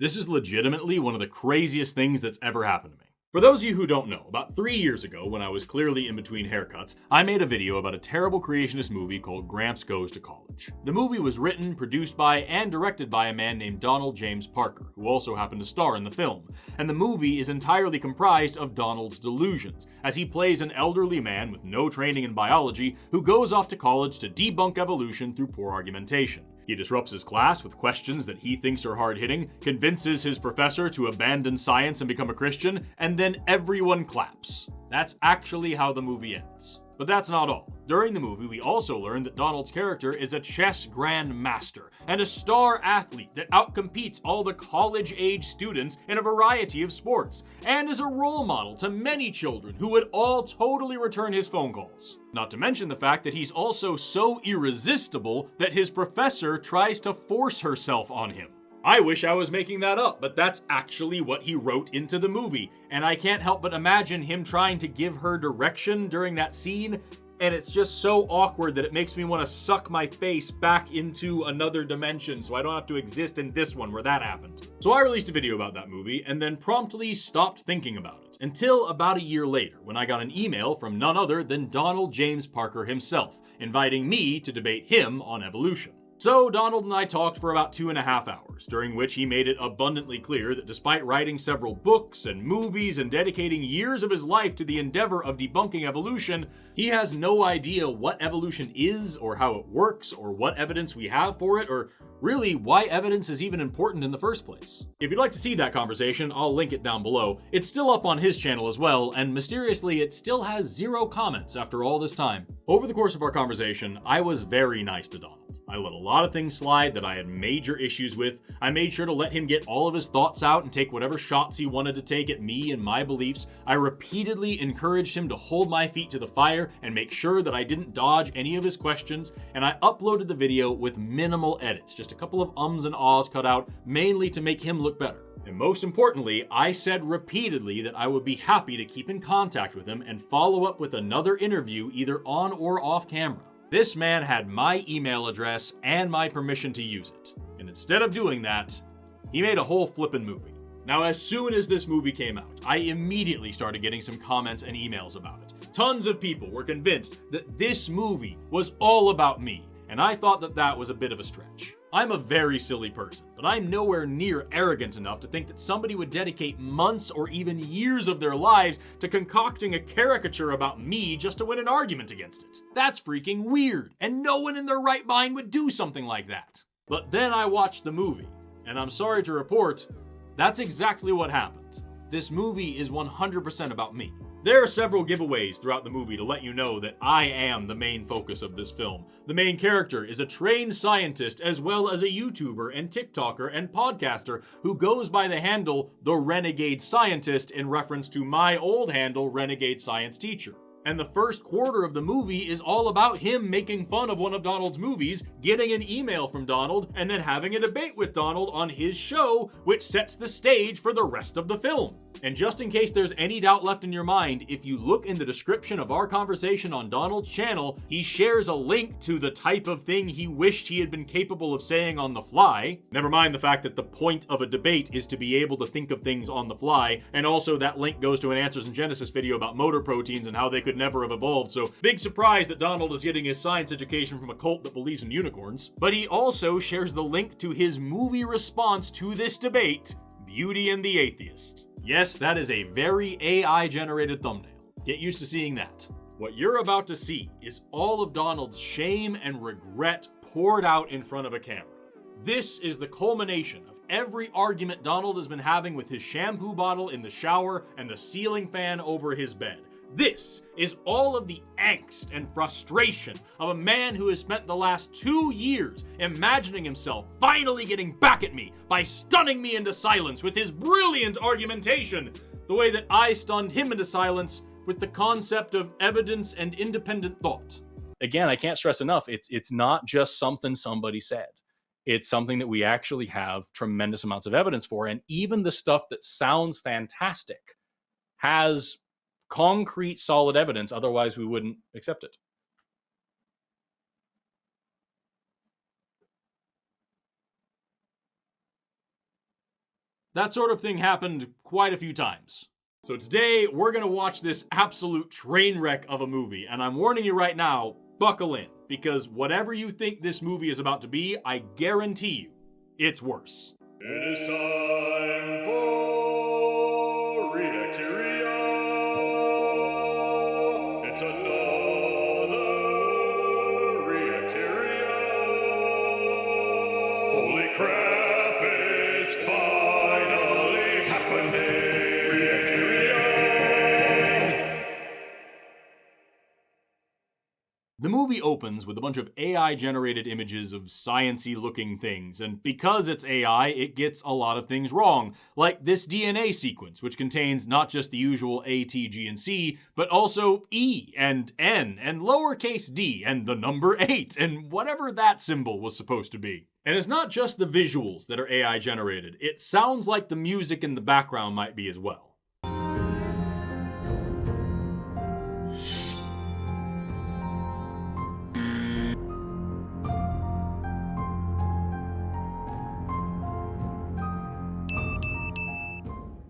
This is legitimately one of the craziest things that's ever happened to me. For those of you who don't know, about 3 years ago, when I was clearly in between haircuts, I made a video about a terrible creationist movie called Gramps Goes to College. The movie was written, produced by, and directed by a man named Donald James Parker, who also happened to star in the film. And the movie is entirely comprised of Donald's delusions, as he plays an elderly man with no training in biology who goes off to college to debunk evolution through poor argumentation. He disrupts his class with questions that he thinks are hard-hitting, convinces his professor to abandon science and become a Christian, and then everyone claps. That's actually how the movie ends. But that's not all. During the movie, we also learn that Donald's character is a chess grandmaster and a star athlete that outcompetes all the college-age students in a variety of sports, and is a role model to many children who would all totally return his phone calls. Not to mention the fact that he's also so irresistible that his professor tries to force herself on him. I wish I was making that up, but that's actually what he wrote into the movie, and I can't help but imagine him trying to give her direction during that scene, and it's just so awkward that it makes me want to suck my face back into another dimension so I don't have to exist in this one where that happened. So I released a video about that movie and then promptly stopped thinking about it, until about a year later when I got an email from none other than Donald James Parker himself, inviting me to debate him on evolution. So Donald and I talked for about 2.5 hours, during which he made it abundantly clear that despite writing several books and movies and dedicating years of his life to the endeavor of debunking evolution, he has no idea what evolution is or how it works or what evidence we have for it or really why evidence is even important in the first place. If you'd like to see that conversation, I'll link it down below. It's still up on his channel as well, and mysteriously it still has 0 comments after all this time. Over the course of our conversation, I was very nice to Donald. I let a lot of things slide that I had major issues with. I made sure to let him get all of his thoughts out and take whatever shots he wanted to take at me and my beliefs. I repeatedly encouraged him to hold my feet to the fire and make sure that I didn't dodge any of his questions, and I uploaded the video with minimal edits, just a couple of ums and ahs cut out, mainly to make him look better. And most importantly, I said repeatedly that I would be happy to keep in contact with him and follow up with another interview either on or off camera. This man had my email address and my permission to use it. And instead of doing that, he made a whole flippin' movie. Now, as soon as this movie came out, I immediately started getting some comments and emails about it. Tons of people were convinced that this movie was all about me, and I thought that that was a bit of a stretch. I'm a very silly person, but I'm nowhere near arrogant enough to think that somebody would dedicate months or even years of their lives to concocting a caricature about me just to win an argument against it. That's freaking weird, and no one in their right mind would do something like that. But then I watched the movie, and I'm sorry to report, that's exactly what happened. This movie is 100% about me. There are several giveaways throughout the movie to let you know that I am the main focus of this film. The main character is a trained scientist as well as a YouTuber and TikToker and podcaster who goes by the handle The Renegade Scientist in reference to my old handle Renegade Science Teacher. And the first quarter of the movie is all about him making fun of one of Donald's movies, getting an email from Donald, and then having a debate with Donald on his show, which sets the stage for the rest of the film. And just in case there's any doubt left in your mind, if you look in the description of our conversation on Donald's channel, he shares a link to the type of thing he wished he had been capable of saying on the fly. Never mind the fact that the point of a debate is to be able to think of things on the fly, and also that link goes to an Answers in Genesis video about motor proteins and how they could never have evolved, so big surprise that Donald is getting his science education from a cult that believes in unicorns. But he also shares the link to his movie response to this debate, Beauty and the Atheist. Yes, that is a very AI-generated thumbnail. Get used to seeing that. What you're about to see is all of Donald's shame and regret poured out in front of a camera. This is the culmination of every argument Donald has been having with his shampoo bottle in the shower and the ceiling fan over his bed. This is all of the angst and frustration of a man who has spent the last 2 years imagining himself finally getting back at me by stunning me into silence with his brilliant argumentation, the way that I stunned him into silence with the concept of evidence and independent thought. Again, I can't stress enough, it's not just something somebody said. It's something that we actually have tremendous amounts of evidence for, and even the stuff that sounds fantastic has concrete, solid evidence, otherwise we wouldn't accept it. that sort of thing happened quite a few times. So today, we're gonna watch this absolute train wreck of a movie, and I'm warning you right now, buckle in, because whatever you think this movie is about to be, I guarantee you, it's worse. It is time for Reacteria. It's another Reacteria. Holy crap, it's finally happening. The movie opens with a bunch of AI-generated images of science-y-looking things, and because it's AI, it gets a lot of things wrong, like this DNA sequence, which contains not just the usual A, T, G, and C, but also E, and N, and lowercase d, and the number 8, and whatever that symbol was supposed to be. And it's not just the visuals that are AI-generated, it sounds like the music in the background might be as well.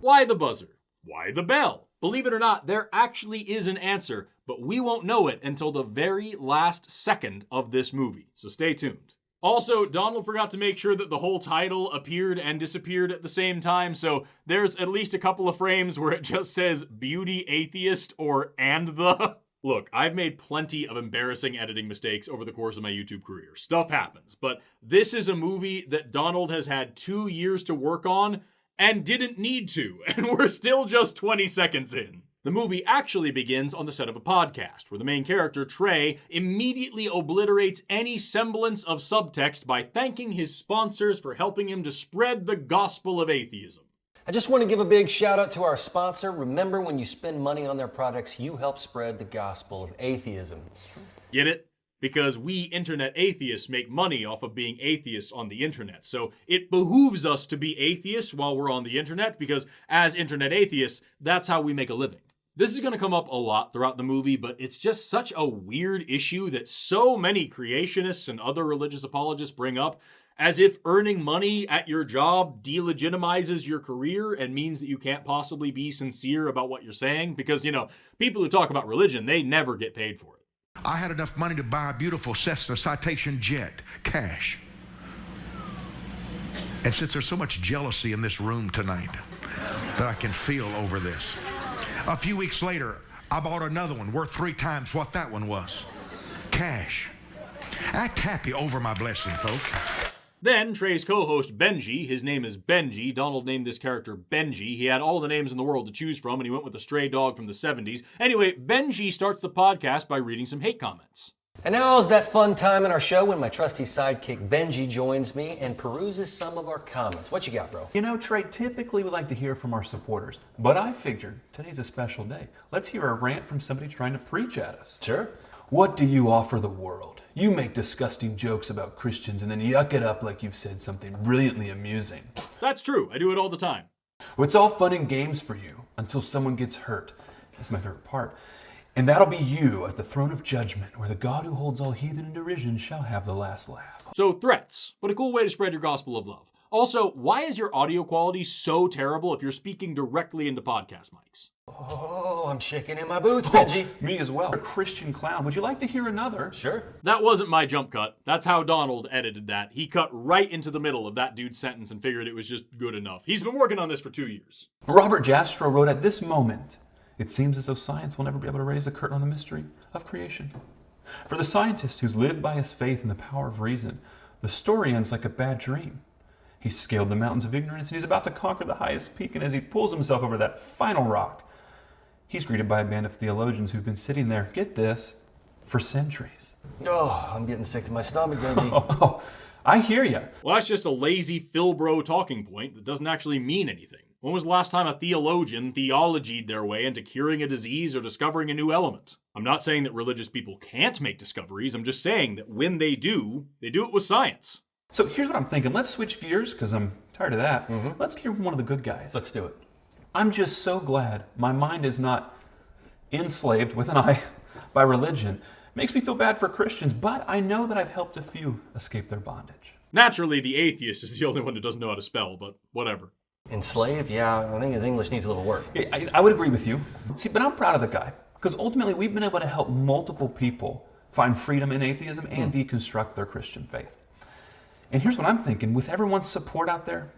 Why the buzzer? Why the bell? Believe it or not, there actually is an answer, but we won't know it until the very last second of this movie, so stay tuned. Also, Donald forgot to make sure that the whole title appeared and disappeared at the same time, so there's at least a couple of frames where it just says Beauty Atheist or and the. Look, I've made plenty of embarrassing editing mistakes over the course of my YouTube career. Stuff happens, but this is a movie that Donald has had 2 years to work on and didn't need to, and we're still just 20 seconds in. The movie actually begins on the set of a podcast, where the main character, Trey, immediately obliterates any semblance of subtext by thanking his sponsors for helping him to spread the gospel of atheism. I just want to give a big shout out to our sponsor. Remember, when you spend money on their products, you help spread the gospel of atheism. Get it? Because we internet atheists make money off of being atheists on the internet. So it behooves us to be atheists while we're on the internet, because as internet atheists, that's how we make a living. This is going to come up a lot throughout the movie, but it's just such a weird issue that so many creationists and other religious apologists bring up, as if earning money at your job delegitimizes your career and means that you can't possibly be sincere about what you're saying. Because, people who talk about religion, they never get paid for it. I had enough money to buy a beautiful Cessna Citation jet, cash. And since there's so much jealousy in this room tonight that I can feel over this, a few weeks later, I bought another one worth 3 times what that one was, cash. Act happy over my blessing, folks. Then, Trey's co-host, Benji, his name is Benji, Donald named this character Benji, he had all the names in the world to choose from, and he went with a stray dog from the 70s. Anyway, Benji starts the podcast by reading some hate comments. And now is that fun time in our show when my trusty sidekick Benji joins me and peruses some of our comments. What you got, bro? Trey, typically we like to hear from our supporters, but I figured today's a special day. Let's hear a rant from somebody trying to preach at us. Sure. What do you offer the world? You make disgusting jokes about Christians and then yuck it up like you've said something brilliantly amusing. That's true. I do it all the time. Well, it's all fun and games for you until someone gets hurt. That's my favorite part. And that'll be you at the throne of judgment, where the God who holds all heathen in derision shall have the last laugh. So threats. What a cool way to spread your gospel of love. Also, why is your audio quality so terrible if you're speaking directly into podcast mics? Oh, I'm shaking in my boots, Benji. Me as well. A Christian clown. Would you like to hear another? Sure. That wasn't my jump cut. That's how Donald edited that. He cut right into the middle of that dude's sentence and figured it was just good enough. He's been working on this for 2 years. Robert Jastrow wrote, "At this moment, it seems as though science will never be able to raise the curtain on the mystery of creation. For the scientist who's lived by his faith in the power of reason, the story ends like a bad dream. He's scaled the mountains of ignorance and he's about to conquer the highest peak, and as he pulls himself over that final rock, he's greeted by a band of theologians who've been sitting there, get this, for centuries." Oh, I'm getting sick to my stomach, Benji. Oh, I hear you. Well, that's just a lazy Philbro talking point that doesn't actually mean anything. When was the last time a theologian theologied their way into curing a disease or discovering a new element? I'm not saying that religious people can't make discoveries. I'm just saying that when they do it with science. So here's what I'm thinking. Let's switch gears, because I'm tired of that. Let's hear from one of the good guys. Let's do it. I'm just so glad my mind is not enslaved, with an I, by religion. Makes me feel bad for Christians, but I know that I've helped a few escape their bondage. Naturally, the atheist is the only one who doesn't know how to spell, but whatever. Enslave? Yeah, I think his English needs a little work. I would agree with you. See, but I'm proud of the guy, because ultimately we've been able to help multiple people find freedom in atheism and deconstruct their Christian faith. And here's what I'm thinking, with everyone's support out there,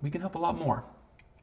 we can help a lot more.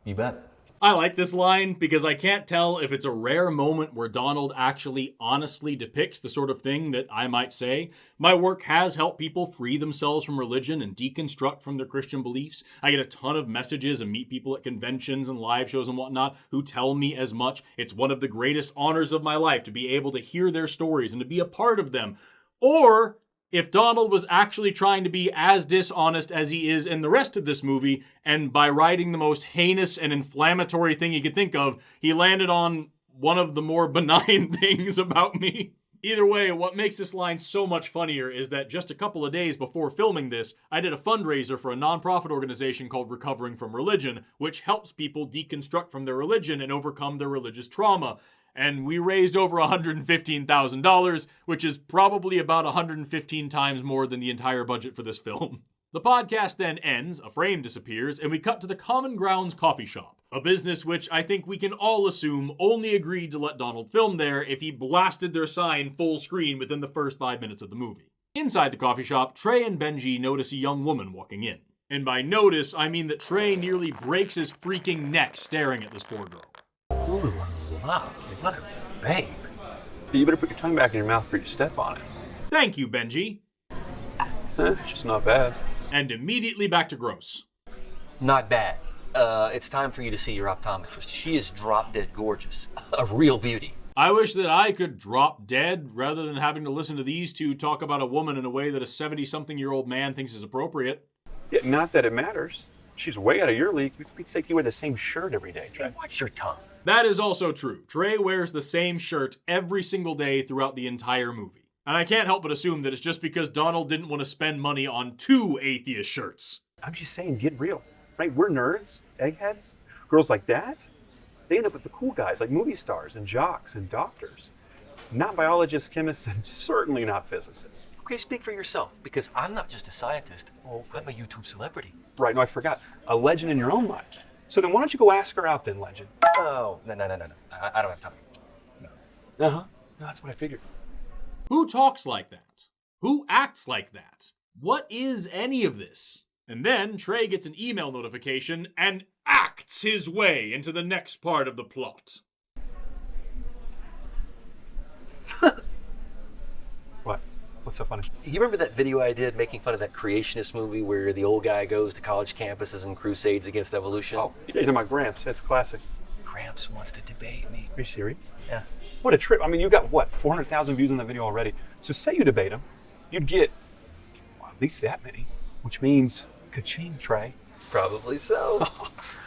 You bet. I like this line because I can't tell if it's a rare moment where Donald actually honestly depicts the sort of thing that I might say. My work has helped people free themselves from religion and deconstruct from their Christian beliefs. I get a ton of messages and meet people at conventions and live shows and whatnot who tell me as much. It's one of the greatest honors of my life to be able to hear their stories and to be a part of them. Or if Donald was actually trying to be as dishonest as he is in the rest of this movie, and by writing the most heinous and inflammatory thing he could think of, he landed on one of the more benign things about me. Either way, what makes this line so much funnier is that just a couple of days before filming this, I did a fundraiser for a nonprofit organization called Recovering from Religion, which helps people deconstruct from their religion and overcome their religious trauma. And we raised over $115,000, which is probably about 115 times more than the entire budget for this film. The podcast then ends, a frame disappears, and we cut to the Common Grounds coffee shop, a business which I think we can all assume only agreed to let Donald film there if he blasted their sign full screen within the first 5 minutes of the movie. Inside the coffee shop, Trey and Benji notice a young woman walking in. And by notice, I mean that Trey nearly breaks his freaking neck staring at this poor girl. Ooh, wow, what a babe. You better put your tongue back in your mouth before you step on it. Thank you, Benji. It's just not bad. And immediately back to gross. Not bad. It's time for you to see your optometrist. She is drop dead gorgeous. A real beauty. I wish that I could drop dead rather than having to listen to these two talk about a woman in a way that a 70-something-year-old man thinks is appropriate. Yeah, not that it matters. She's way out of your league. For Pete's sake, you wear the same shirt every day, Trey. Hey, watch your tongue. That is also true. Trey wears the same shirt every single day throughout the entire movie. And I can't help but assume that it's just because Donald didn't want to spend money on 2 atheist shirts. I'm just saying, get real, right? We're nerds, eggheads. Girls like that, they end up with the cool guys like movie stars and jocks and doctors. Not biologists, chemists, and certainly not physicists. Okay, speak for yourself, because I'm not just a scientist. I'm a YouTube celebrity. Right, no, I forgot. A legend in your own mind. So then why don't you go ask her out then, legend? Oh, no. I don't have time. No, that's what I figured. Who talks like that? Who acts like that? What is any of this? And then Trey gets an email notification and acts his way into the next part of the plot. What? What's so funny? You remember that video I did making fun of that creationist movie where the old guy goes to college campuses and crusades against evolution? Oh, you know my Gramps. That's classic. Gramps wants to debate me. Are you serious? Yeah. What a trip. I mean, you got, 400,000 views on that video already. So say you debate him, you'd get, at least that many, which means ka-ching, Trey. Probably so.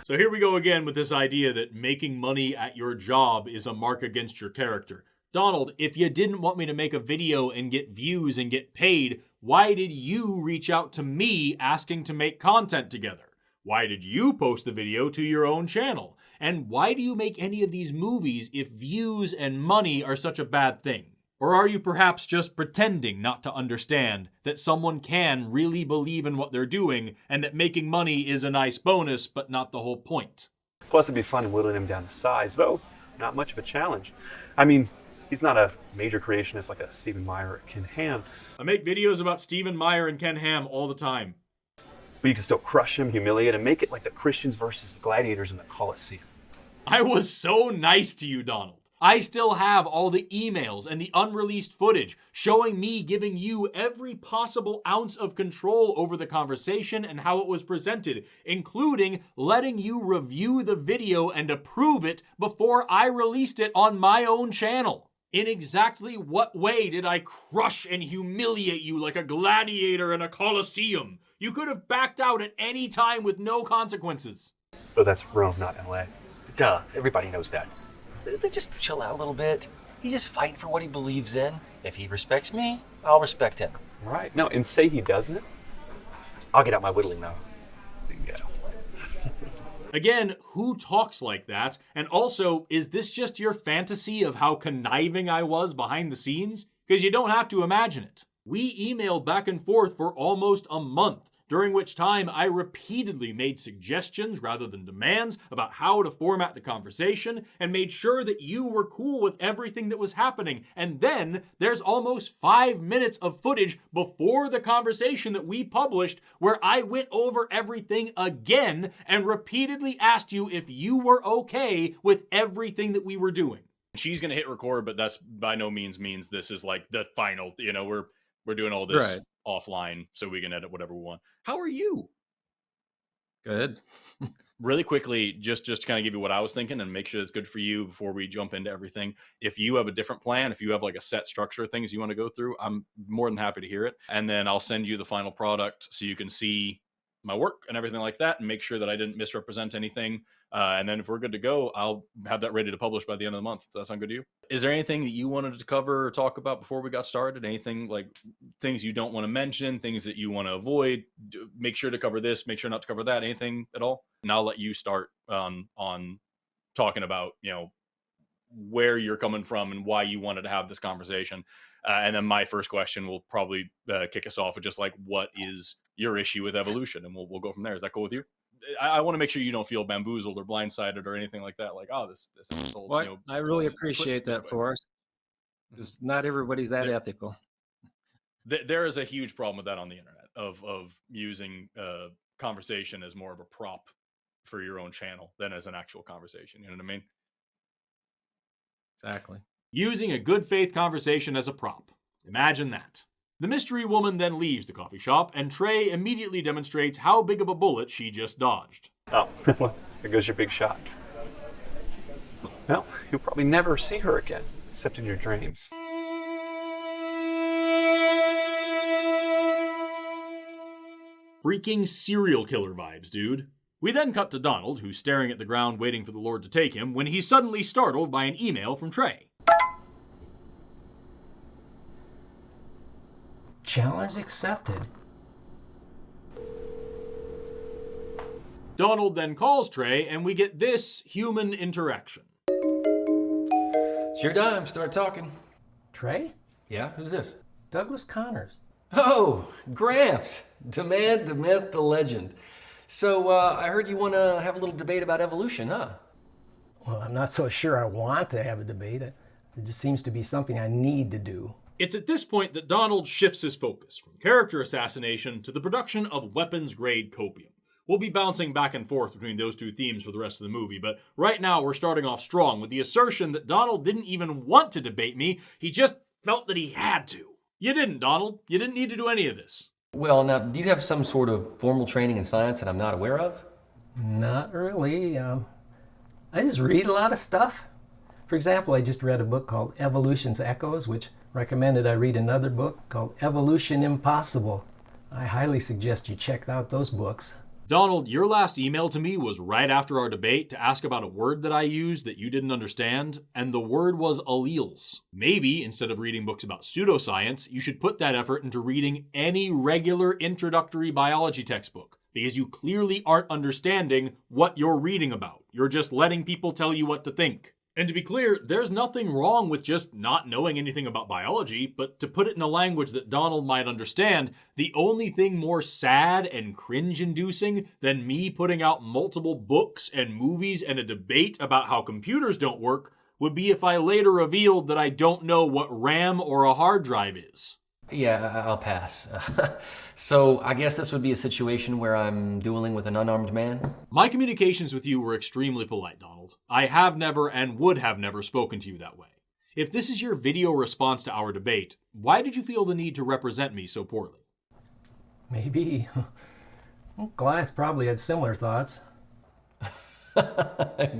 So here we go again with this idea that making money at your job is a mark against your character. Donald, if you didn't want me to make a video and get views and get paid, why did you reach out to me asking to make content together? Why did you post the video to your own channel? And why do you make any of these movies if views and money are such a bad thing? Or are you perhaps just pretending not to understand that someone can really believe in what they're doing and that making money is a nice bonus but not the whole point? Plus, it'd be fun whittling him down to size, though not much of a challenge. I mean, he's not a major creationist like a Stephen Meyer or Ken Ham. I make videos about Stephen Meyer and Ken Ham all the time. But you can still crush him, humiliate him, make it like the Christians versus the gladiators in the Colosseum. I was so nice to you, Donald. I still have all the emails and the unreleased footage showing me giving you every possible ounce of control over the conversation and how it was presented, including letting you review the video and approve it before I released it on my own channel. In exactly what way did I crush and humiliate you like a gladiator in a Colosseum? You could have backed out at any time with no consequences. So that's Rome, not LA. Duh, everybody knows that. They just chill out a little bit. He's just fighting for what he believes in. If he respects me, I'll respect him. Right. No, and say he doesn't. I'll get out my whittling now. Yeah. Again, who talks like that? And also, is this just your fantasy of how conniving I was behind the scenes? Because you don't have to imagine it. We emailed back and forth for almost a month, during which time I repeatedly made suggestions rather than demands about how to format the conversation and made sure that you were cool with everything that was happening. And then there's almost 5 minutes of footage before the conversation that we published where I went over everything again and repeatedly asked you if you were okay with everything that we were doing. She's going to hit record, but that's by no means this is like the final, we're doing all this offline so we can edit whatever we want. How are you? Good. Really quickly, just to kind of give you what I was thinking and make sure it's good for you before we jump into everything. If you have a different plan, if you have like a set structure of things you want to go through, I'm more than happy to hear it. And then I'll send you the final product so you can see my work and everything like that and make sure that I didn't misrepresent anything. And then if we're good to go, I'll have that ready to publish by the end of the month. Does that sound good to you? Is there anything that you wanted to cover or talk about before we got started? Anything like things you don't want to mention, things that you want to avoid? Make sure to cover this, make sure not to cover that, anything at all? And I'll let you start on talking about, where you're coming from and why you wanted to have this conversation. And then my first question will probably kick us off with just like, what is your issue with evolution? And we'll go from there. Is that cool with you? I want to make sure you don't feel bamboozled or blindsided or anything like that. Like, oh, this asshole. Well, I really appreciate that, Forrest, because not everybody's that ethical. There is a huge problem with that on the internet of using conversation as more of a prop for your own channel than as an actual conversation. You know what I mean? Exactly. Using a good faith conversation as a prop. Imagine that. The mystery woman then leaves the coffee shop, and Trey immediately demonstrates how big of a bullet she just dodged. Oh, well, there goes your big shot. Well, you'll probably never see her again, except in your dreams. Freaking serial killer vibes, dude. We then cut to Donald, who's staring at the ground waiting for the Lord to take him, when he's suddenly startled by an email from Trey. Challenge accepted. Donald then calls Trey, and we get this human interaction. It's your time. Start talking. Trey? Yeah, who's this? Douglas Connors. Oh, Gramps. The man, the myth, the legend. So, I heard you want to have a little debate about evolution, huh? Well, I'm not so sure I want to have a debate. It just seems to be something I need to do. It's at this point that Donald shifts his focus from character assassination to the production of weapons-grade copium. We'll be bouncing back and forth between those two themes for the rest of the movie, but right now we're starting off strong with the assertion that Donald didn't even want to debate me, he just felt that he had to. You didn't, Donald. You didn't need to do any of this. Well, now, do you have some sort of formal training in science that I'm not aware of? Not really. I just read a lot of stuff. For example, I just read a book called Evolution's Echoes, which recommended I read another book called Evolution Impossible. I highly suggest you check out those books. Donald, your last email to me was right after our debate to ask about a word that I used that you didn't understand, and the word was alleles. Maybe, instead of reading books about pseudoscience, you should put that effort into reading any regular introductory biology textbook, because you clearly aren't understanding what you're reading about. You're just letting people tell you what to think. And to be clear, there's nothing wrong with just not knowing anything about biology, but to put it in a language that Donald might understand, the only thing more sad and cringe-inducing than me putting out multiple books and movies and a debate about how computers don't work would be if I later revealed that I don't know what RAM or a hard drive is. Yeah, I'll pass. So I guess this would be a situation where I'm dueling with an unarmed man? My communications with you were extremely polite, Donald. I have never and would have never spoken to you that way. If this is your video response to our debate, why did you feel the need to represent me so poorly? Maybe. Goliath probably had similar thoughts.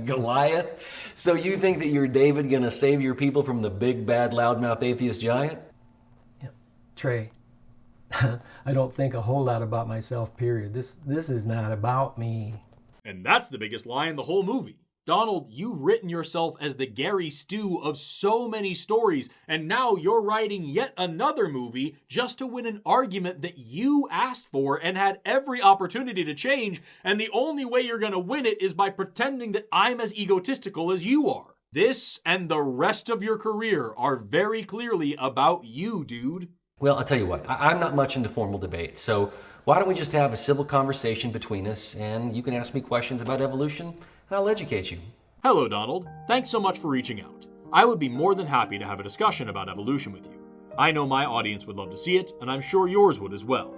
Goliath? So you think that you're David gonna save your people from the big, bad, loudmouth atheist giant? Trey, I don't think a whole lot about myself, period. This is not about me. And that's the biggest lie in the whole movie. Donald, you've written yourself as the Gary Stu of so many stories, and now you're writing yet another movie just to win an argument that you asked for and had every opportunity to change, and the only way you're going to win it is by pretending that I'm as egotistical as you are. This and the rest of your career are very clearly about you, dude. Well, I'll tell you what, I'm not much into formal debate, so Why don't we just have a civil conversation between us, and you can ask me questions about evolution, and I'll educate you. Hello, Donald. Thanks so much for reaching out. I would be more than happy to have a discussion about evolution with you. I know my audience would love to see it, and I'm sure yours would as well.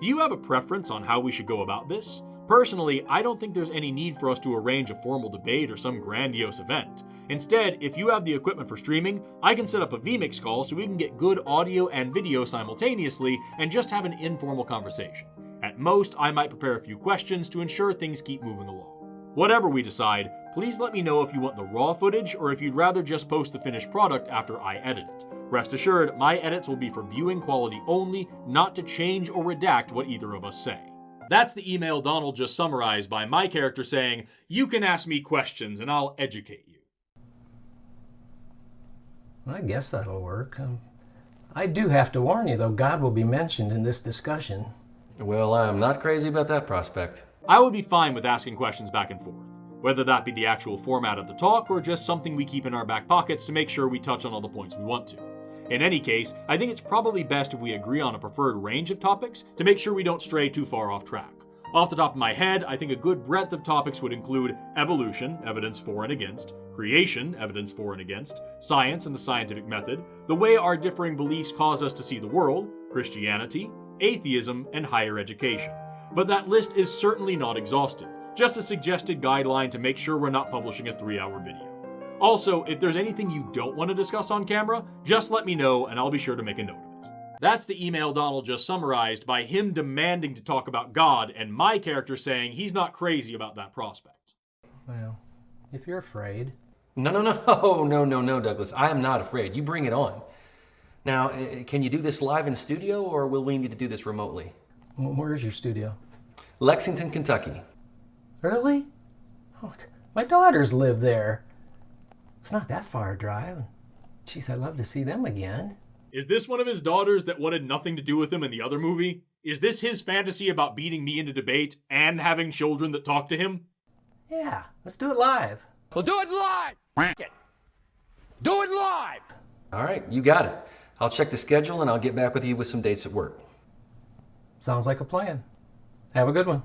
Do you have a preference on how we should go about this? Personally, I don't think there's any need for us to arrange a formal debate or some grandiose event. Instead, if you have the equipment for streaming, I can set up a vMix call so we can get good audio and video simultaneously and just have an informal conversation. At most, I might prepare a few questions to ensure things keep moving along. Whatever we decide, please let me know if you want the raw footage or if you'd rather just post the finished product after I edit it. Rest assured, my edits will be for viewing quality only, not to change or redact what either of us say. That's the email Donald just summarized by my character saying, "You can ask me questions and I'll educate you." I guess that'll work. I do have to warn you, though, God will be mentioned in this discussion. Well, I'm not crazy about that prospect. I would be fine with asking questions back and forth, whether that be the actual format of the talk or just something we keep in our back pockets to make sure we touch on all the points we want to. In any case, I think it's probably best if we agree on a preferred range of topics to make sure we don't stray too far off track. Off the top of my head, I think a good breadth of topics would include evolution, evidence for and against, creation, evidence for and against, science and the scientific method, the way our differing beliefs cause us to see the world, Christianity, atheism, and higher education. But that list is certainly not exhaustive, just a suggested guideline to make sure we're not publishing a 3-hour video. Also, if there's anything you don't want to discuss on camera, just let me know and I'll be sure to make a note of it. That's the email Donald just summarized by him demanding to talk about God and my character saying he's not crazy about that prospect. Well, if you're afraid. No, Douglas. I am not afraid. You bring it on. Now, can you do this live in studio, or will we need to do this remotely? Where's your studio? Lexington, Kentucky. Really? Oh, my daughters live there. It's not that far a drive. Jeez, I'd love to see them again. Is this one of his daughters that wanted nothing to do with him in the other movie? Is this his fantasy about beating me into debate and having children that talk to him? Yeah, let's do it live. We'll do it live. F*** it. Do it live. All right, you got it. I'll check the schedule and I'll get back with you with some dates at work. Sounds like a plan. Have a good one.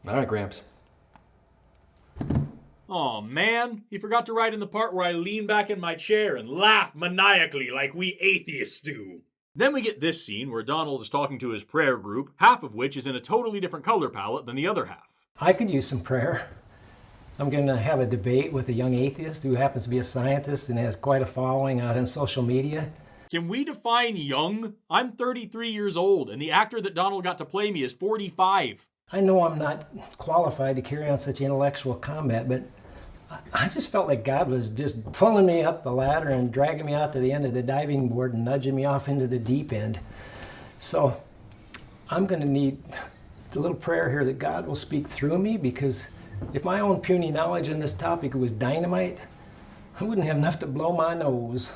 All right, Gramps. Aw, man, he forgot to write in the part where I lean back in my chair and laugh maniacally like we atheists do. Then we get this scene where Donald is talking to his prayer group, half of which is in a totally different color palette than the other half. I could use some prayer. I'm going to have a debate with a young atheist who happens to be a scientist and has quite a following out on social media. Can we define young? I'm 33 years old, and the actor that Donald got to play me is 45. I know I'm not qualified to carry on such intellectual combat, but I just felt like God was just pulling me up the ladder and dragging me out to the end of the diving board and nudging me off into the deep end. So I'm going to need the little prayer here that God will speak through me, because if my own puny knowledge on this topic was dynamite, I wouldn't have enough to blow my nose.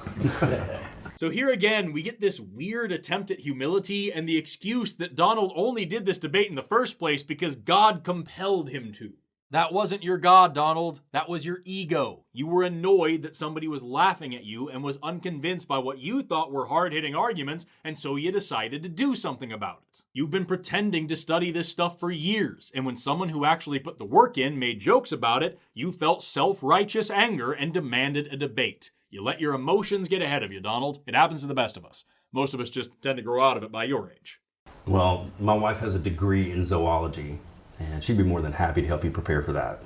So here again, we get this weird attempt at humility and the excuse that Donald only did this debate in the first place because God compelled him to. That wasn't your God, Donald. That was your ego. You were annoyed that somebody was laughing at you and was unconvinced by what you thought were hard-hitting arguments, and so you decided to do something about it. You've been pretending to study this stuff for years, and when someone who actually put the work in made jokes about it, you felt self-righteous anger and demanded a debate. You let your emotions get ahead of you, Donald. It happens to the best of us. Most of us just tend to grow out of it by your age. Well, my wife has a degree in zoology, and she'd be more than happy to help you prepare for that.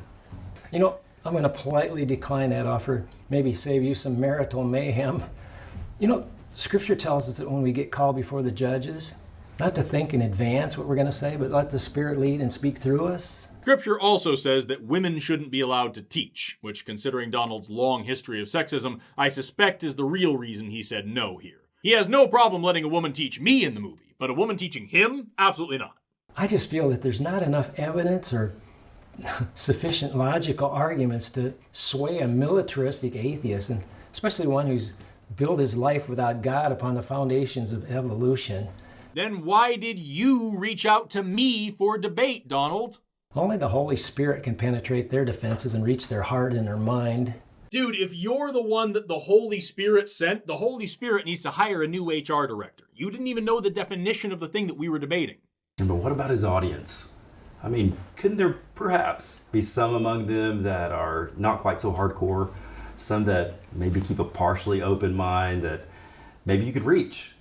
You know, I'm going to politely decline that offer, maybe save you some marital mayhem. You know, Scripture tells us that when we get called before the judges, not to think in advance what we're going to say, but let the Spirit lead and speak through us. Scripture also says that women shouldn't be allowed to teach, which, considering Donald's long history of sexism, I suspect is the real reason he said no here. He has no problem letting a woman teach me in the movie, but a woman teaching him? Absolutely not. I just feel that there's not enough evidence or sufficient logical arguments to sway a militaristic atheist, and especially one who's built his life without God upon the foundations of evolution. Then why did you reach out to me for debate, Donald? Only the Holy Spirit can penetrate their defenses and reach their heart and their mind. Dude, if you're the one that the Holy Spirit sent, the Holy Spirit needs to hire a new HR director. You didn't even know the definition of the thing that we were debating. But what about his audience? I mean, couldn't there perhaps be some among them that are not quite so hardcore, some that maybe keep a partially open mind that maybe you could reach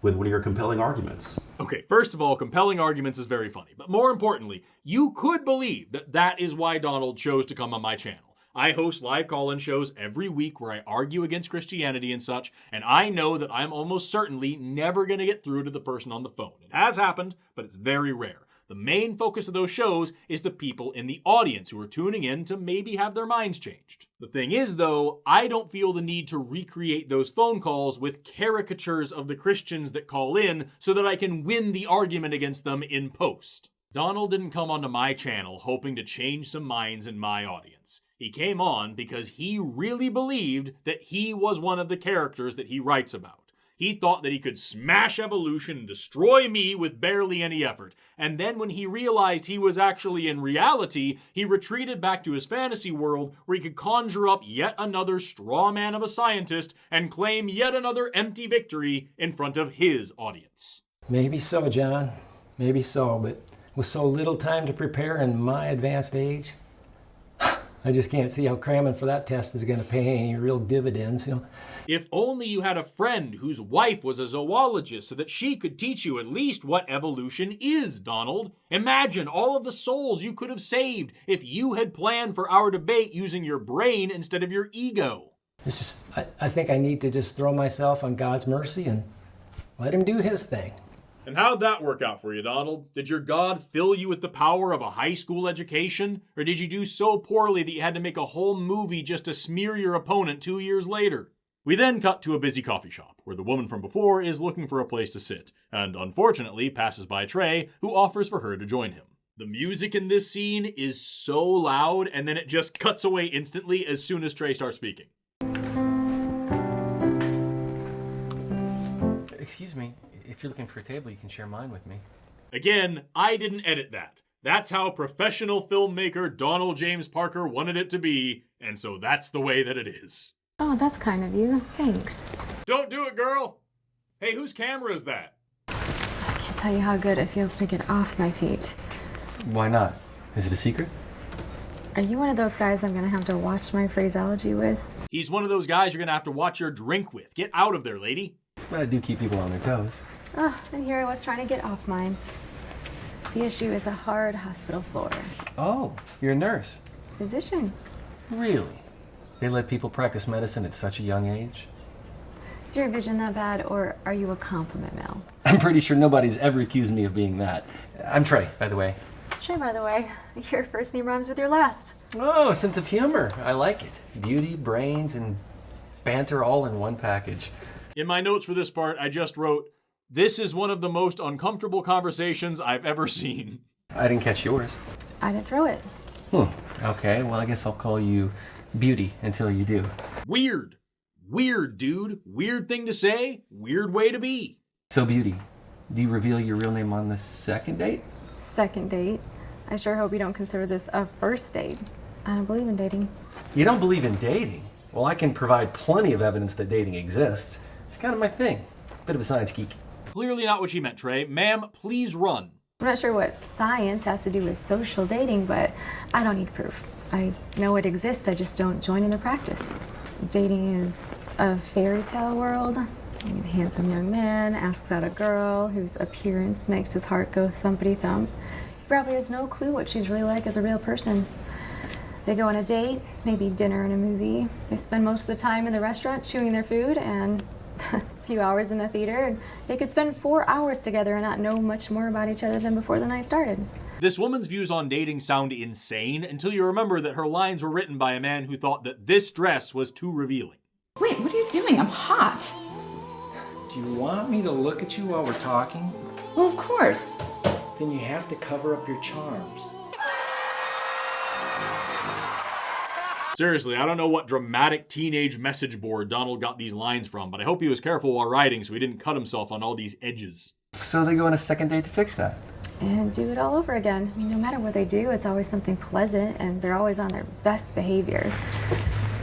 with one of your compelling arguments? Okay, first of all, compelling arguments is very funny, but more importantly, you could believe that that is why Donald chose to come on my channel. I host live call-in shows every week where I argue against Christianity and such, and I know that I'm almost certainly never going to get through to the person on the phone. It has happened, but it's very rare. The main focus of those shows is the people in the audience who are tuning in to maybe have their minds changed. The thing is, though, I don't feel the need to recreate those phone calls with caricatures of the Christians that call in so that I can win the argument against them in post. Donald didn't come onto my channel hoping to change some minds in my audience. He came on because he really believed that he was one of the characters that he writes about. He thought that he could smash evolution and destroy me with barely any effort. And then when he realized he was actually in reality, he retreated back to his fantasy world where he could conjure up yet another straw man of a scientist and claim yet another empty victory in front of his audience. Maybe so, John. Maybe so, but with so little time to prepare in my advanced age, I just can't see how cramming for that test is going to pay any real dividends. If only you had a friend whose wife was a zoologist so that she could teach you at least what evolution is, Donald. Imagine all of the souls you could have saved if you had planned for our debate using your brain instead of your ego. I think I need to just throw myself on God's mercy and let him do his thing. And how'd that work out for you, Donald? Did your God fill you with the power of a high school education? Or did you do so poorly that you had to make a whole movie just to smear your opponent 2 years later? We then cut to a busy coffee shop, where the woman from before is looking for a place to sit, and unfortunately passes by Trey, who offers for her to join him. The music in this scene is so loud, and then it just cuts away instantly as soon as Trey starts speaking. Excuse me, if you're looking for a table, you can share mine with me. Again, I didn't edit that. That's how professional filmmaker Donald James Parker wanted it to be, and so that's the way that it is. Oh, that's kind of you. Thanks. Don't do it, girl! Hey, whose camera is that? I can't tell you how good it feels to get off my feet. Why not? Is it a secret? Are you one of those guys I'm gonna have to watch my phraseology with? He's one of those guys you're gonna have to watch your drink with. Get out of there, lady. But I do keep people on their toes. Oh, and here I was trying to get off mine. The issue is a hard hospital floor. Oh, you're a nurse. Physician. Really? They let people practice medicine at such a young age? Is your vision that bad, or are you a compliment mill? I'm pretty sure nobody's ever accused me of being that. I'm Trey, by the way. Trey, by the way, your first name rhymes with your last. Oh, sense of humor. I like it. Beauty, brains, and banter all in one package. In my notes for this part, I just wrote, "This is one of the most uncomfortable conversations I've ever seen." I didn't catch yours. I didn't throw it. Okay, well, I guess I'll call you Beauty until you do. Weird. Weird, dude. Weird thing to say. Weird way to be. So, Beauty, do you reveal your real name on the second date? Second date? I sure hope you don't consider this a first date. I don't believe in dating. You don't believe in dating? Well, I can provide plenty of evidence that dating exists. It's kind of my thing. Bit of a science geek. Clearly not what she meant, Trey. Ma'am, please run. I'm not sure what science has to do with social dating, but I don't need proof. I know it exists, I just don't join in the practice. Dating is a fairy tale world. A handsome young man asks out a girl whose appearance makes his heart go thumpity thump. He probably has no clue what she's really like as a real person. They go on a date, maybe dinner and a movie. They spend most of the time in the restaurant chewing their food and a few hours in the theater. And they could spend 4 hours together and not know much more about each other than before the night started. This woman's views on dating sound insane until you remember that her lines were written by a man who thought that this dress was too revealing. Wait, what are you doing? I'm hot. Do you want me to look at you while we're talking? Well, of course. Then you have to cover up your charms. Seriously, I don't know what dramatic teenage message board Donald got these lines from, but I hope he was careful while writing so he didn't cut himself on all these edges. So they go on a second date to fix that? And do it all over again. I mean, no matter what they do, it's always something pleasant, and they're always on their best behavior.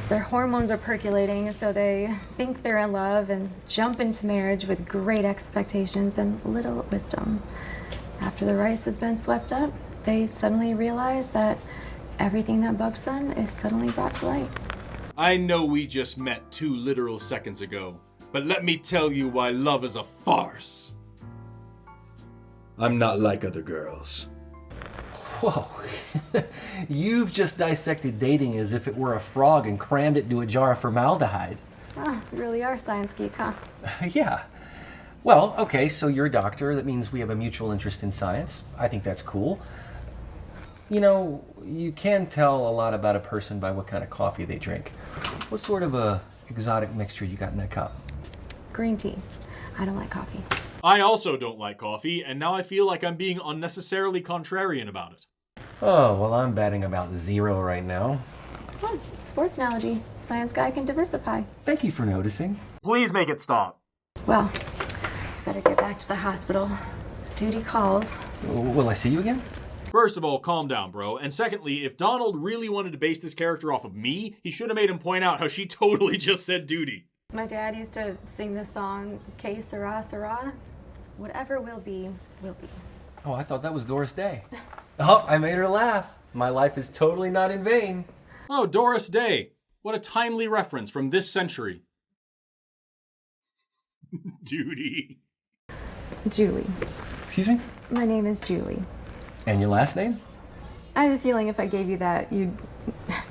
Their hormones are percolating, so they think they're in love and jump into marriage with great expectations and little wisdom. After the rice has been swept up, they suddenly realize that everything that bugs them is suddenly brought to light. I know we just met 2 literal seconds ago, but let me tell you why love is a farce. I'm not like other girls. Whoa. You've just dissected dating as if it were a frog and crammed it into a jar of formaldehyde. Oh, you really are a science geek, huh? Yeah. Well, okay, so you're a doctor. That means we have a mutual interest in science. I think that's cool. You know, you can tell a lot about a person by what kind of coffee they drink. What sort of a exotic mixture you got in that cup? Green tea. I don't like coffee. I also don't like coffee, and now I feel like I'm being unnecessarily contrarian about it. Oh, well, I'm batting about 0 right now. Oh, sports analogy. Science guy can diversify. Thank you for noticing. Please make it stop. Well, better get back to the hospital. Duty calls. Will I see you again? First of all, calm down, bro. And secondly, if Donald really wanted to base this character off of me, he should have made him point out how she totally just said duty. My dad used to sing this song, Que Sera Sera. Whatever will be, will be. Oh, I thought that was Doris Day. Oh, I made her laugh. My life is totally not in vain. Oh, Doris Day. What a timely reference from this century. Duty. Julie. Excuse me? My name is Julie. And your last name? I have a feeling if I gave you that, you'd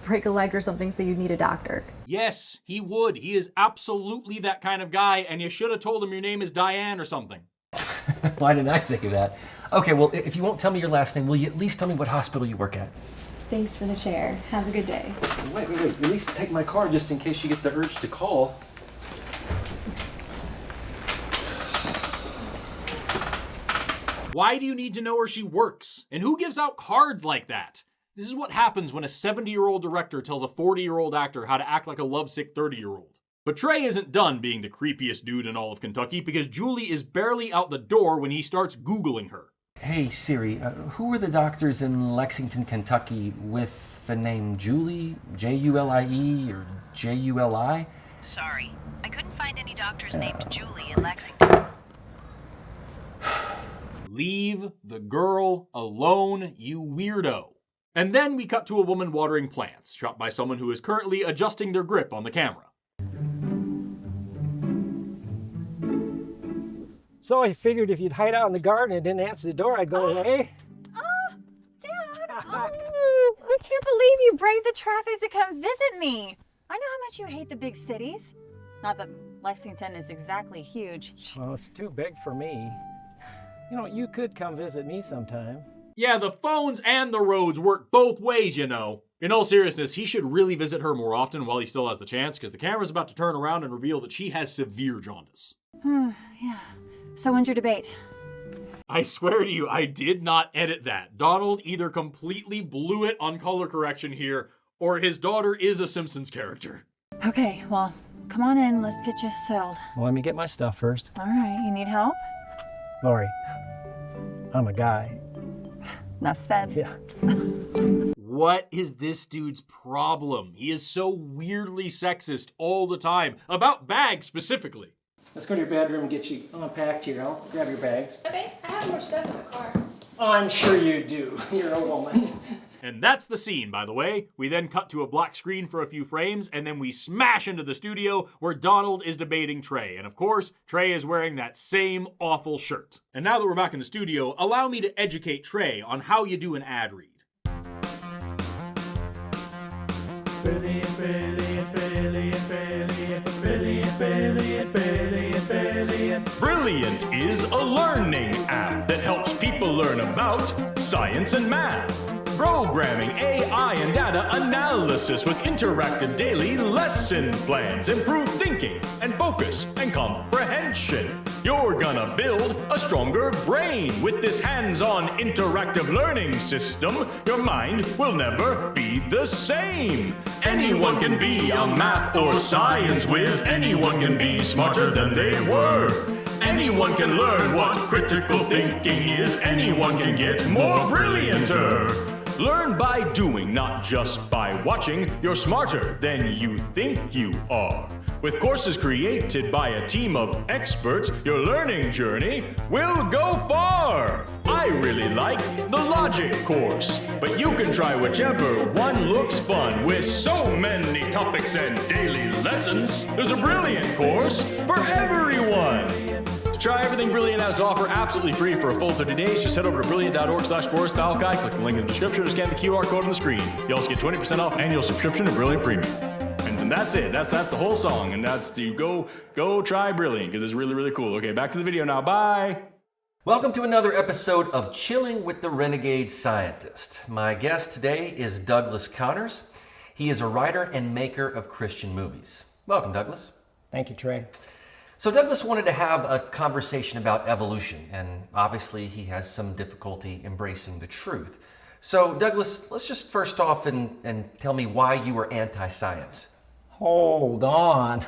break a leg or something, so you'd need a doctor. Yes, he would. He is absolutely that kind of guy, and you should have told him your name is Diane or something. Why didn't I think of that? Okay, well, if you won't tell me your last name, will you at least tell me what hospital you work at? Thanks for the chair. Have a good day. Wait. At least take my card just in case you get the urge to call. Why do you need to know where she works? And who gives out cards like that? This is what happens when a 70-year-old director tells a 40-year-old actor how to act like a lovesick 30-year-old. But Trey isn't done being the creepiest dude in all of Kentucky because Julie is barely out the door when he starts Googling her. Hey Siri, who are the doctors in Lexington, Kentucky with the name Julie, Julie, or Juli? Sorry, I couldn't find any doctors named Julie in Lexington. Leave the girl alone, you weirdo. And then we cut to a woman watering plants, shot by someone who is currently adjusting their grip on the camera. So I figured if you'd hide out in the garden and didn't answer the door, I'd go away. Dad! Oh, I can't believe you braved the traffic to come visit me. I know how much you hate the big cities. Not that Lexington is exactly huge. Well, it's too big for me. You know, you could come visit me sometime. Yeah, the phones and the roads work both ways, you know. In all seriousness, he should really visit her more often while he still has the chance, because the camera's about to turn around and reveal that she has severe jaundice. Yeah. So when's your debate? I swear to you, I did not edit that. Donald either completely blew it on color correction here, or his daughter is a Simpsons character. Okay, well, come on in. Let's get you settled. Well, let me get my stuff first. All right, you need help? Lori, I'm a guy. Enough said. Yeah. What is this dude's problem? He is so weirdly sexist all the time, about bags specifically. Let's go to your bedroom and get you unpacked here. I'll grab your bags. Okay, I have more stuff in the car. Oh, I'm sure you do. You're a woman. And that's the scene, by the way. We then cut to a black screen for a few frames, and then we smash into the studio where Donald is debating Trey. And of course, Trey is wearing that same awful shirt. And now that we're back in the studio, allow me to educate Trey on how you do an ad read. Brilliant, brilliant, brilliant, brilliant, brilliant, brilliant, brilliant, brilliant. Brilliant is a learning app that helps people learn about science and math. Programming, AI, and data analysis with interactive daily lesson plans, improve thinking and focus and comprehension. You're gonna build a stronger brain with this hands-on interactive learning system. Your mind will never be the same. Anyone can be a math or science whiz. Anyone can be smarter than they were. Anyone can learn what critical thinking is. Anyone can get more brillianter. Learn by doing, not just by watching. You're smarter than you think you are. With courses created by a team of experts, your learning journey will go far. I really like the logic course, but you can try whichever one looks fun. With so many topics and daily lessons, there's a brilliant course for everyone. To try everything Brilliant has to offer absolutely free for a full 30 days, just head over to brilliant.org/Forrest Valkai, click the link in the description, or scan the QR code on the screen. You also get 20% off annual subscription to Brilliant Premium. And that's it. That's the whole song. And that's to go try Brilliant, because it's really, really cool. Okay, back to the video now. Bye. Welcome to another episode of Chilling with the Renegade Scientist. My guest today is Douglas Connors. He is a writer and maker of Christian movies. Welcome, Douglas. Thank you, Trey. So Douglas wanted to have a conversation about evolution, and obviously he has some difficulty embracing the truth. So Douglas, let's just first off and tell me why you are anti-science. Hold on.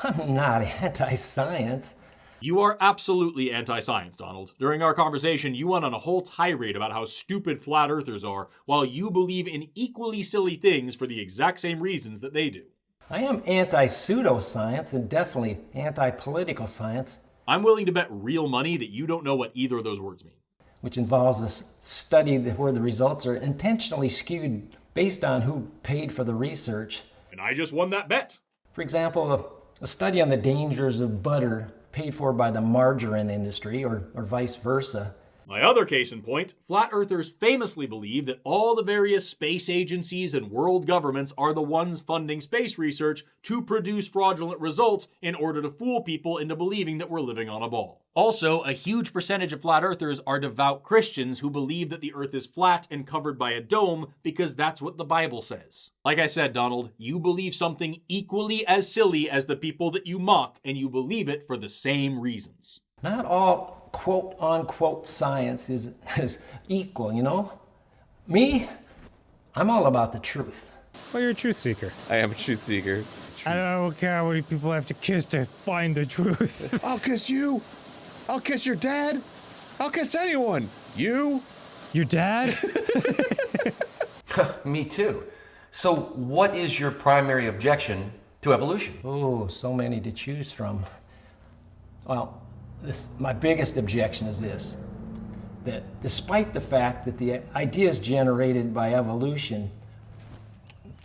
I'm not anti-science. You are absolutely anti-science, Donald. During our conversation, you went on a whole tirade about how stupid flat earthers are, while you believe in equally silly things for the exact same reasons that they do. I am anti-pseudoscience and definitely anti-political science. I'm willing to bet real money that you don't know what either of those words mean. Which involves a study where the results are intentionally skewed based on who paid for the research. And I just won that bet. For example, a study on the dangers of butter paid for by the margarine industry, or vice versa. My other case in point, flat earthers famously believe that all the various space agencies and world governments are the ones funding space research to produce fraudulent results in order to fool people into believing that we're living on a ball. Also, a huge percentage of flat earthers are devout Christians who believe that the earth is flat and covered by a dome because that's what the Bible says. Like I said, Donald, you believe something equally as silly as the people that you mock, and you believe it for the same reasons. Not all quote-unquote science is equal, you know? Me, I'm all about the truth. Well, you're a truth seeker. I am a truth seeker. I don't care how many people have to kiss to find the truth. I'll kiss you. I'll kiss your dad. I'll kiss anyone. You? Your dad? Me too. So what is your primary objection to evolution? Oh, so many to choose from. Well, my biggest objection is this, that despite the fact that the ideas generated by evolution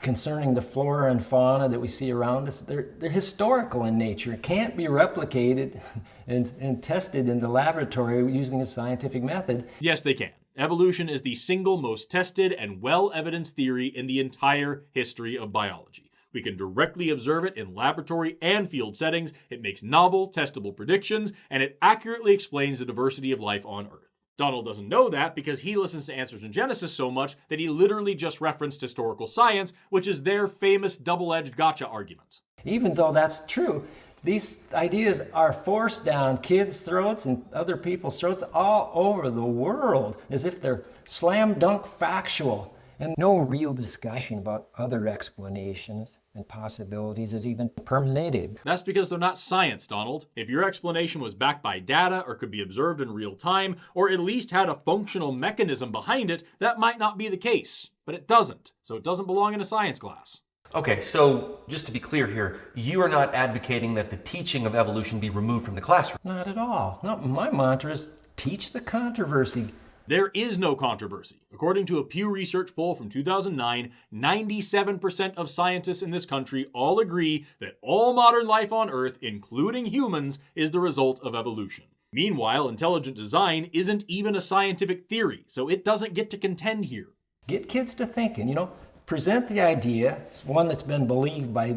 concerning the flora and fauna that we see around us, they're historical in nature, can't be replicated and tested in the laboratory using a scientific method. Yes, they can. Evolution is the single most tested and well-evidenced theory in the entire history of biology. We can directly observe it in laboratory and field settings. It makes novel, testable predictions, and it accurately explains the diversity of life on Earth. Donald doesn't know that because he listens to Answers in Genesis so much that he literally just referenced historical science, which is their famous double-edged gotcha argument. Even though that's true, these ideas are forced down kids' throats and other people's throats all over the world as if they're slam dunk factual. And no real discussion about other explanations and possibilities is even permitted. That's because they're not science, Donald. If your explanation was backed by data or could be observed in real time, or at least had a functional mechanism behind it, that might not be the case. But it doesn't, so it doesn't belong in a science class. Okay, so just to be clear here, you are not advocating that the teaching of evolution be removed from the classroom? Not at all. No, my mantra is teach the controversy. There is no controversy. According to a Pew Research poll from 2009, 97% of scientists in this country all agree that all modern life on Earth, including humans, is the result of evolution. Meanwhile, intelligent design isn't even a scientific theory, so it doesn't get to contend here. Get kids to thinking, present the idea, it's one that's been believed by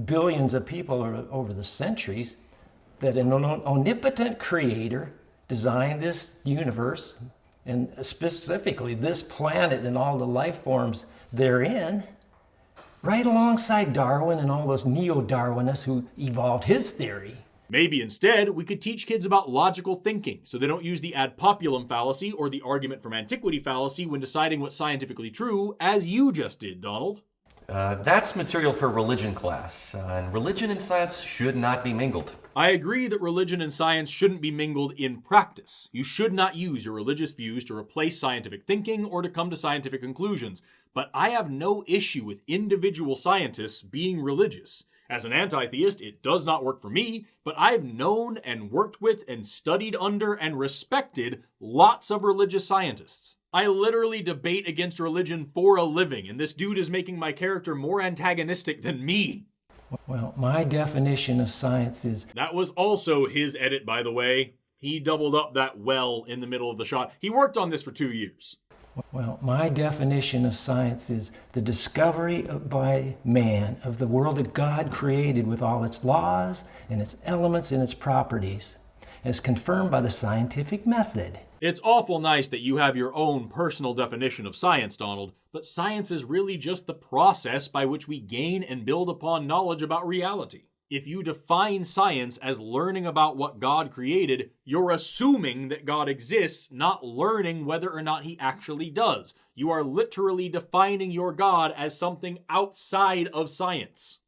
billions of people over the centuries, that an omnipotent creator designed this universe, and specifically this planet and all the life forms therein, right alongside Darwin and all those neo-Darwinists who evolved his theory. Maybe instead, we could teach kids about logical thinking so they don't use the ad populum fallacy or the argument from antiquity fallacy when deciding what's scientifically true, as you just did, Donald. That's material for religion class, and religion and science should not be mingled. I agree that religion and science shouldn't be mingled in practice. You should not use your religious views to replace scientific thinking or to come to scientific conclusions. But I have no issue with individual scientists being religious. As an anti-theist, it does not work for me, but I've known and worked with and studied under and respected lots of religious scientists. I literally debate against religion for a living, and this dude is making my character more antagonistic than me. Well, my definition of science is... That was also his edit, by the way. He doubled up that well in the middle of the shot. He worked on this for 2 years. Well, my definition of science is the discovery by man of the world that God created with all its laws and its elements and its properties, as confirmed by the scientific method. It's awful nice that you have your own personal definition of science, Donald, but science is really just the process by which we gain and build upon knowledge about reality. If you define science as learning about what God created, you're assuming that God exists, not learning whether or not he actually does. You are literally defining your God as something outside of science.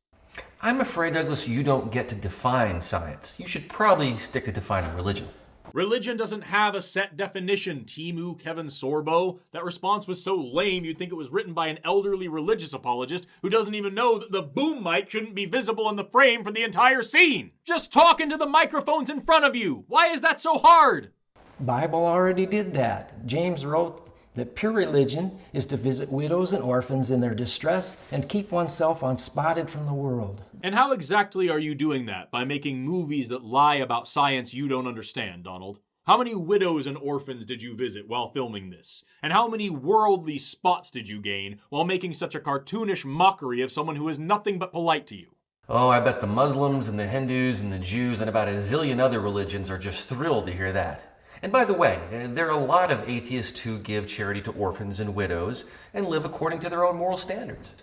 I'm afraid, Douglas, you don't get to define science. You should probably stick to defining religion. Religion doesn't have a set definition, Timu Kevin Sorbo. That response was so lame you'd think it was written by an elderly religious apologist who doesn't even know that the boom mic shouldn't be visible in the frame for the entire scene. Just talk into the microphones in front of you. Why is that so hard? Bible already did that. James wrote that pure religion is to visit widows and orphans in their distress and keep oneself unspotted from the world. And how exactly are you doing that? By making movies that lie about science you don't understand, Donald? How many widows and orphans did you visit while filming this? And how many worldly spots did you gain while making such a cartoonish mockery of someone who is nothing but polite to you? Oh, I bet the Muslims and the Hindus and the Jews and about a zillion other religions are just thrilled to hear that. And by the way, there are a lot of atheists who give charity to orphans and widows and live according to their own moral standards.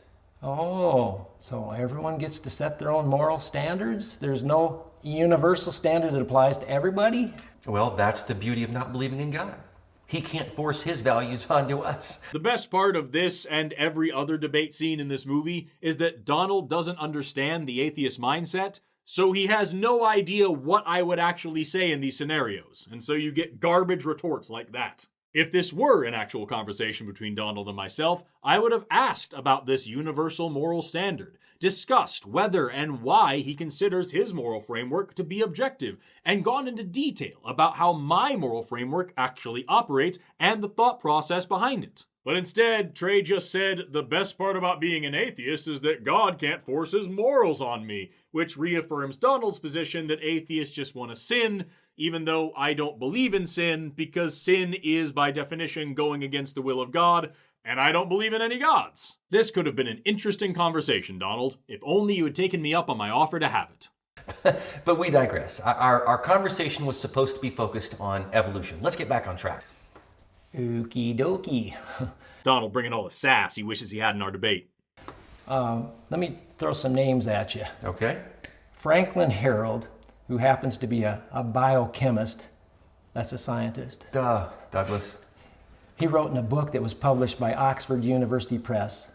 Oh, so everyone gets to set their own moral standards? There's no universal standard that applies to everybody? Well, that's the beauty of not believing in God. He can't force his values onto us. The best part of this and every other debate scene in this movie is that Donald doesn't understand the atheist mindset, so he has no idea what I would actually say in these scenarios, and so you get garbage retorts like that. If this were an actual conversation between Donald and myself, I would have asked about this universal moral standard, discussed whether and why he considers his moral framework to be objective, and gone into detail about how my moral framework actually operates and the thought process behind it. But instead, Trey just said, the best part about being an atheist is that God can't force his morals on me, which reaffirms Donald's position that atheists just want to sin, even though I don't believe in sin, because sin is by definition going against the will of God, and I don't believe in any gods. This could have been an interesting conversation, Donald, if only you had taken me up on my offer to have it. But we digress. Our conversation was supposed to be focused on evolution. Let's get back on track. Okie dokie. Donald bringing all the sass he wishes he had in our debate. Let me throw some names at you. Okay. Franklin Harold, who happens to be a biochemist. That's a scientist. Douglas. He wrote in a book that was published by Oxford University Press.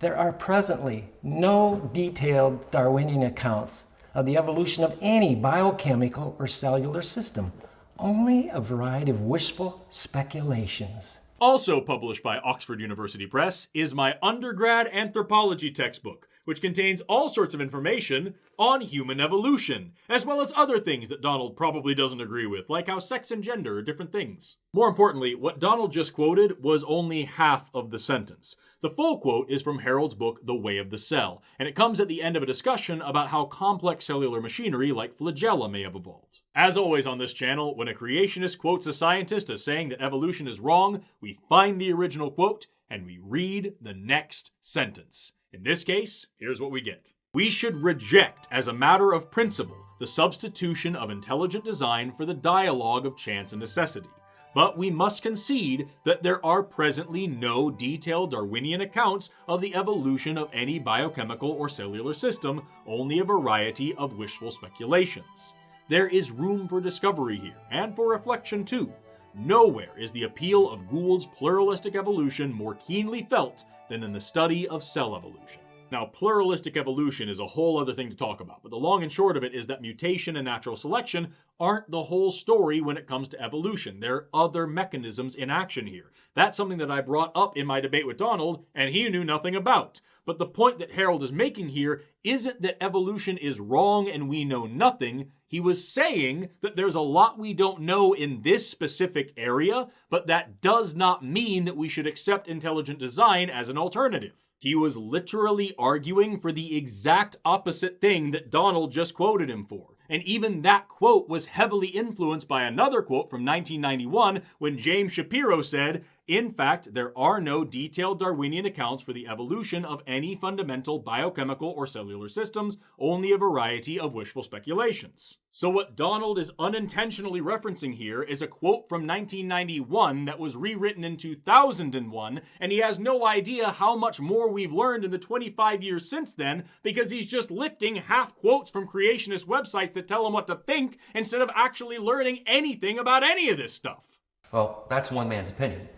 There are presently no detailed Darwinian accounts of the evolution of any biochemical or cellular system. Only a variety of wishful speculations. Also published by Oxford University Press is my undergrad anthropology textbook, which contains all sorts of information on human evolution, as well as other things that Donald probably doesn't agree with, like how sex and gender are different things. More importantly, what Donald just quoted was only half of the sentence. The full quote is from Harold's book, The Way of the Cell, and it comes at the end of a discussion about how complex cellular machinery like flagella may have evolved. As always on this channel, when a creationist quotes a scientist as saying that evolution is wrong, we find the original quote and we read the next sentence. In this case, here's what we get. We should reject, as a matter of principle, the substitution of intelligent design for the dialogue of chance and necessity. But we must concede that there are presently no detailed Darwinian accounts of the evolution of any biochemical or cellular system, only a variety of wishful speculations. There is room for discovery here, and for reflection too. Nowhere is the appeal of Gould's pluralistic evolution more keenly felt than in the study of cell evolution. Now, pluralistic evolution is a whole other thing to talk about, but the long and short of it is that mutation and natural selection aren't the whole story when it comes to evolution. There are other mechanisms in action here. That's something that I brought up in my debate with Donald, and he knew nothing about. But the point that Harold is making here isn't that evolution is wrong and we know nothing. He was saying that there's a lot we don't know in this specific area, but that does not mean that we should accept intelligent design as an alternative. He was literally arguing for the exact opposite thing that Donald just quoted him for. And even that quote was heavily influenced by another quote from 1991 when James Shapiro said, "In fact, there are no detailed Darwinian accounts for the evolution of any fundamental biochemical or cellular systems, only a variety of wishful speculations." So what Donald is unintentionally referencing here is a quote from 1991 that was rewritten in 2001, and he has no idea how much more we've learned in the 25 years since then because he's just lifting half quotes from creationist websites that tell him what to think instead of actually learning anything about any of this stuff. Well, that's one man's opinion.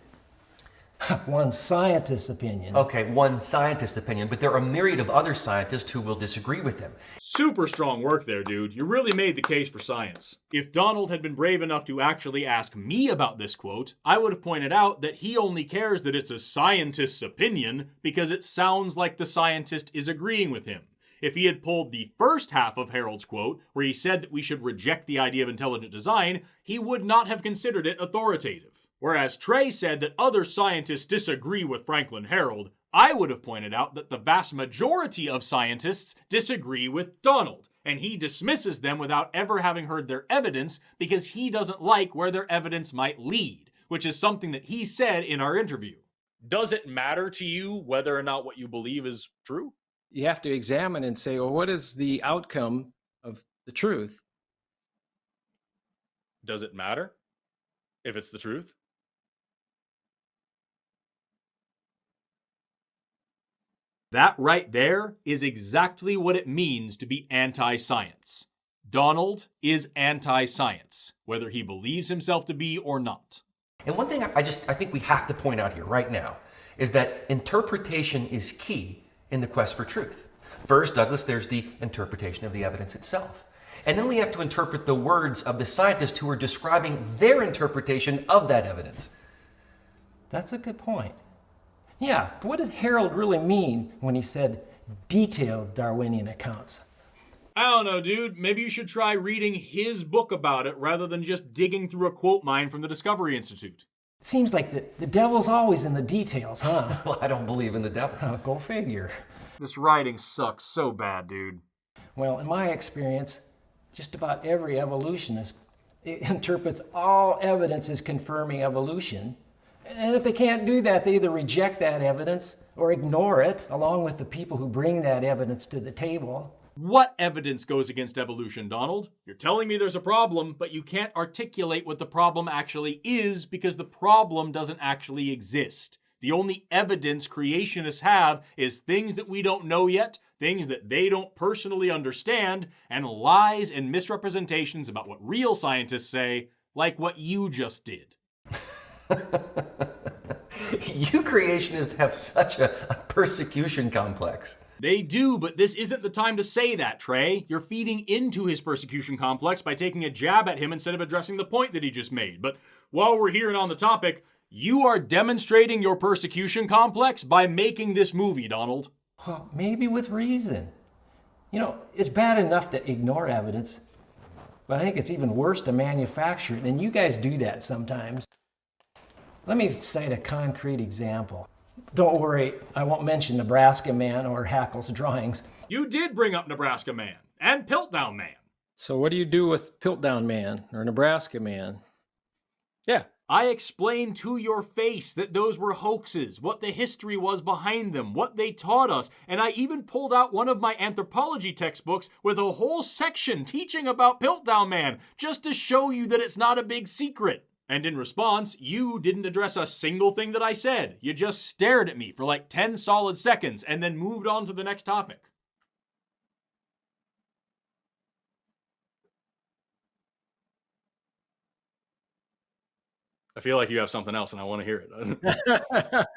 One scientist's opinion. Okay, one scientist's opinion, but there are a myriad of other scientists who will disagree with him. Super strong work there, dude. You really made the case for science. If Donald had been brave enough to actually ask me about this quote, I would have pointed out that he only cares that it's a scientist's opinion because it sounds like the scientist is agreeing with him. If he had pulled the first half of Harold's quote, where he said that we should reject the idea of intelligent design, he would not have considered it authoritative. Whereas Trey said that other scientists disagree with Franklin Harold, I would have pointed out that the vast majority of scientists disagree with Donald, and he dismisses them without ever having heard their evidence because he doesn't like where their evidence might lead, which is something that he said in our interview. Does it matter to you whether or not what you believe is true? You have to examine and say, well, what is the outcome of the truth? Does it matter if it's the truth? That right there is exactly what it means to be anti-science. Donald is anti-science, whether he believes himself to be or not. And one thing I think we have to point out here right now is that interpretation is key in the quest for truth. First, Douglas, there's the interpretation of the evidence itself. And then we have to interpret the words of the scientists who are describing their interpretation of that evidence. That's a good point. Yeah, but what did Harold really mean when he said detailed Darwinian accounts? I don't know, dude. Maybe you should try reading his book about it rather than just digging through a quote mine from the Discovery Institute. It seems like the devil's always in the details, huh? Well, I don't believe in the devil. Go figure. This writing sucks so bad, dude. Well, in my experience, just about every evolutionist interprets all evidence as confirming evolution. And if they can't do that, they either reject that evidence or ignore it, along with the people who bring that evidence to the table. What evidence goes against evolution, Donald? You're telling me there's a problem, but you can't articulate what the problem actually is because the problem doesn't actually exist. The only evidence creationists have is things that we don't know yet, things that they don't personally understand, and lies and misrepresentations about what real scientists say, like what you just did. You creationists have such a persecution complex. They do, but this isn't the time to say that, Trey. You're feeding into his persecution complex by taking a jab at him instead of addressing the point that he just made. But while we're here and on the topic, you are demonstrating your persecution complex by making this movie, Donald. Well, maybe with reason. You know, it's bad enough to ignore evidence, but I think it's even worse to manufacture it, and you guys do that sometimes. Let me cite a concrete example. Don't worry, I won't mention Nebraska Man or Hackle's drawings. You did bring up Nebraska Man and Piltdown Man. So what do you do with Piltdown Man or Nebraska Man? Yeah. I explained to your face that those were hoaxes, what the history was behind them, what they taught us, and I even pulled out one of my anthropology textbooks with a whole section teaching about Piltdown Man, just to show you that it's not a big secret. And in response, you didn't address a single thing that I said. You just stared at me for like 10 solid seconds and then moved on to the next topic. I feel like you have something else and I want to hear it.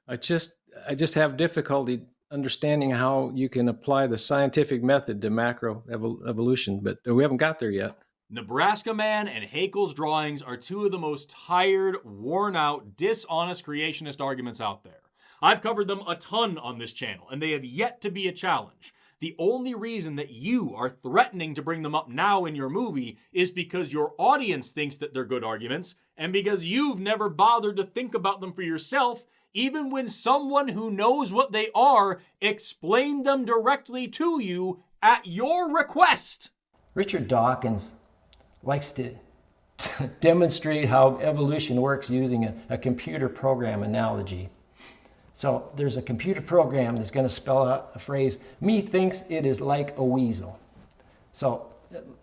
I just have difficulty understanding how you can apply the scientific method to macro evolution, but we haven't got there yet. Nebraska Man and Haeckel's drawings are two of the most tired, worn-out, dishonest creationist arguments out there. I've covered them a ton on this channel, and they have yet to be a challenge. The only reason that you are threatening to bring them up now in your movie is because your audience thinks that they're good arguments, and because you've never bothered to think about them for yourself, even when someone who knows what they are explained them directly to you at your request. Richard Dawkins likes to demonstrate how evolution works using a computer program analogy. So there's a computer program that's going to spell out a phrase, "Me thinks it is like a weasel." So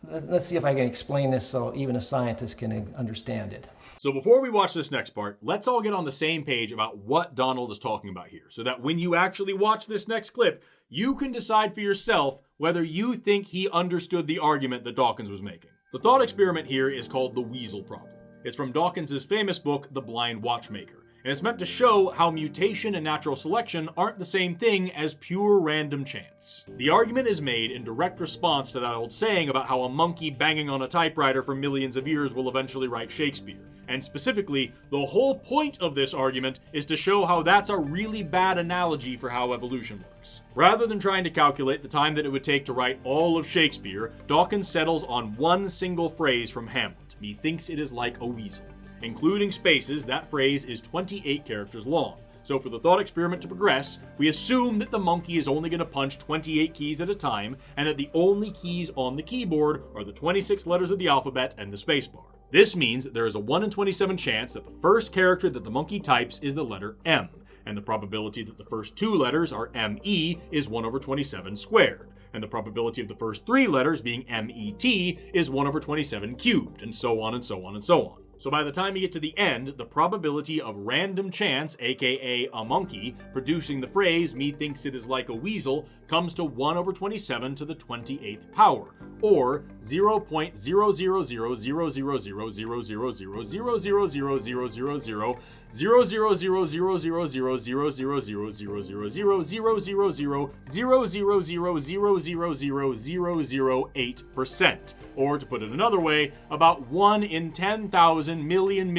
let's see if I can explain this so even a scientist can understand it. So before we watch this next part, let's all get on the same page about what Donald is talking about here, so that when you actually watch this next clip, you can decide for yourself whether you think he understood the argument that Dawkins was making. The thought experiment here is called the Weasel Problem. It's from Dawkins' famous book, The Blind Watchmaker, and it's meant to show how mutation and natural selection aren't the same thing as pure random chance. The argument is made in direct response to that old saying about how a monkey banging on a typewriter for millions of years will eventually write Shakespeare. And specifically, the whole point of this argument is to show how that's a really bad analogy for how evolution works. Rather than trying to calculate the time that it would take to write all of Shakespeare, Dawkins settles on one single phrase from Hamlet, "Methinks it is like a weasel." Including spaces, that phrase is 28 characters long. So for the thought experiment to progress, we assume that the monkey is only going to punch 28 keys at a time, and that the only keys on the keyboard are the 26 letters of the alphabet and the spacebar. This means that there is a 1 in 27 chance that the first character that the monkey types is the letter M, and the probability that the first two letters are ME is 1 over 27 squared. And the probability of the first three letters being MET is 1 over 27 cubed, and so on and so on and so on. So by the time you get to the end, the probability of random chance, aka a monkey, producing the phrase, "Methinks it is like a weasel," comes to 1 over 27 to the 28th power, or 0.000000000000000000000000008%. Or to put it another way, about 1 in 10,000 million.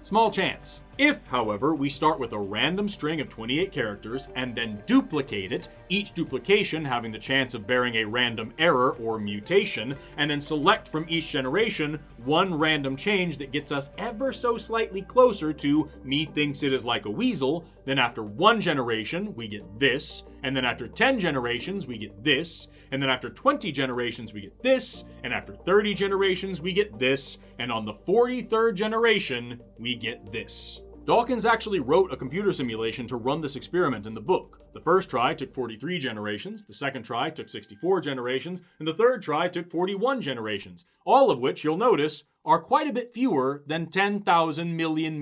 Small chance. If, however, we start with a random string of 28 characters and then duplicate it, each duplication having the chance of bearing a random error or mutation, and then select from each generation one random change that gets us ever so slightly closer to "Methinks it is like a weasel," then after one generation we get this, and then after 10 generations we get this, and then after 20 generations we get this, and after 30 generations we get this, and on the 43rd generation we get this. Dawkins actually wrote a computer simulation to run this experiment in the book. The first try took 43 generations, the second try took 64 generations, and the third try took 41 generations, all of which, you'll notice, are quite a bit fewer than 10,000 million.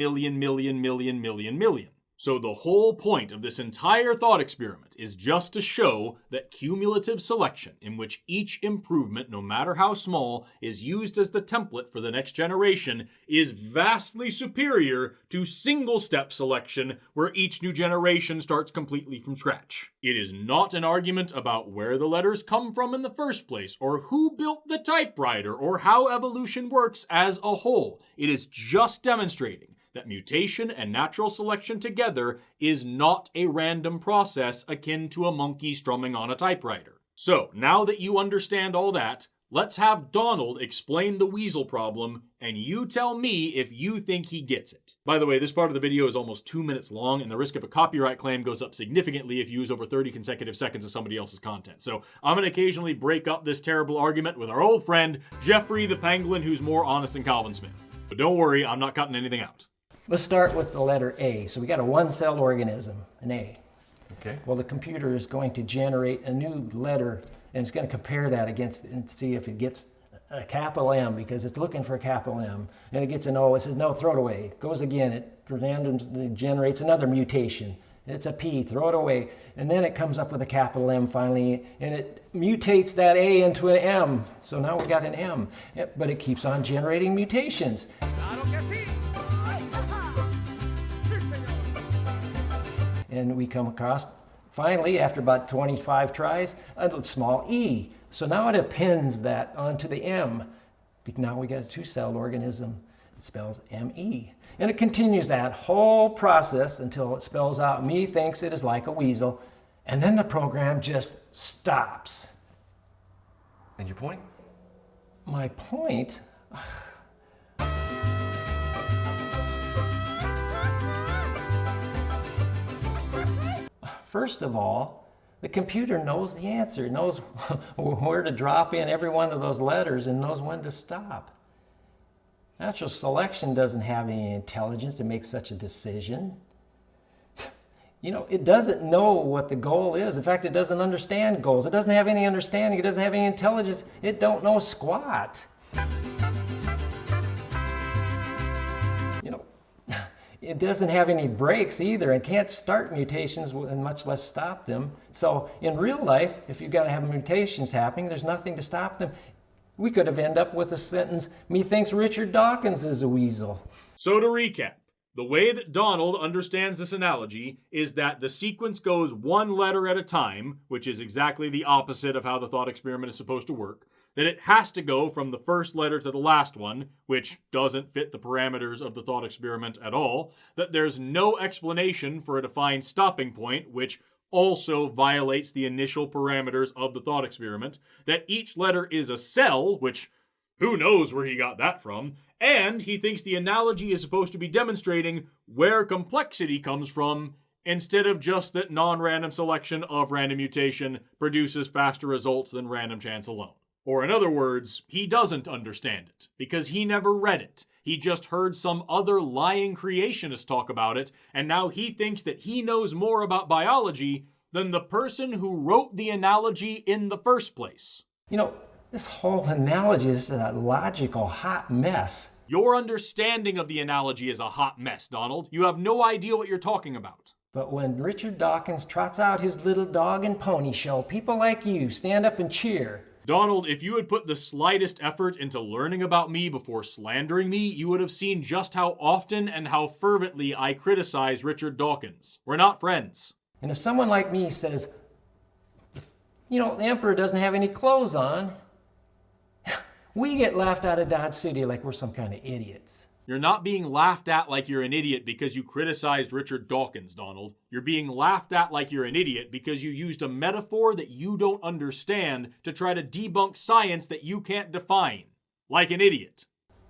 So the whole point of this entire thought experiment is just to show that cumulative selection, in which each improvement, no matter how small, is used as the template for the next generation, is vastly superior to single-step selection, where each new generation starts completely from scratch. It is not an argument about where the letters come from in the first place, or who built the typewriter, or how evolution works as a whole. It is just demonstrating that mutation and natural selection together is not a random process akin to a monkey strumming on a typewriter. So, now that you understand all that, let's have Donald explain the Weasel Problem, and you tell me if you think he gets it. By the way, this part of the video is almost 2 minutes long, and the risk of a copyright claim goes up significantly if you use over 30 consecutive seconds of somebody else's content. So I'm going to occasionally break up this terrible argument with our old friend, Jeffrey the Penguin, who's more honest than Calvin Smith. But don't worry, I'm not cutting anything out. Let's start with the letter A. So we got a one-celled organism, an A. Okay. Well, the computer is going to generate a new letter, and it's going to compare that against and see if it gets a capital M, because it's looking for a capital M. And it gets an O. It says, no, throw it away. It goes again. It randomly generates another mutation. It's a P, throw it away. And then it comes up with a capital M finally, and it mutates that A into an M. So now we got an M. But it keeps on generating mutations. And we come across, finally, after about 25 tries, a small E. So now it appends that onto the M. Now we got a two-celled organism. It spells M-E. And it continues that whole process until it spells out, me thinks it is like a weasel. And then the program just stops. And your point? My point? First of all, the computer knows the answer. It knows where to drop in every one of those letters and knows when to stop. Natural selection doesn't have any intelligence to make such a decision. You know, it doesn't know what the goal is. In fact, it doesn't understand goals. It doesn't have any understanding. It doesn't have any intelligence. It don't know squat. You know, it doesn't have any brakes either and can't start mutations and much less stop them. So in real life, if you've got to have mutations happening, there's nothing to stop them. We could have ended up with a sentence, methinks Richard Dawkins is a weasel. So to recap, the way that Donald understands this analogy is that the sequence goes one letter at a time, which is exactly the opposite of how the thought experiment is supposed to work, that it has to go from the first letter to the last one, which doesn't fit the parameters of the thought experiment at all, that there's no explanation for a defined stopping point, which also violates the initial parameters of the thought experiment, that each letter is a cell, which who knows where he got that from, and he thinks the analogy is supposed to be demonstrating where complexity comes from, instead of just that non-random selection of random mutation produces faster results than random chance alone. Or in other words, he doesn't understand it, because he never read it. He just heard some other lying creationist talk about it, and now he thinks that he knows more about biology than the person who wrote the analogy in the first place. You know, this whole analogy is a logical hot mess. Your understanding of the analogy is a hot mess, Donald. You have no idea what you're talking about. But when Richard Dawkins trots out his little dog and pony show, people like you stand up and cheer. Donald, if you had put the slightest effort into learning about me before slandering me, you would have seen just how often and how fervently I criticize Richard Dawkins. We're not friends. And if someone like me says, you know, the emperor doesn't have any clothes on, we get laughed out of Dodge City like we're some kind of idiots. You're not being laughed at like you're an idiot because you criticized Richard Dawkins, Donald. You're being laughed at like you're an idiot because you used a metaphor that you don't understand to try to debunk science that you can't define. Like an idiot.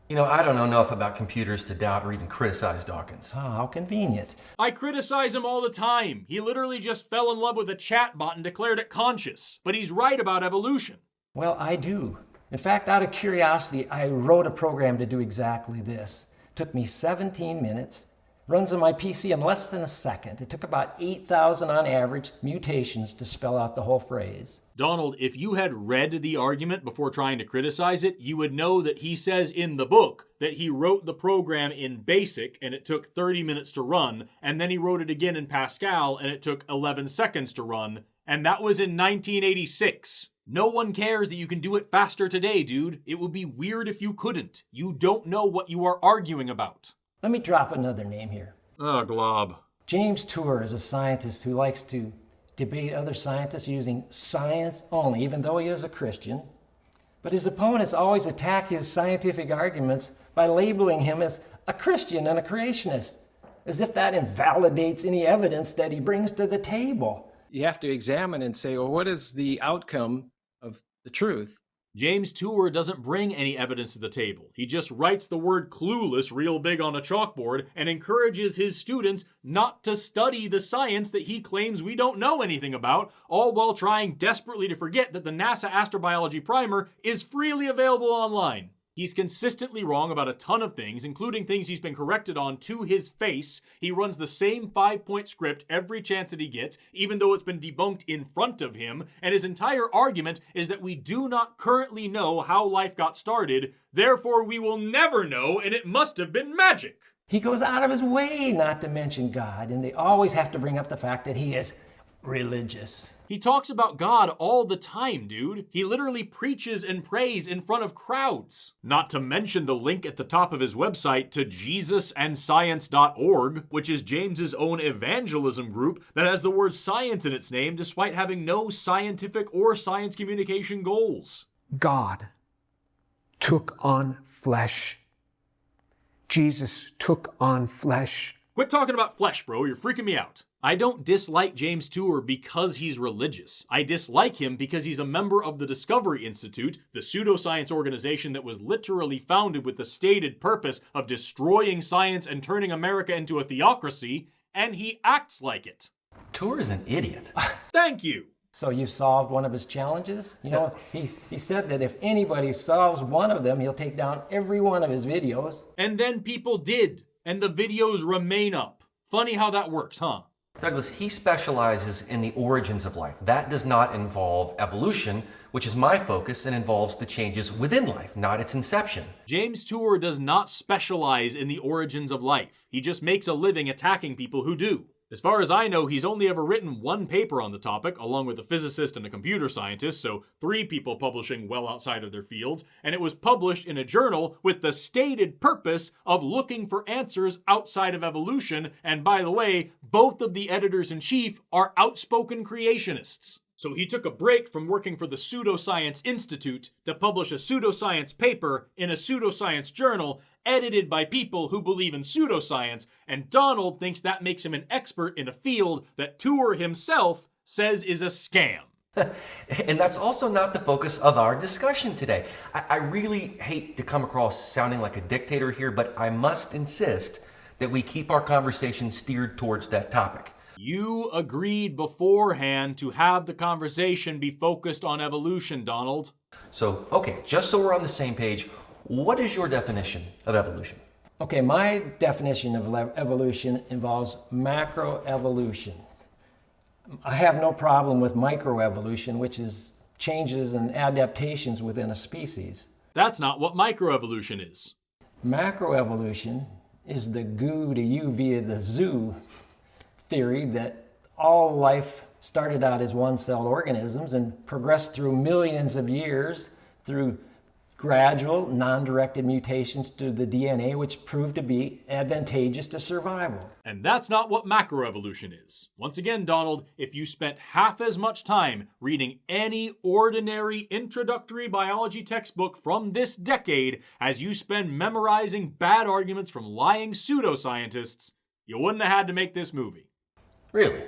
You know, I don't know enough about computers to doubt or even criticize Dawkins. Oh, how convenient. I criticize him all the time. He literally just fell in love with a chatbot and declared it conscious. But he's right about evolution. Well, I do. In fact, out of curiosity, I wrote a program to do exactly this. It took me 17 minutes, runs on my PC in less than a second. It took about 8,000 on average mutations to spell out the whole phrase. Donald, if you had read the argument before trying to criticize it, you would know that he says in the book that he wrote the program in BASIC and it took 30 minutes to run, and then he wrote it again in Pascal and it took 11 seconds to run, and that was in 1986. No one cares that you can do it faster today, dude. It would be weird if you couldn't. You don't know what you are arguing about. Let me drop another name here. Oh, glob. James Tour is a scientist who likes to debate other scientists using science only, even though he is a Christian. But his opponents always attack his scientific arguments by labeling him as a Christian and a creationist, as if that invalidates any evidence that he brings to the table. You have to examine and say, well, what is the outcome of the truth? James Tour doesn't bring any evidence to the table. He just writes the word clueless real big on a chalkboard and encourages his students not to study the science that he claims we don't know anything about, all while trying desperately to forget that the NASA Astrobiology Primer is freely available online. He's consistently wrong about a ton of things, including things he's been corrected on to his face. He runs the same 5-point script every chance that he gets, even though it's been debunked in front of him. And his entire argument is that we do not currently know how life got started, therefore we will never know, and it must have been magic. He goes out of his way not to mention God, and they always have to bring up the fact that he is religious. He talks about God all the time, dude. He literally preaches and prays in front of crowds. Not to mention the link at the top of his website to JesusAndScience.org, which is James's own evangelism group that has the word science in its name despite having no scientific or science communication goals. God took on flesh. Jesus took on flesh. Quit talking about flesh, bro. You're freaking me out. I don't dislike James Tour because he's religious. I dislike him because he's a member of the Discovery Institute, the pseudoscience organization that was literally founded with the stated purpose of destroying science and turning America into a theocracy, and he acts like it. Tour is an idiot. Thank you. So you've solved one of his challenges? You know, he said that if anybody solves one of them, he'll take down every one of his videos. And then people did, and the videos remain up. Funny how that works, huh? Douglas, he specializes in the origins of life. That does not involve evolution, which is my focus and involves the changes within life, not its inception. James Tour does not specialize in the origins of life. He just makes a living attacking people who do. As far as I know, he's only ever written one paper on the topic, along with a physicist and a computer scientist, so 3 people publishing well outside of their fields, and it was published in a journal with the stated purpose of looking for answers outside of evolution, and by the way, both of the editors-in-chief are outspoken creationists. So he took a break from working for the Pseudoscience Institute to publish a pseudoscience paper in a pseudoscience journal edited by people who believe in pseudoscience, and Donald thinks that makes him an expert in a field that Tour himself says is a scam. And that's also not the focus of our discussion today. I really hate to come across sounding like a dictator here, but I must insist that we keep our conversation steered towards that topic. You agreed beforehand to have the conversation be focused on evolution, Donald. So, okay, just so we're on the same page, what is your definition of evolution? Okay, my definition of evolution involves macroevolution. I have no problem with microevolution, which is changes and adaptations within a species. That's not what microevolution is. Macroevolution is the goo to you via the zoo theory that all life started out as one-celled organisms and progressed through millions of years through gradual, non-directed mutations to the DNA, which proved to be advantageous to survival. And that's not what macroevolution is. Once again, Donald, if you spent half as much time reading any ordinary introductory biology textbook from this decade as you spend memorizing bad arguments from lying pseudoscientists, you wouldn't have had to make this movie. Really?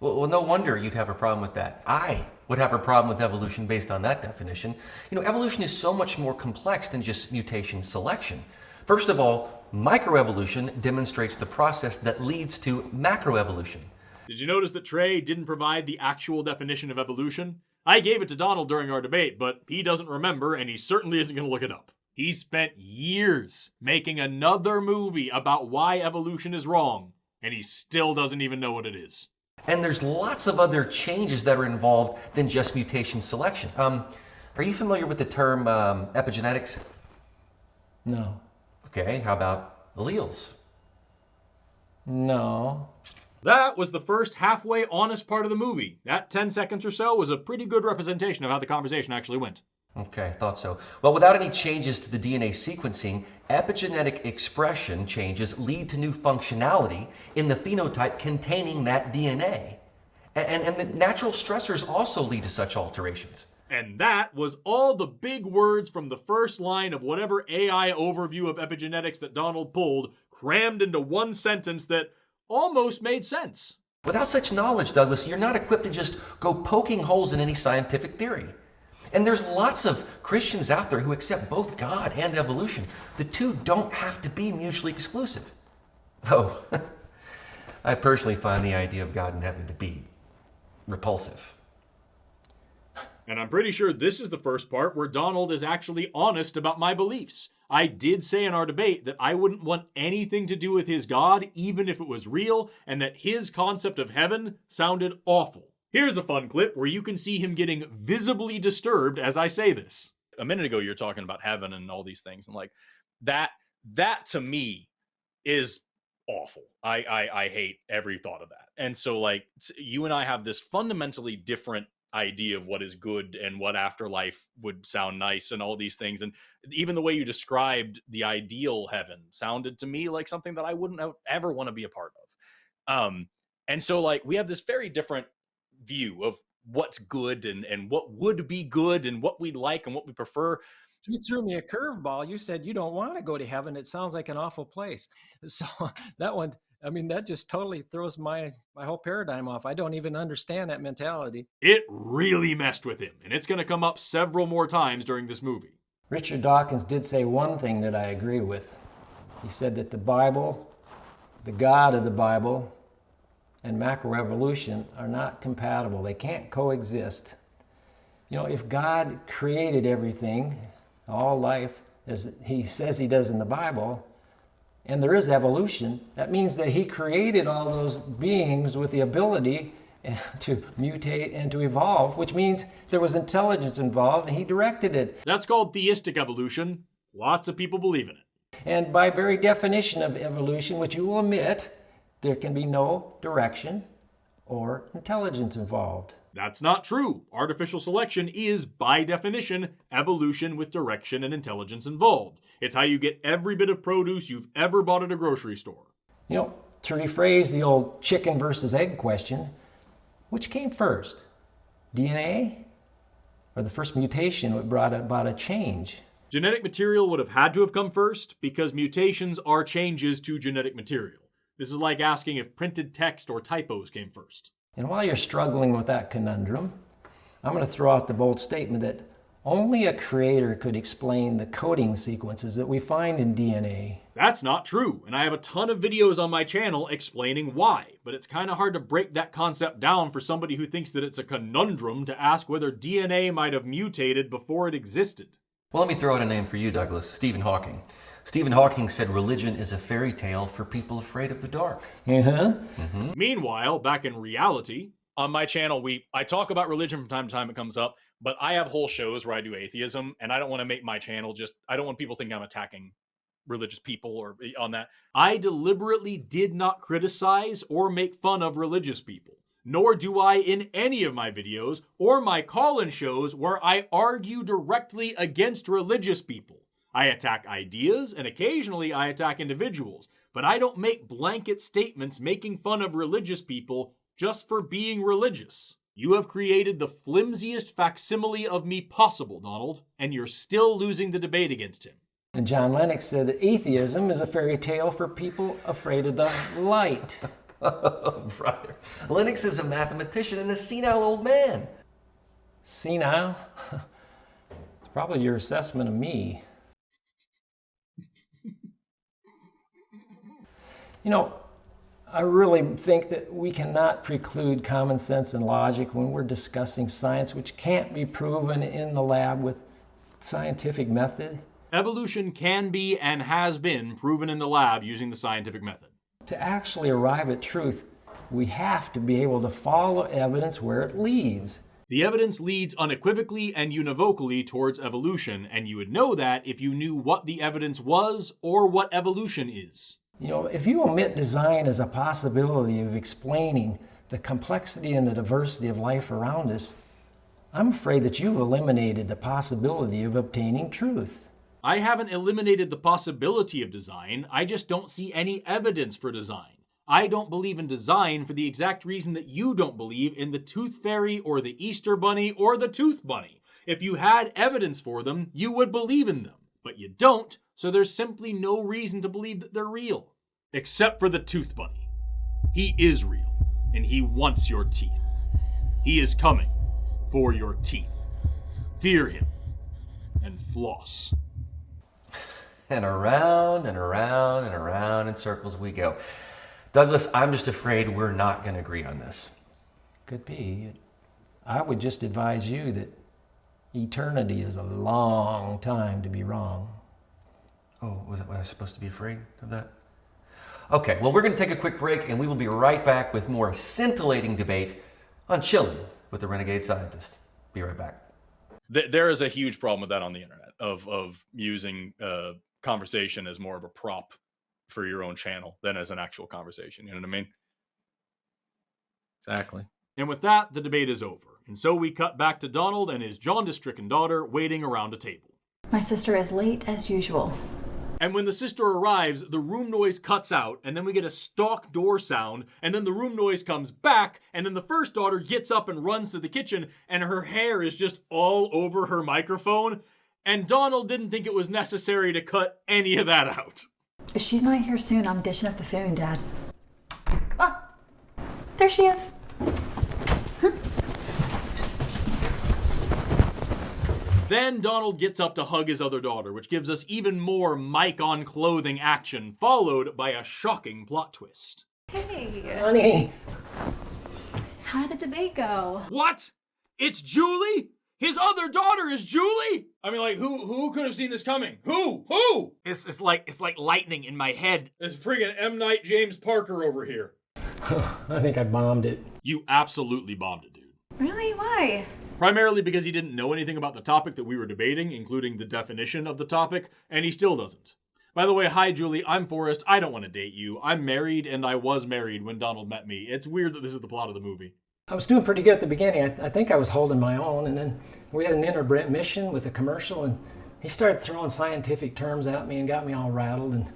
Well, no wonder you'd have a problem with that. I would have a problem with evolution based on that definition. You know, evolution is so much more complex than just mutation selection. First of all, microevolution demonstrates the process that leads to macroevolution. Did you notice that Trey didn't provide the actual definition of evolution? I gave it to Donald during our debate, but he doesn't remember, and he certainly isn't going to look it up. He spent years making another movie about why evolution is wrong, and he still doesn't even know what it is. And there's lots of other changes that are involved than just mutation selection. Are you familiar with the term epigenetics? No. Okay, how about alleles? No. That was the first halfway honest part of the movie. That 10 seconds or so was a pretty good representation of how the conversation actually went. Okay, I thought so. Well, without any changes to the DNA sequencing, epigenetic expression changes lead to new functionality in the phenotype containing that DNA. And the natural stressors also lead to such alterations. And that was all the big words from the first line of whatever AI overview of epigenetics that Donald pulled, crammed into one sentence that almost made sense. Without such knowledge, Douglas, you're not equipped to just go poking holes in any scientific theory. And there's lots of Christians out there who accept both God and evolution. The two don't have to be mutually exclusive. Though, I personally find the idea of God and heaven to be repulsive. And I'm pretty sure this is the first part where Donald is actually honest about my beliefs. I did say in our debate that I wouldn't want anything to do with his God, even if it was real, and that his concept of heaven sounded awful. Here's a fun clip where you can see him getting visibly disturbed as I say this. A minute ago, you're talking about heaven and all these things, and like that to me is awful. I hate every thought of that. And so like you and I have this fundamentally different idea of what is good and what afterlife would sound nice and all these things. And even the way you described the ideal heaven sounded to me like something that I wouldn't ever want to be a part of. And so like we have this very different view of what's good and what would be good and what we like and what we prefer. You threw me a curveball. You said you don't want to go to heaven. It sounds like an awful place. So that one, I mean, that just totally throws my whole paradigm off. I don't even understand that mentality. It really messed with him, and it's going to come up several more times during this movie. Richard Dawkins did say one thing that I agree with. He said that the Bible, the God of the Bible, and macroevolution are not compatible. They can't coexist. You know, if God created everything, all life, as he says he does in the Bible, and there is evolution, that means that he created all those beings with the ability to mutate and to evolve, which means there was intelligence involved and he directed it. That's called theistic evolution. Lots of people believe in it. And by very definition of evolution, which you will admit, there can be no direction or intelligence involved. That's not true. Artificial selection is, by definition, evolution with direction and intelligence involved. It's how you get every bit of produce you've ever bought at a grocery store. You know, to rephrase the old chicken versus egg question, which came first? DNA or the first mutation that brought about a change? Genetic material would have had to have come first because mutations are changes to genetic material. This is like asking if printed text or typos came first. And while you're struggling with that conundrum, I'm going to throw out the bold statement that only a creator could explain the coding sequences that we find in DNA. That's not true, and I have a ton of videos on my channel explaining why, but it's kind of hard to break that concept down for somebody who thinks that it's a conundrum to ask whether DNA might have mutated before it existed. Well, let me throw out a name for you, Douglas. Stephen Hawking. Stephen Hawking said religion is a fairy tale for people afraid of the dark. Meanwhile, back in reality, on my channel, I talk about religion from time to time. It comes up, but I have whole shows where I do atheism, and I don't want to make my channel I don't want people thinking I'm attacking religious people or on that. I deliberately did not criticize or make fun of religious people, nor do I in any of my videos or my call-in shows where I argue directly against religious people. I attack ideas, and occasionally I attack individuals, but I don't make blanket statements making fun of religious people just for being religious. You have created the flimsiest facsimile of me possible, Donald, and you're still losing the debate against him. And John Lennox said that atheism is a fairy tale for people afraid of the light. Oh, brother. Lennox is a mathematician and a senile old man. Senile? It's probably your assessment of me. You know, I really think that we cannot preclude common sense and logic when we're discussing science, which can't be proven in the lab with scientific method. Evolution can be and has been proven in the lab using the scientific method. To actually arrive at truth, we have to be able to follow evidence where it leads. The evidence leads unequivocally and univocally towards evolution, and you would know that if you knew what the evidence was or what evolution is. You know, if you omit design as a possibility of explaining the complexity and the diversity of life around us, I'm afraid that you've eliminated the possibility of obtaining truth. I haven't eliminated the possibility of design, I just don't see any evidence for design. I don't believe in design for the exact reason that you don't believe in the Tooth Fairy or the Easter Bunny or the Tooth Bunny. If you had evidence for them, you would believe in them. But you don't, so there's simply no reason to believe that they're real. Except for the Tooth Bunny. He is real, and he wants your teeth. He is coming for your teeth. Fear him, and floss. And around and around and around in circles we go. Douglas, I'm just afraid we're not going to agree on this. Could be. I would just advise you that eternity is a long time to be wrong. Oh, was I supposed to be afraid of that? Okay, well, we're going to take a quick break, and we will be right back with more scintillating debate on Chillin' with the Renegade Scientist. Be right back. There is a huge problem with that on the internet, of using conversation as more of a prop for your own channel than as an actual conversation. You know what I mean? Exactly. And with that, the debate is over. And so we cut back to Donald and his jaundice-stricken daughter waiting around a table. My sister is late as usual. And when the sister arrives, the room noise cuts out, and then we get a stalk door sound, and then the room noise comes back, and then the first daughter gets up and runs to the kitchen, and her hair is just all over her microphone, and Donald didn't think it was necessary to cut any of that out. If she's not here soon, I'm dishing up the food, Dad. Ah! There she is. Then Donald gets up to hug his other daughter, which gives us even more mic-on-clothing action, followed by a shocking plot twist. Hey. Honey. How did the debate go? What? It's Jeweli? His other daughter is Jeweli? I mean, like, who could have seen this coming? Who? It's like lightning in my head. It's friggin' M. Night James Parker over here. I think I bombed it. You absolutely bombed it, dude. Really? Why? Primarily because he didn't know anything about the topic that we were debating, including the definition of the topic, and he still doesn't. By the way, hi Julie, I'm Forrest. I don't want to date you. I'm married, and I was married when Donald met me. It's weird that this is the plot of the movie. I was doing pretty good at the beginning. I think I was holding my own, and then we had an intermission with a commercial, and he started throwing scientific terms at me and got me all rattled, and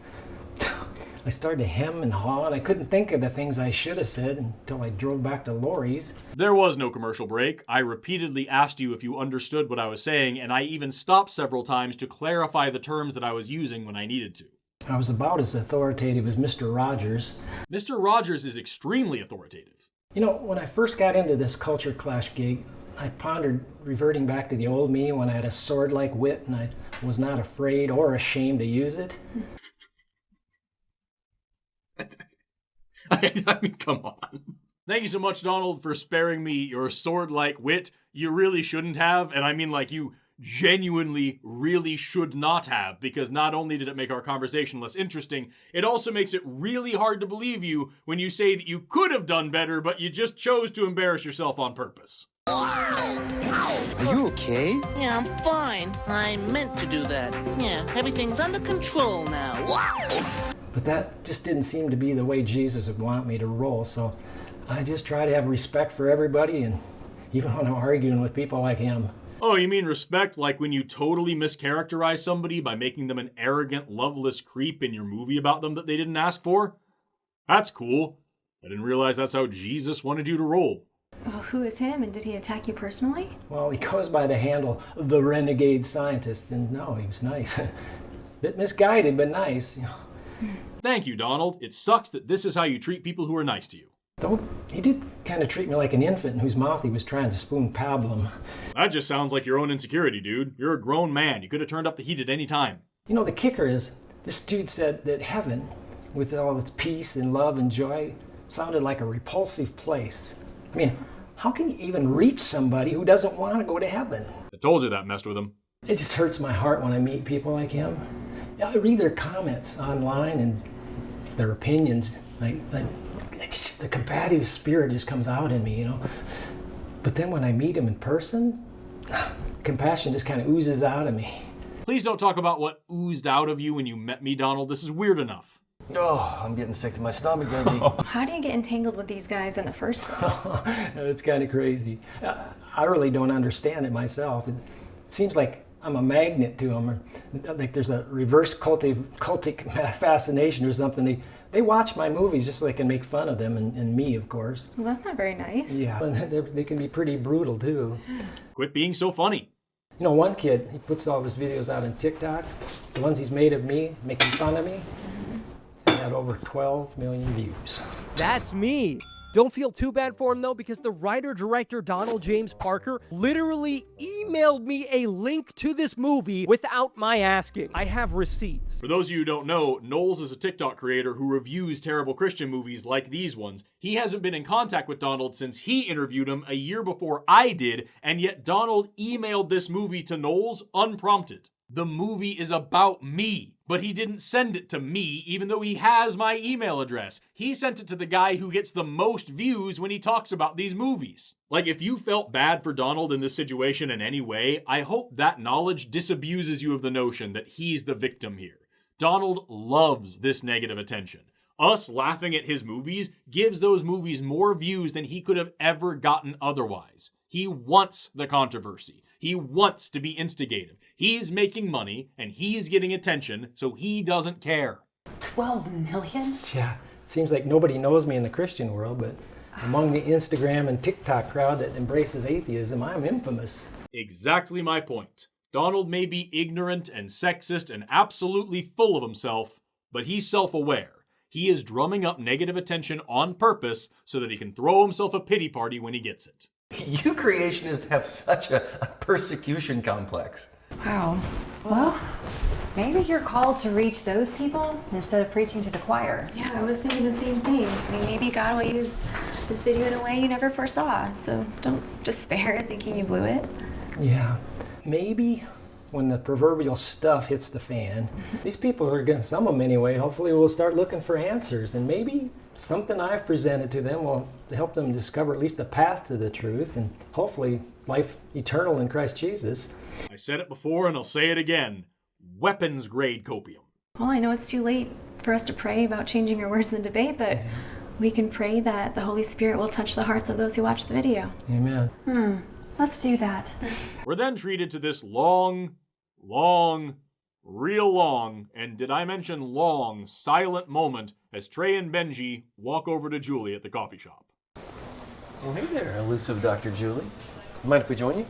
I started to hem and haw, and I couldn't think of the things I should have said until I drove back to Lori's. There was no commercial break. I repeatedly asked you if you understood what I was saying, and I even stopped several times to clarify the terms that I was using when I needed to. I was about as authoritative as Mr. Rogers. Mr. Rogers is extremely authoritative. You know, when I first got into this culture clash gig, I pondered reverting back to the old me when I had a sword-like wit and I was not afraid or ashamed to use it. I mean, come on. Thank you so much, Donald, for sparing me your sword-like wit. You really shouldn't have, and I mean like you genuinely really should not have, because not only did it make our conversation less interesting, it also makes it really hard to believe you when you say that you could have done better, but you just chose to embarrass yourself on purpose. Are you okay? Yeah, I'm fine. I meant to do that. Yeah, everything's under control now. But that just didn't seem to be the way Jesus would want me to roll, so I just try to have respect for everybody, and even when I'm arguing with people like him. Oh, you mean respect like when you totally mischaracterize somebody by making them an arrogant, loveless creep in your movie about them that they didn't ask for? That's cool. I didn't realize that's how Jesus wanted you to roll. Well, who is him, and did he attack you personally? Well, he goes by the handle, the renegade scientist, and no, he was nice. Bit misguided, but nice. Thank you, Donald. It sucks that this is how you treat people who are nice to you. Though he did kind of treat me like an infant in whose mouth he was trying to spoon pablum. That just sounds like your own insecurity, dude. You're a grown man. You could have turned up the heat at any time. You know, the kicker is, this dude said that heaven, with all its peace and love and joy, sounded like a repulsive place. I mean, how can you even reach somebody who doesn't want to go to heaven? I told you that messed with him. It just hurts my heart when I meet people like him. I read their comments online and their opinions, the combative spirit just comes out in me, you know. But then when I meet him in person, compassion just kind of oozes out of me. Please don't talk about what oozed out of you when you met me, Donald. This is weird enough. Oh, I'm getting sick to my stomach, Gunji. How do you get entangled with these guys in the first place? It's kind of crazy. I really don't understand it myself. It seems like I'm a magnet to them, or like there's a reverse cultic fascination or something. They watch my movies just so they can make fun of them and me, of course. Well, that's not very nice. Yeah, and they can be pretty brutal too. Quit being so funny. You know, one kid, he puts all his videos out on TikTok. The ones he's made of me, making fun of me, he had over 12 million views. That's me. Don't feel too bad for him though, because the writer-director Donald James Parker literally emailed me a link to this movie without my asking. I have receipts. For those of you who don't know, Knowles is a TikTok creator who reviews terrible Christian movies like these ones. He hasn't been in contact with Donald since he interviewed him a year before I did, and yet Donald emailed this movie to Knowles unprompted. The movie is about me, but he didn't send it to me, even though he has my email address. He sent it to the guy who gets the most views when he talks about these movies. Like, if you felt bad for Donald in this situation in any way, I hope that knowledge disabuses you of the notion that he's the victim here. Donald loves this negative attention. Us laughing at his movies gives those movies more views than he could have ever gotten otherwise. He wants the controversy. He wants to be instigative. He's making money and he's getting attention, so he doesn't care. 12 million? Yeah, it seems like nobody knows me in the Christian world, but among the Instagram and TikTok crowd that embraces atheism, I'm infamous. Exactly my point. Donald may be ignorant and sexist and absolutely full of himself, but he's self-aware. He is drumming up negative attention on purpose so that he can throw himself a pity party when he gets it. You creationists have such a persecution complex. Wow. Well, maybe you're called to reach those people instead of preaching to the choir. Yeah, I was thinking the same thing. I mean, maybe God will use this video in a way you never foresaw. So don't despair thinking you blew it. Yeah, maybe when the proverbial stuff hits the fan, these people are going to, some of them anyway, hopefully will start looking for answers, and maybe something I've presented to them will help them discover at least the path to the truth and hopefully life eternal in Christ Jesus. I said it before and I'll say it again. Weapons grade copium. Well, I know it's too late for us to pray about changing our words in the debate, but we can pray that the Holy Spirit will touch the hearts of those who watch the video. Amen. Let's do that. We're then treated to this long, real long, and did I mention long, silent moment as Trey and Benji walk over to Jeweli at the coffee shop. Well, hey there, elusive Dr. Jeweli. Mind if we join you?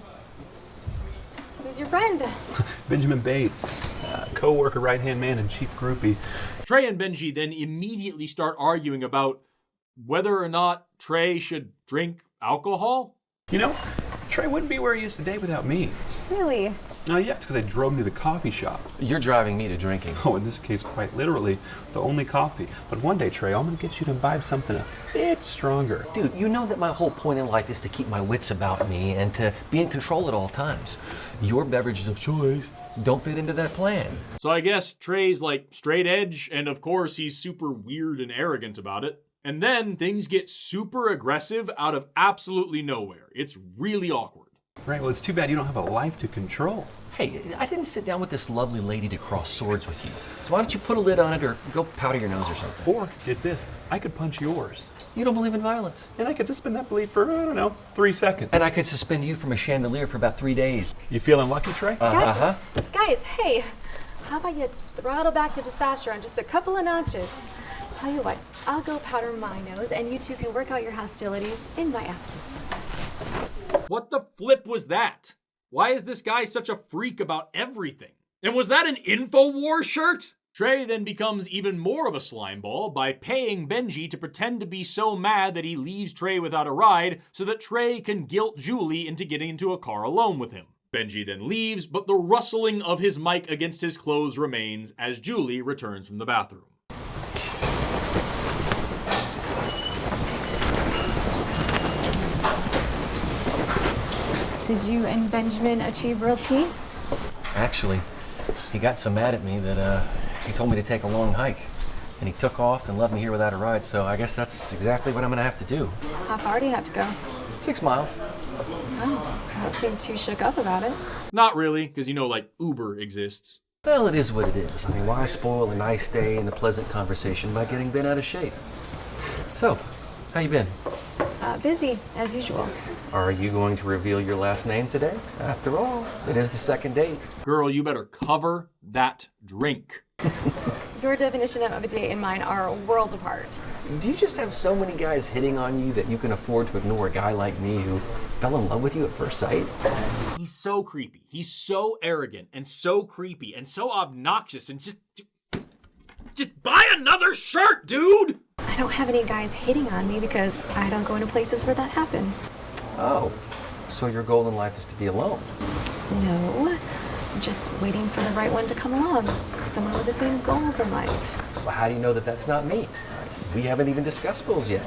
Who's your friend? Benjamin Bates, co-worker, right-hand man, and chief groupie. Trey and Benji then immediately start arguing about whether or not Trey should drink alcohol. You know, Trey wouldn't be where he is today without me. Really? Oh yeah, it's because I drove him to the coffee shop. You're driving me to drinking. Oh, in this case, quite literally, the only coffee. But one day, Trey, I'm going to get you to imbibe something a bit stronger. Dude, you know that my whole point in life is to keep my wits about me and to be in control at all times. Your beverages of choice don't fit into that plan. So I guess Trey's like straight edge, and of course he's super weird and arrogant about it. And then things get super aggressive out of absolutely nowhere. It's really awkward. Right, well, it's too bad you don't have a life to control. Hey, I didn't sit down with this lovely lady to cross swords with you. So why don't you put a lid on it or go powder your nose or something? Or, get this, I could punch yours. You don't believe in violence. And I could suspend that belief for, I don't know, 3 seconds. And I could suspend you from a chandelier for about 3 days. You feeling lucky, Trey? Guys, hey, how about you throttle back the testosterone just a couple of notches? Tell you what, I'll go powder my nose and you two can work out your hostilities in my absence. What the flip was that? Why is this guy such a freak about everything? And was that an InfoWars shirt? Trey then becomes even more of a slimeball by paying Benji to pretend to be so mad that he leaves Trey without a ride so that Trey can guilt Jeweli into getting into a car alone with him. Benji then leaves, but the rustling of his mic against his clothes remains as Jeweli returns from the bathroom. Did you and Benjamin achieve world peace? Actually, he got so mad at me that he told me to take a long hike. And he took off and left me here without a ride, so I guess that's exactly what I'm gonna have to do. How far do you have to go? 6 miles. Oh, I don't seem too shook up about it. Not really, because you know, like, Uber exists. Well, it is what it is. I mean, why spoil a nice day and a pleasant conversation by getting bent out of shape? So, how you been? Busy, as usual. Are you going to reveal your last name today? After all, it is the second date. Girl, you better cover that drink. Your definition of a date and mine are worlds apart. Do you just have so many guys hitting on you that you can afford to ignore a guy like me who fell in love with you at first sight? He's so creepy. He's so arrogant and so creepy and so obnoxious and just buy another shirt, dude! I don't have any guys hitting on me because I don't go into places where that happens. Oh, so your goal in life is to be alone? No, I'm just waiting for the right one to come along. Someone with the same goals in life. Well, how do you know that that's not me? We haven't even discussed goals yet.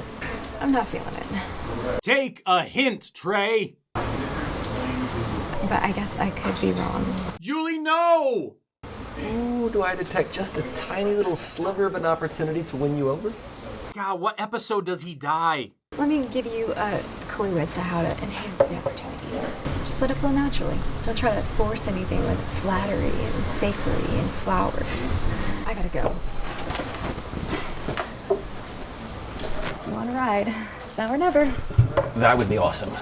I'm not feeling it. Take a hint, Trey. But I guess I could be wrong. Jeweli, no! Ooh, do I detect just a tiny little sliver of an opportunity to win you over? God, what episode does he die? Let me give you a clue as to how to enhance the opportunity. Just Just let it flow naturally. Don't try to force anything with flattery and fakery and flowers. I gotta go. If you want to ride, it's now or never. That would be awesome.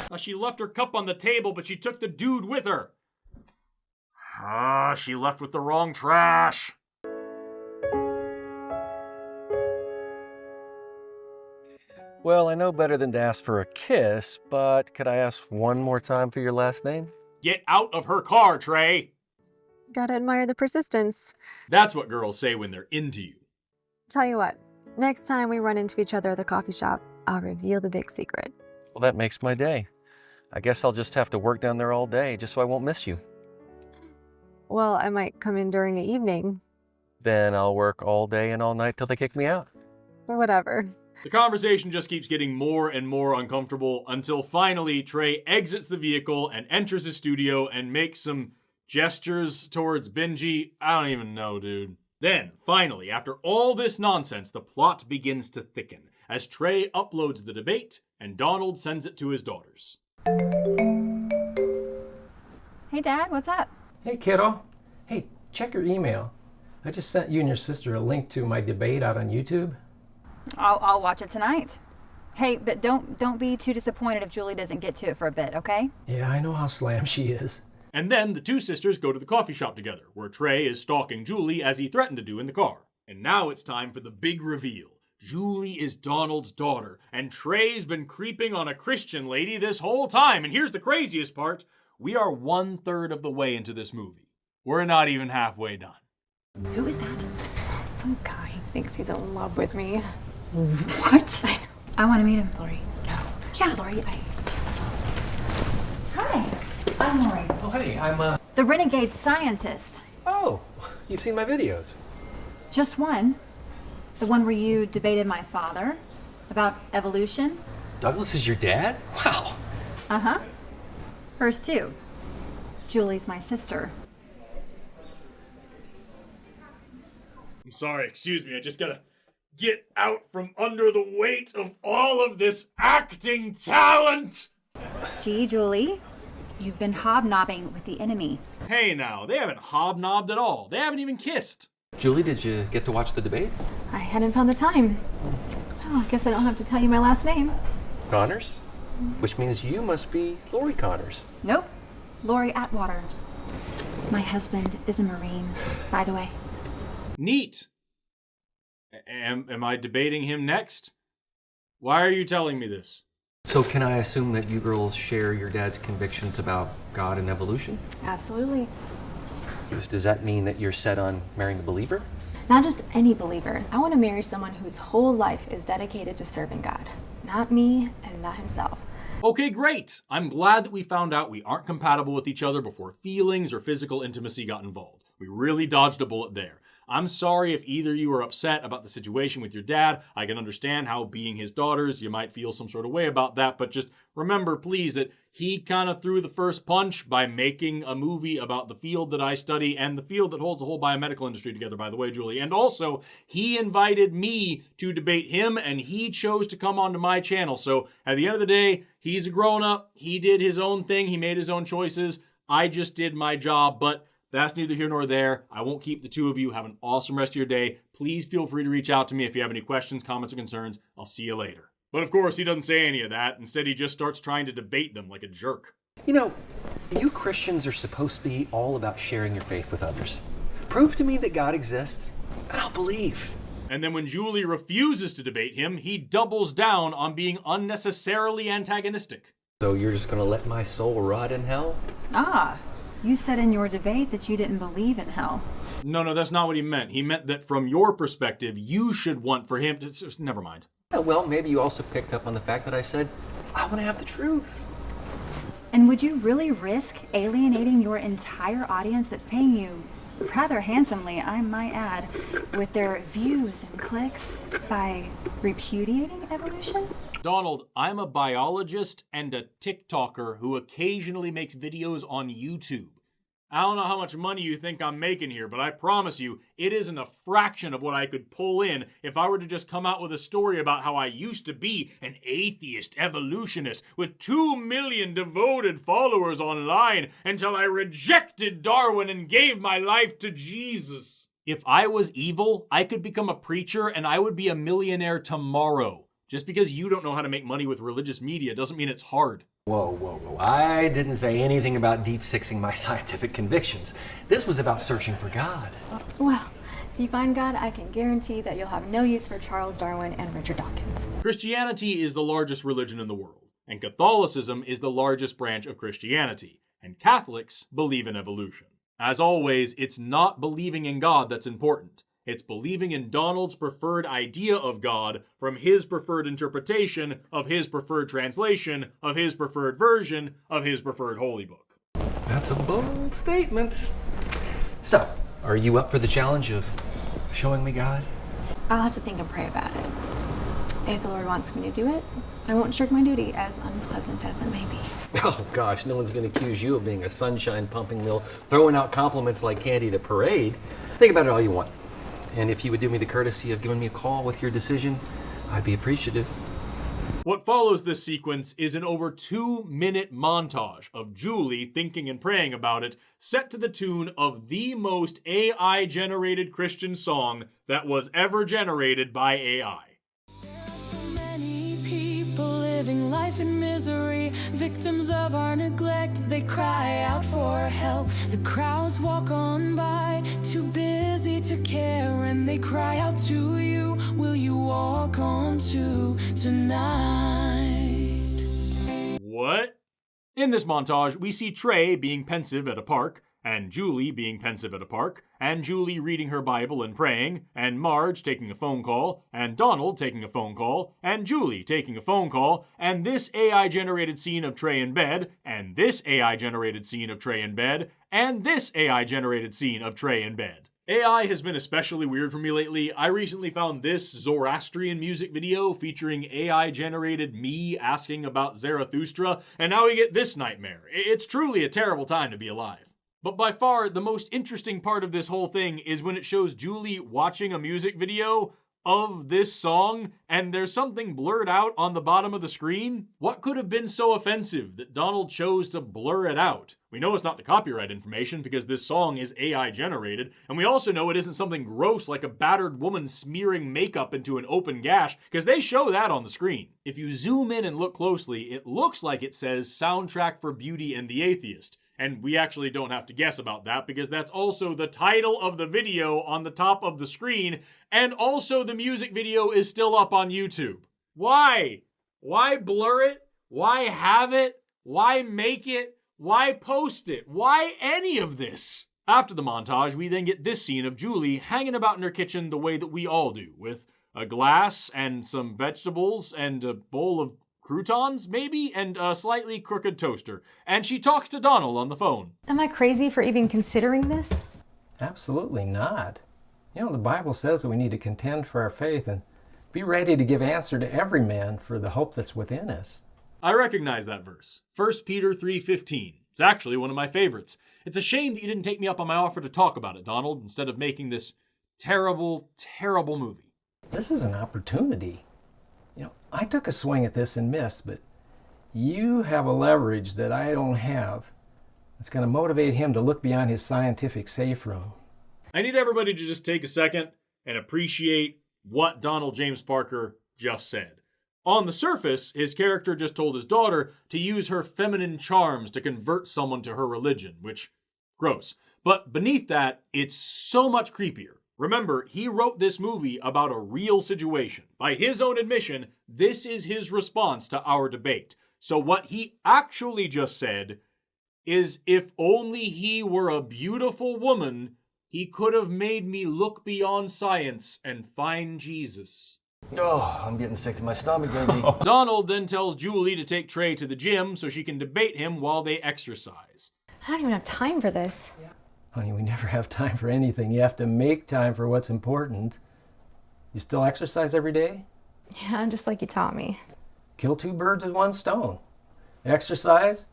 Now, she left her cup on the table, but she took the dude with her. She left with the wrong trash. Well, I know better than to ask for a kiss, but could I ask one more time for your last name? Get out of her car, Trey. Gotta admire the persistence. That's what girls say when they're into you. Tell you what, next time we run into each other at the coffee shop, I'll reveal the big secret. Well, that makes my day. I guess I'll just have to work down there all day just so I won't miss you. Well, I might come in during the evening. Then I'll work all day and all night till they kick me out. Whatever. The conversation just keeps getting more and more uncomfortable until finally Trey exits the vehicle and enters his studio and makes some gestures towards Benji. I don't even know, dude. Then, finally, after all this nonsense, the plot begins to thicken as Trey uploads the debate and Donald sends it to his daughters. Hey, Dad, what's up? Hey, kiddo. Hey, check your email. I just sent you and your sister a link to my debate out on YouTube. I'll watch it tonight. Hey, but don't be too disappointed if Julie doesn't get to it for a bit, okay? Yeah, I know how slam she is. And then the two sisters go to the coffee shop together, where Trey is stalking Julie as he threatened to do in the car. And now it's time for the big reveal. Julie is Donald's daughter, and Trey's been creeping on a Christian lady this whole time. And here's the craziest part. We are 1/3 of the way into this movie. We're not even halfway done. Who is that? Some guy thinks he's in love with me. What? I want to meet him. Lori, no. Yeah, Lori, Hi, I'm Lori. Oh, hey, I'm, The renegade scientist. Oh, you've seen my videos. Just one. The one where you debated my father about evolution. Douglas is your dad? Wow. Uh-huh. Hers too. Julie's my sister. I'm sorry, excuse me, I just gotta get out from under the weight of all of this acting talent! Gee, Julie, you've been hobnobbing with the enemy. Hey now, they haven't hobnobbed at all. They haven't even kissed. Julie, did you get to watch the debate? I hadn't found the time. Oh, I guess I don't have to tell you my last name. Connors? Which means you must be Lori Connors. Nope. Lori Atwater. My husband is a Marine, by the way. Neat. Am I debating him next? Why are you telling me this? So can I assume that you girls share your dad's convictions about God and evolution? Absolutely. Does that mean that you're set on marrying a believer? Not just any believer. I want to marry someone whose whole life is dedicated to serving God. Not me and not himself. Okay, great. I'm glad that we found out we aren't compatible with each other before feelings or physical intimacy got involved. We really dodged a bullet there. I'm sorry if either you are upset about the situation with your dad. I can understand how, being his daughters, you might feel some sort of way about that, but just remember, please, that he kind of threw the first punch by making a movie about the field that I study and the field that holds the whole biomedical industry together, by the way, Julie. And also, he invited me to debate him, and he chose to come onto my channel. So at the end of the day, he's a grown-up. He did his own thing. He made his own choices. I just did my job, but that's neither here nor there. I won't keep the two of you. Have an awesome rest of your day. Please feel free to reach out to me if you have any questions, comments, or concerns. I'll see you later. But of course, he doesn't say any of that. Instead, he just starts trying to debate them like a jerk. You know, you Christians are supposed to be all about sharing your faith with others. Prove to me that God exists, and I'll believe. And then when Julie refuses to debate him, he doubles down on being unnecessarily antagonistic. So you're just gonna let my soul rot in hell? Ah, you said in your debate that you didn't believe in hell. No, that's not what he meant. He meant that from your perspective, you should want for him to... Never mind. Well, maybe you also picked up on the fact that I said, I want to have the truth. And would you really risk alienating your entire audience that's paying you rather handsomely, I might add, with their views and clicks by repudiating evolution? Donald, I'm a biologist and a TikToker who occasionally makes videos on YouTube. I don't know how much money you think I'm making here, but I promise you, it isn't a fraction of what I could pull in if I were to just come out with a story about how I used to be an atheist evolutionist with 2 million devoted followers online until I rejected Darwin and gave my life to Jesus. If I was evil, I could become a preacher and I would be a millionaire tomorrow. Just because you don't know how to make money with religious media doesn't mean it's hard. Whoa, whoa, whoa. I didn't say anything about deep-sixing my scientific convictions. This was about searching for God. Well, if you find God, I can guarantee that you'll have no use for Charles Darwin and Richard Dawkins. Christianity is the largest religion in the world, and Catholicism is the largest branch of Christianity, and Catholics believe in evolution. As always, it's not believing in God that's important. It's believing in Donald's preferred idea of God from his preferred interpretation of his preferred translation of his preferred version of his preferred holy book. That's a bold statement. So, are you up for the challenge of showing me God? I'll have to think and pray about it. If the Lord wants me to do it, I won't shirk my duty, as unpleasant as it may be. Oh gosh, no one's going to accuse you of being a sunshine pumping mill, throwing out compliments like candy at a parade. Think about it all you want. And if you would do me the courtesy of giving me a call with your decision, I'd be appreciative. What follows this sequence is an over 2-minute montage of Jeweli thinking and praying about it, set to the tune of the most AI-generated Christian song that was ever generated by AI. Living life in misery, victims of our neglect, they cry out for help. The crowds walk on by, too busy to care, and they cry out to you, will you walk on too tonight? What? In this montage, we see Trey being pensive at a park, and Jeweli being pensive at a park, and Jeweli reading her Bible and praying, and Marge taking a phone call, and Donald taking a phone call, and Jeweli taking a phone call, and this AI-generated scene of Trey in bed, and this AI-generated scene of Trey in bed, and this AI-generated scene of Trey in bed. AI has been especially weird for me lately. I recently found this Zoroastrian music video featuring AI-generated me asking about Zarathustra, and now we get this nightmare. It's truly a terrible time to be alive. But by far, the most interesting part of this whole thing is when it shows Jeweli watching a music video of this song, and there's something blurred out on the bottom of the screen. What could have been so offensive that Donald chose to blur it out? We know it's not the copyright information because this song is AI generated, and we also know it isn't something gross like a battered woman smearing makeup into an open gash, because they show that on the screen. If you zoom in and look closely, it looks like it says Soundtrack for Beauty and the Atheist. And we actually don't have to guess about that because that's also the title of the video on the top of the screen, and also the music video is still up on YouTube. Why? Why blur it? Why have it? Why make it? Why post it? Why any of this? After the montage, we then get this scene of Jeweli hanging about in her kitchen the way that we all do, with a glass and some vegetables and a bowl of croutons, maybe, and a slightly crooked toaster. And she talks to Donald on the phone. Am I crazy for even considering this? Absolutely not. You know, the Bible says that we need to contend for our faith and be ready to give answer to every man for the hope that's within us. I recognize that verse. 1 Peter 3:15. It's actually one of my favorites. It's a shame that you didn't take me up on my offer to talk about it, Donald, instead of making this terrible, terrible movie. This is an opportunity. You know, I took a swing at this and missed, but you have a leverage that I don't have. It's going to motivate him to look beyond his scientific safe room. I need everybody to just take a second and appreciate what Donald James Parker just said. On the surface, his character just told his daughter to use her feminine charms to convert someone to her religion, which, gross. But beneath that, it's so much creepier. Remember, he wrote this movie about a real situation. By his own admission, this is his response to our debate. So what he actually just said is, if only he were a beautiful woman, he could have made me look beyond science and find Jesus. Oh, I'm getting sick to my stomach, Benji. Donald then tells Jeweli to take Trey to the gym so she can debate him while they exercise. I don't even have time for this. Honey, we never have time for anything. You have to make time for what's important. You still exercise every day? Yeah, just like you taught me. Kill two birds with one stone. Exercise,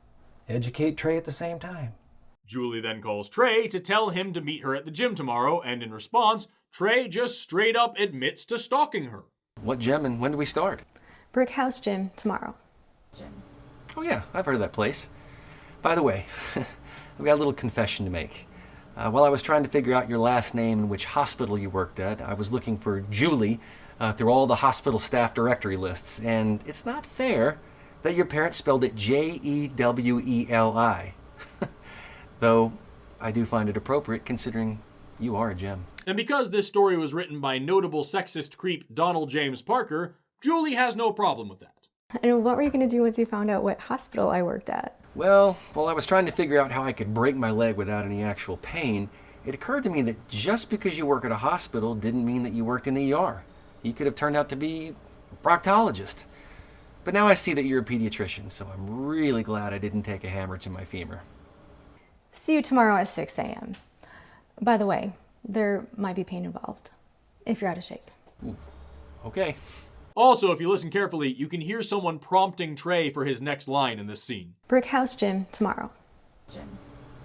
educate Trey at the same time. Jeweli then calls Trey to tell him to meet her at the gym tomorrow, and in response, Trey just straight up admits to stalking her. What gym and when do we start? Brick House Gym tomorrow. Oh yeah, I've heard of that place. By the way, I've got a little confession to make. While I was trying to figure out your last name and which hospital you worked at, I was looking for Jeweli through all the hospital staff directory lists, and it's not fair that your parents spelled it Jeweli. Though I do find it appropriate considering you are a gem. And because this story was written by notable sexist creep Donald James Parker, Jeweli has no problem with that. And what were you going to do once you found out what hospital I worked at? Well, while I was trying to figure out how I could break my leg without any actual pain, it occurred to me that just because you work at a hospital didn't mean that you worked in the ER. You could have turned out to be a proctologist. But now I see that you're a pediatrician, so I'm really glad I didn't take a hammer to my femur. See you tomorrow at 6 a.m. By the way, there might be pain involved, if you're out of shape. Okay. Also, if you listen carefully, you can hear someone prompting Trey for his next line in this scene. Brick House Gym tomorrow.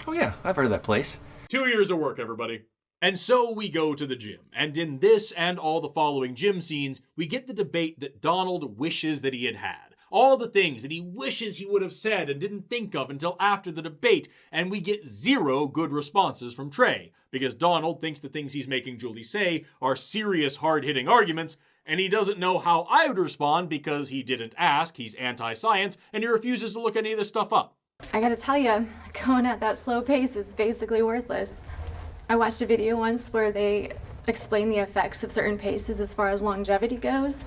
Oh yeah, I've heard of that place. 2 years of work, everybody. And so we go to the gym, and in this and all the following gym scenes, we get the debate that Donald wishes that he had had. All the things that he wishes he would have said and didn't think of until after the debate, and we get zero good responses from Trey, because Donald thinks the things he's making Jeweli say are serious, hard-hitting arguments, and he doesn't know how I would respond because he didn't ask, he's anti-science, and he refuses to look any of this stuff up. I gotta tell you, going at that slow pace is basically worthless. I watched a video once where they explain the effects of certain paces as far as longevity goes,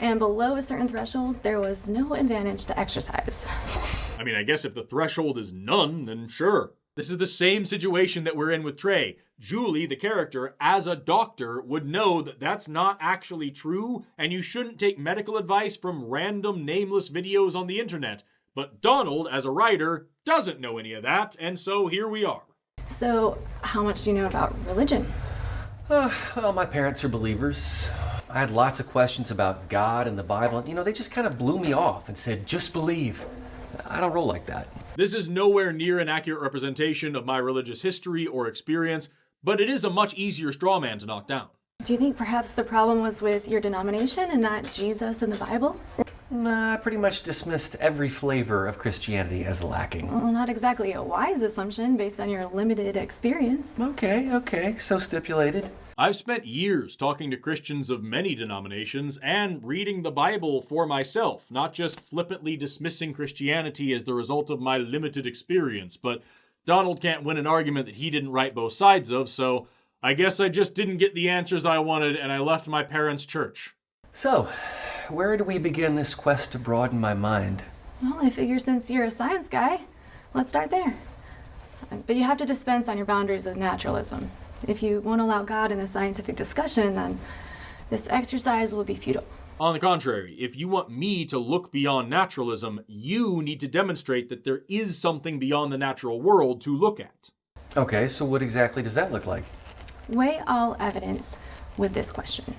and below a certain threshold, there was no advantage to exercise. I mean, I guess if the threshold is none, then sure. This is the same situation that we're in with Trey. Jeweli, the character, as a doctor, would know that that's not actually true, and you shouldn't take medical advice from random nameless videos on the internet. But Donald, as a writer, doesn't know any of that, and so here we are. So, how much do you know about religion? Well, my parents are believers. I had lots of questions about God and the Bible, and they just kind of blew me off and said, just believe. I don't roll like that. This is nowhere near an accurate representation of my religious history or experience, but it is a much easier straw man to knock down. Do you think perhaps the problem was with your denomination and not Jesus and the Bible? Nah, I pretty much dismissed every flavor of Christianity as lacking. Well, not exactly a wise assumption based on your limited experience. Okay, so stipulated. I've spent years talking to Christians of many denominations and reading the Bible for myself, not just flippantly dismissing Christianity as the result of my limited experience. But Donald can't win an argument that he didn't write both sides of, so I guess I just didn't get the answers I wanted and I left my parents' church. So, where do we begin this quest to broaden my mind? Well, I figure since you're a science guy, let's start there. But you have to dispense on your boundaries with naturalism. If you won't allow God in the scientific discussion, then this exercise will be futile. On the contrary, if you want me to look beyond naturalism, you need to demonstrate that there is something beyond the natural world to look at. Okay, so what exactly does that look like? Weigh all evidence with this question.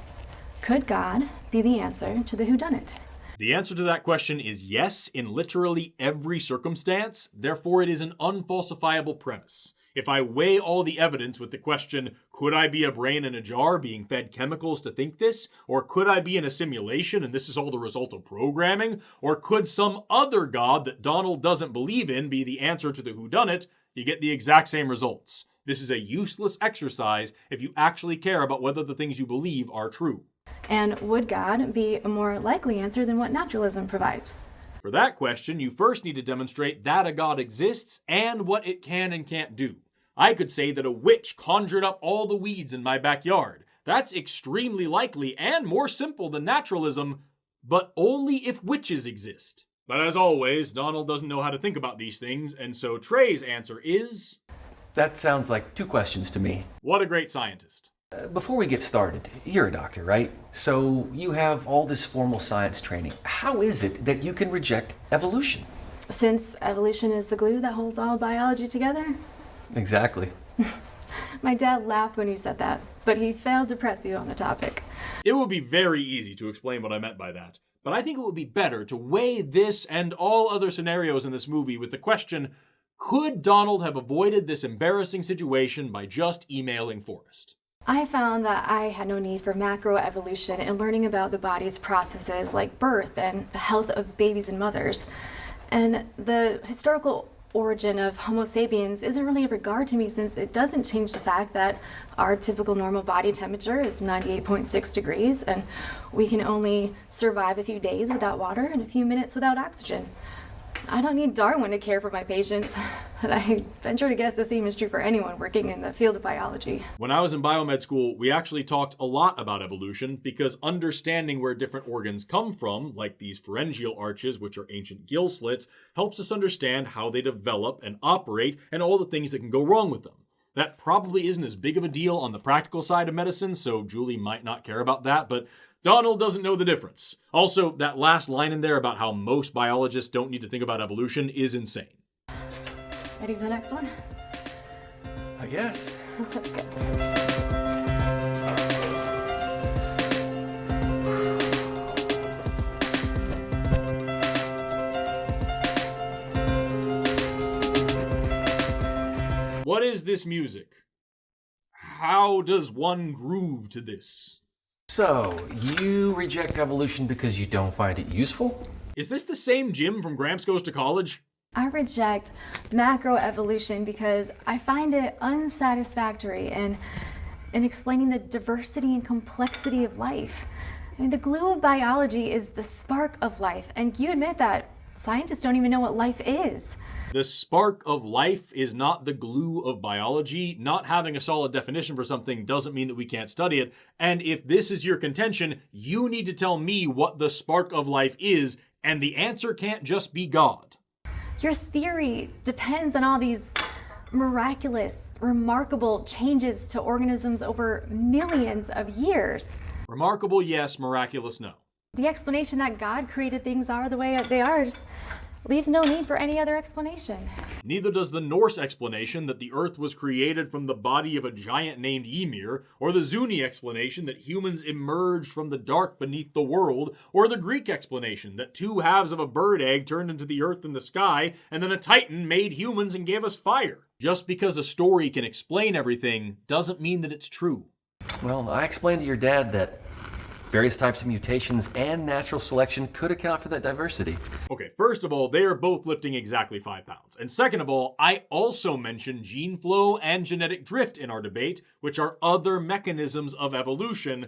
Could God be the answer to the whodunit? The answer to that question is yes in literally every circumstance, therefore it is an unfalsifiable premise. If I weigh all the evidence with the question, could I be a brain in a jar being fed chemicals to think this? Or could I be in a simulation and this is all the result of programming? Or could some other God that Donald doesn't believe in be the answer to the whodunit? You get the exact same results. This is a useless exercise if you actually care about whether the things you believe are true. And would God be a more likely answer than what naturalism provides? For that question, you first need to demonstrate that a God exists and what it can and can't do. I could say that a witch conjured up all the weeds in my backyard. That's extremely likely and more simple than naturalism, but only if witches exist. But as always, Donald doesn't know how to think about these things, and so Trey's answer is... That sounds like two questions to me. What a great scientist. Before we get started, you're a doctor, right? So you have all this formal science training. How is it that you can reject evolution? Since evolution is the glue that holds all biology together? Exactly. My dad laughed when he said that, but he failed to press you on the topic. It would be very easy to explain what I meant by that, but I think it would be better to weigh this and all other scenarios in this movie with the question, Could Donald have avoided this embarrassing situation by just emailing Forrest? I found that I had no need for macroevolution in learning about the body's processes like birth and the health of babies and mothers. And the historical origin of Homo sapiens isn't really of regard to me, since it doesn't change the fact that our typical normal body temperature is 98.6 degrees and we can only survive a few days without water and a few minutes without oxygen. I don't need Darwin to care for my patients, and I venture to guess the same is true for anyone working in the field of biology. When I was in biomed school, we actually talked a lot about evolution because understanding where different organs come from, like these pharyngeal arches, which are ancient gill slits, helps us understand how they develop and operate and all the things that can go wrong with them. That probably isn't as big of a deal on the practical side of medicine, so Jeweli might not care about that, but Donald doesn't know the difference. Also, that last line in there about how most biologists don't need to think about evolution is insane. Ready for the next one? I guess. Let's go. What is this music? How does one groove to this? So, you reject evolution because you don't find it useful? Is this the same Jim from Gramps Goes to College? I reject macroevolution because I find it unsatisfactory in explaining the diversity and complexity of life. I mean, the glue of biology is the spark of life, and you admit that scientists don't even know what life is. The spark of life is not the glue of biology. Not having a solid definition for something doesn't mean that we can't study it. And if this is your contention, you need to tell me what the spark of life is, and the answer can't just be God. Your theory depends on all these miraculous, remarkable changes to organisms over millions of years. Remarkable, yes. Miraculous, no. The explanation that God created things are the way they are just leaves no need for any other explanation. Neither does the Norse explanation that the Earth was created from the body of a giant named Ymir, or the Zuni explanation that humans emerged from the dark beneath the world, or the Greek explanation that two halves of a bird egg turned into the earth and the sky, and then a titan made humans and gave us fire. Just because a story can explain everything doesn't mean that it's true. Well, I explained to your dad that various types of mutations and natural selection could account for that diversity. Okay, first of all, they are both lifting exactly 5 pounds. And second of all, I also mentioned gene flow and genetic drift in our debate, which are other mechanisms of evolution,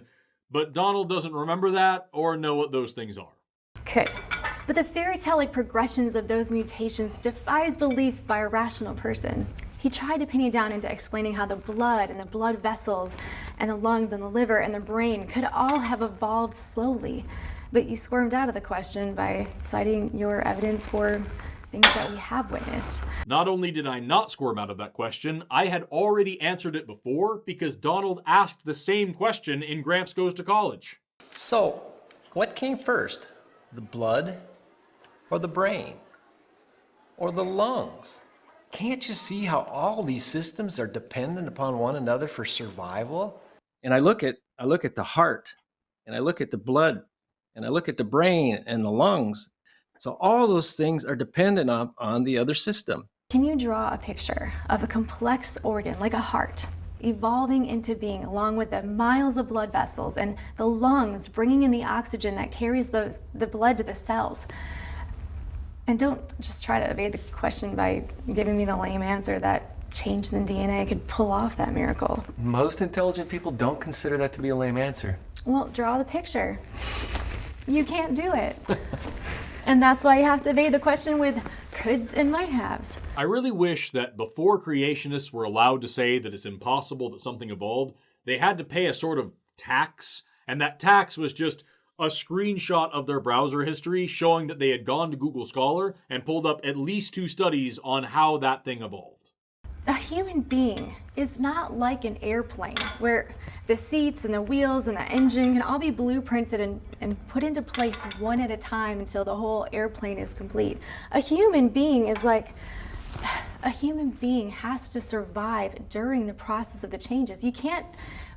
but Donald doesn't remember that or know what those things are. Okay, but the fairy tale-like progressions of those mutations defies belief by a rational person. He tried to pin you down into explaining how the blood and the blood vessels and the lungs and the liver and the brain could all have evolved slowly. But you squirmed out of the question by citing your evidence for things that we have witnessed. Not only did I not squirm out of that question, I had already answered it before because Donald asked the same question in Gramps Goes to College. So, what came first? The blood or the brain or the lungs? Can't you see how all these systems are dependent upon one another for survival? And I look at the heart, and I look at the blood, and I look at the brain and the lungs. So all those things are dependent on the other system. Can you draw a picture of a complex organ like a heart evolving into being along with the miles of blood vessels and the lungs bringing in the oxygen that carries the blood to the cells? And don't just try to evade the question by giving me the lame answer that changes in DNA could pull off that miracle. Most intelligent people don't consider that to be a lame answer. Well, draw the picture. You can't do it. And that's why you have to evade the question with coulds and might haves. I really wish that before creationists were allowed to say that it's impossible that something evolved, they had to pay a sort of tax, and that tax was just a screenshot of their browser history showing that they had gone to Google Scholar and pulled up at least 2 studies on how that thing evolved. A human being is not like an airplane where the seats and the wheels and the engine can all be blueprinted and put into place one at a time until the whole airplane is complete. A human being has to survive during the process of the changes. You can't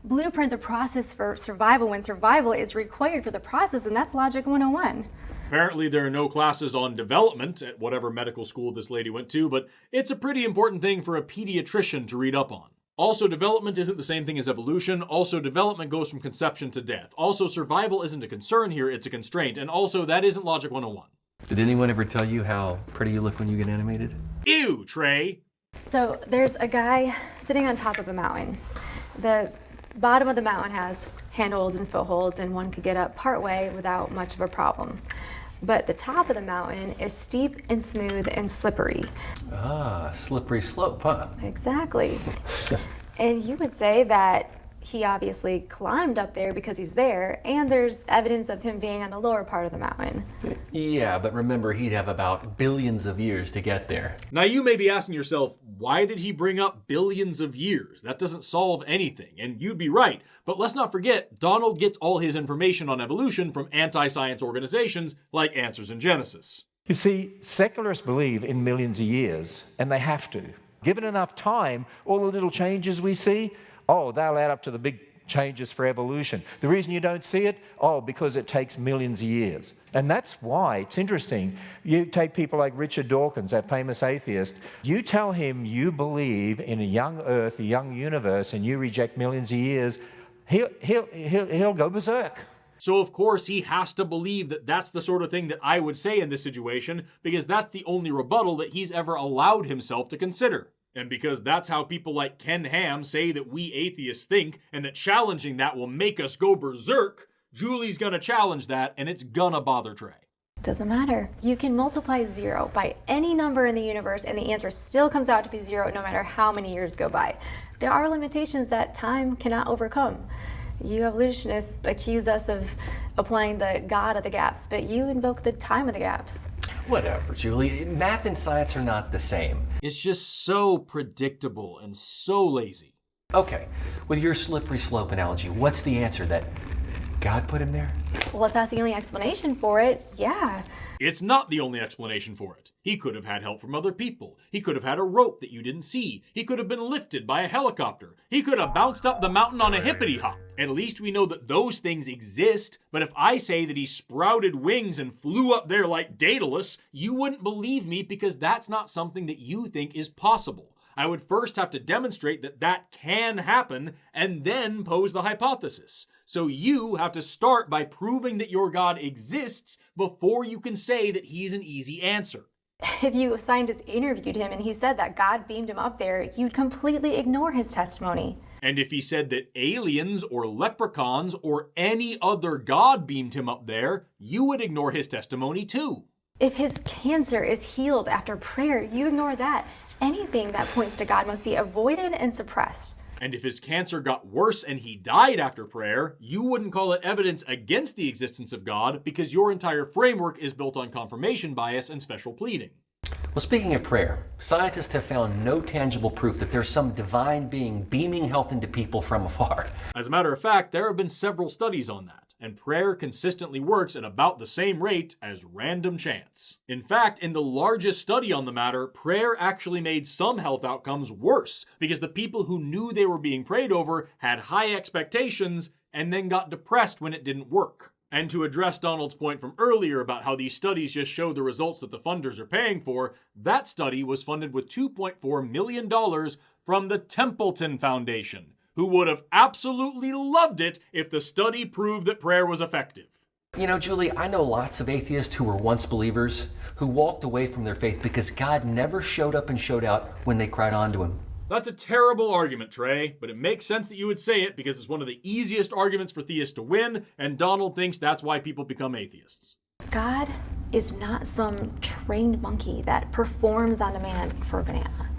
blueprint the process for survival when survival is required for the process, and that's logic 101. Apparently there are no classes on development at whatever medical school this lady went to, but it's a pretty important thing for a pediatrician to read up on. Also, development isn't the same thing as evolution. Also, development goes from conception to death. Also, survival isn't a concern here, it's a constraint. And also, that isn't Logic 101. Did anyone ever tell you how pretty you look when you get animated? Ew, Trey! So there's a guy sitting on top of a mountain. The bottom of the mountain has handholds and footholds, and one could get up partway without much of a problem. But the top of the mountain is steep and smooth and slippery. Ah, slippery slope, huh? Exactly. And you would say that he obviously climbed up there because he's there, and there's evidence of him being on the lower part of the mountain. Yeah, but remember, he'd have about billions of years to get there. Now you may be asking yourself, why did he bring up billions of years? That doesn't solve anything, and you'd be right. But let's not forget, Donald gets all his information on evolution from anti-science organizations like Answers in Genesis. You see, secularists believe in millions of years, and they have to. Given enough time, all the little changes we see, they'll add up to the big changes for evolution. The reason you don't see it? Because it takes millions of years. And that's why it's interesting. You take people like Richard Dawkins, that famous atheist, you tell him you believe in a young earth, a young universe, and you reject millions of years, he'll go berserk. So of course he has to believe that that's the sort of thing that I would say in this situation, because that's the only rebuttal that he's ever allowed himself to consider. And because that's how people like Ken Ham say that we atheists think, and that challenging that will make us go berserk, Julie's gonna challenge that, and it's gonna bother Trey. Doesn't matter. You can multiply 0 by any number in the universe, and the answer still comes out to be 0 no matter how many years go by. There are limitations that time cannot overcome. You evolutionists accuse us of applying the God of the gaps, but you invoke the time of the gaps. Whatever, Julie. Math and science are not the same. It's just so predictable and so lazy. Okay, with your slippery slope analogy, what's the answer? That God put him there? Well, if that's the only explanation for it, yeah. It's not the only explanation for it. He could have had help from other people. He could have had a rope that you didn't see. He could have been lifted by a helicopter. He could have bounced up the mountain on a hippity hop. At least we know that those things exist. But if I say that he sprouted wings and flew up there like Daedalus, you wouldn't believe me because that's not something that you think is possible. I would first have to demonstrate that that can happen and then pose the hypothesis. So you have to start by proving that your God exists before you can say that he's an easy answer. If you scientists interviewed him and he said that God beamed him up there, you'd completely ignore his testimony. And if he said that aliens or leprechauns or any other god beamed him up there, you would ignore his testimony too. If his cancer is healed after prayer, you ignore that. Anything that points to God must be avoided and suppressed. And if his cancer got worse and he died after prayer, you wouldn't call it evidence against the existence of God because your entire framework is built on confirmation bias and special pleading. Well, speaking of prayer, scientists have found no tangible proof that there's some divine being beaming health into people from afar. As a matter of fact, there have been several studies on that, and prayer consistently works at about the same rate as random chance. In fact, in the largest study on the matter, prayer actually made some health outcomes worse because the people who knew they were being prayed over had high expectations and then got depressed when it didn't work. And to address Donald's point from earlier about how these studies just show the results that the funders are paying for, that study was funded with $2.4 million from the Templeton Foundation, who would have absolutely loved it if the study proved that prayer was effective. You know, Julie, I know lots of atheists who were once believers who walked away from their faith because God never showed up and showed out when they cried on to him. That's a terrible argument, Trey, but it makes sense that you would say it because it's one of the easiest arguments for theists to win, and Donald thinks that's why people become atheists. God is not some trained monkey that performs on demand for a banana.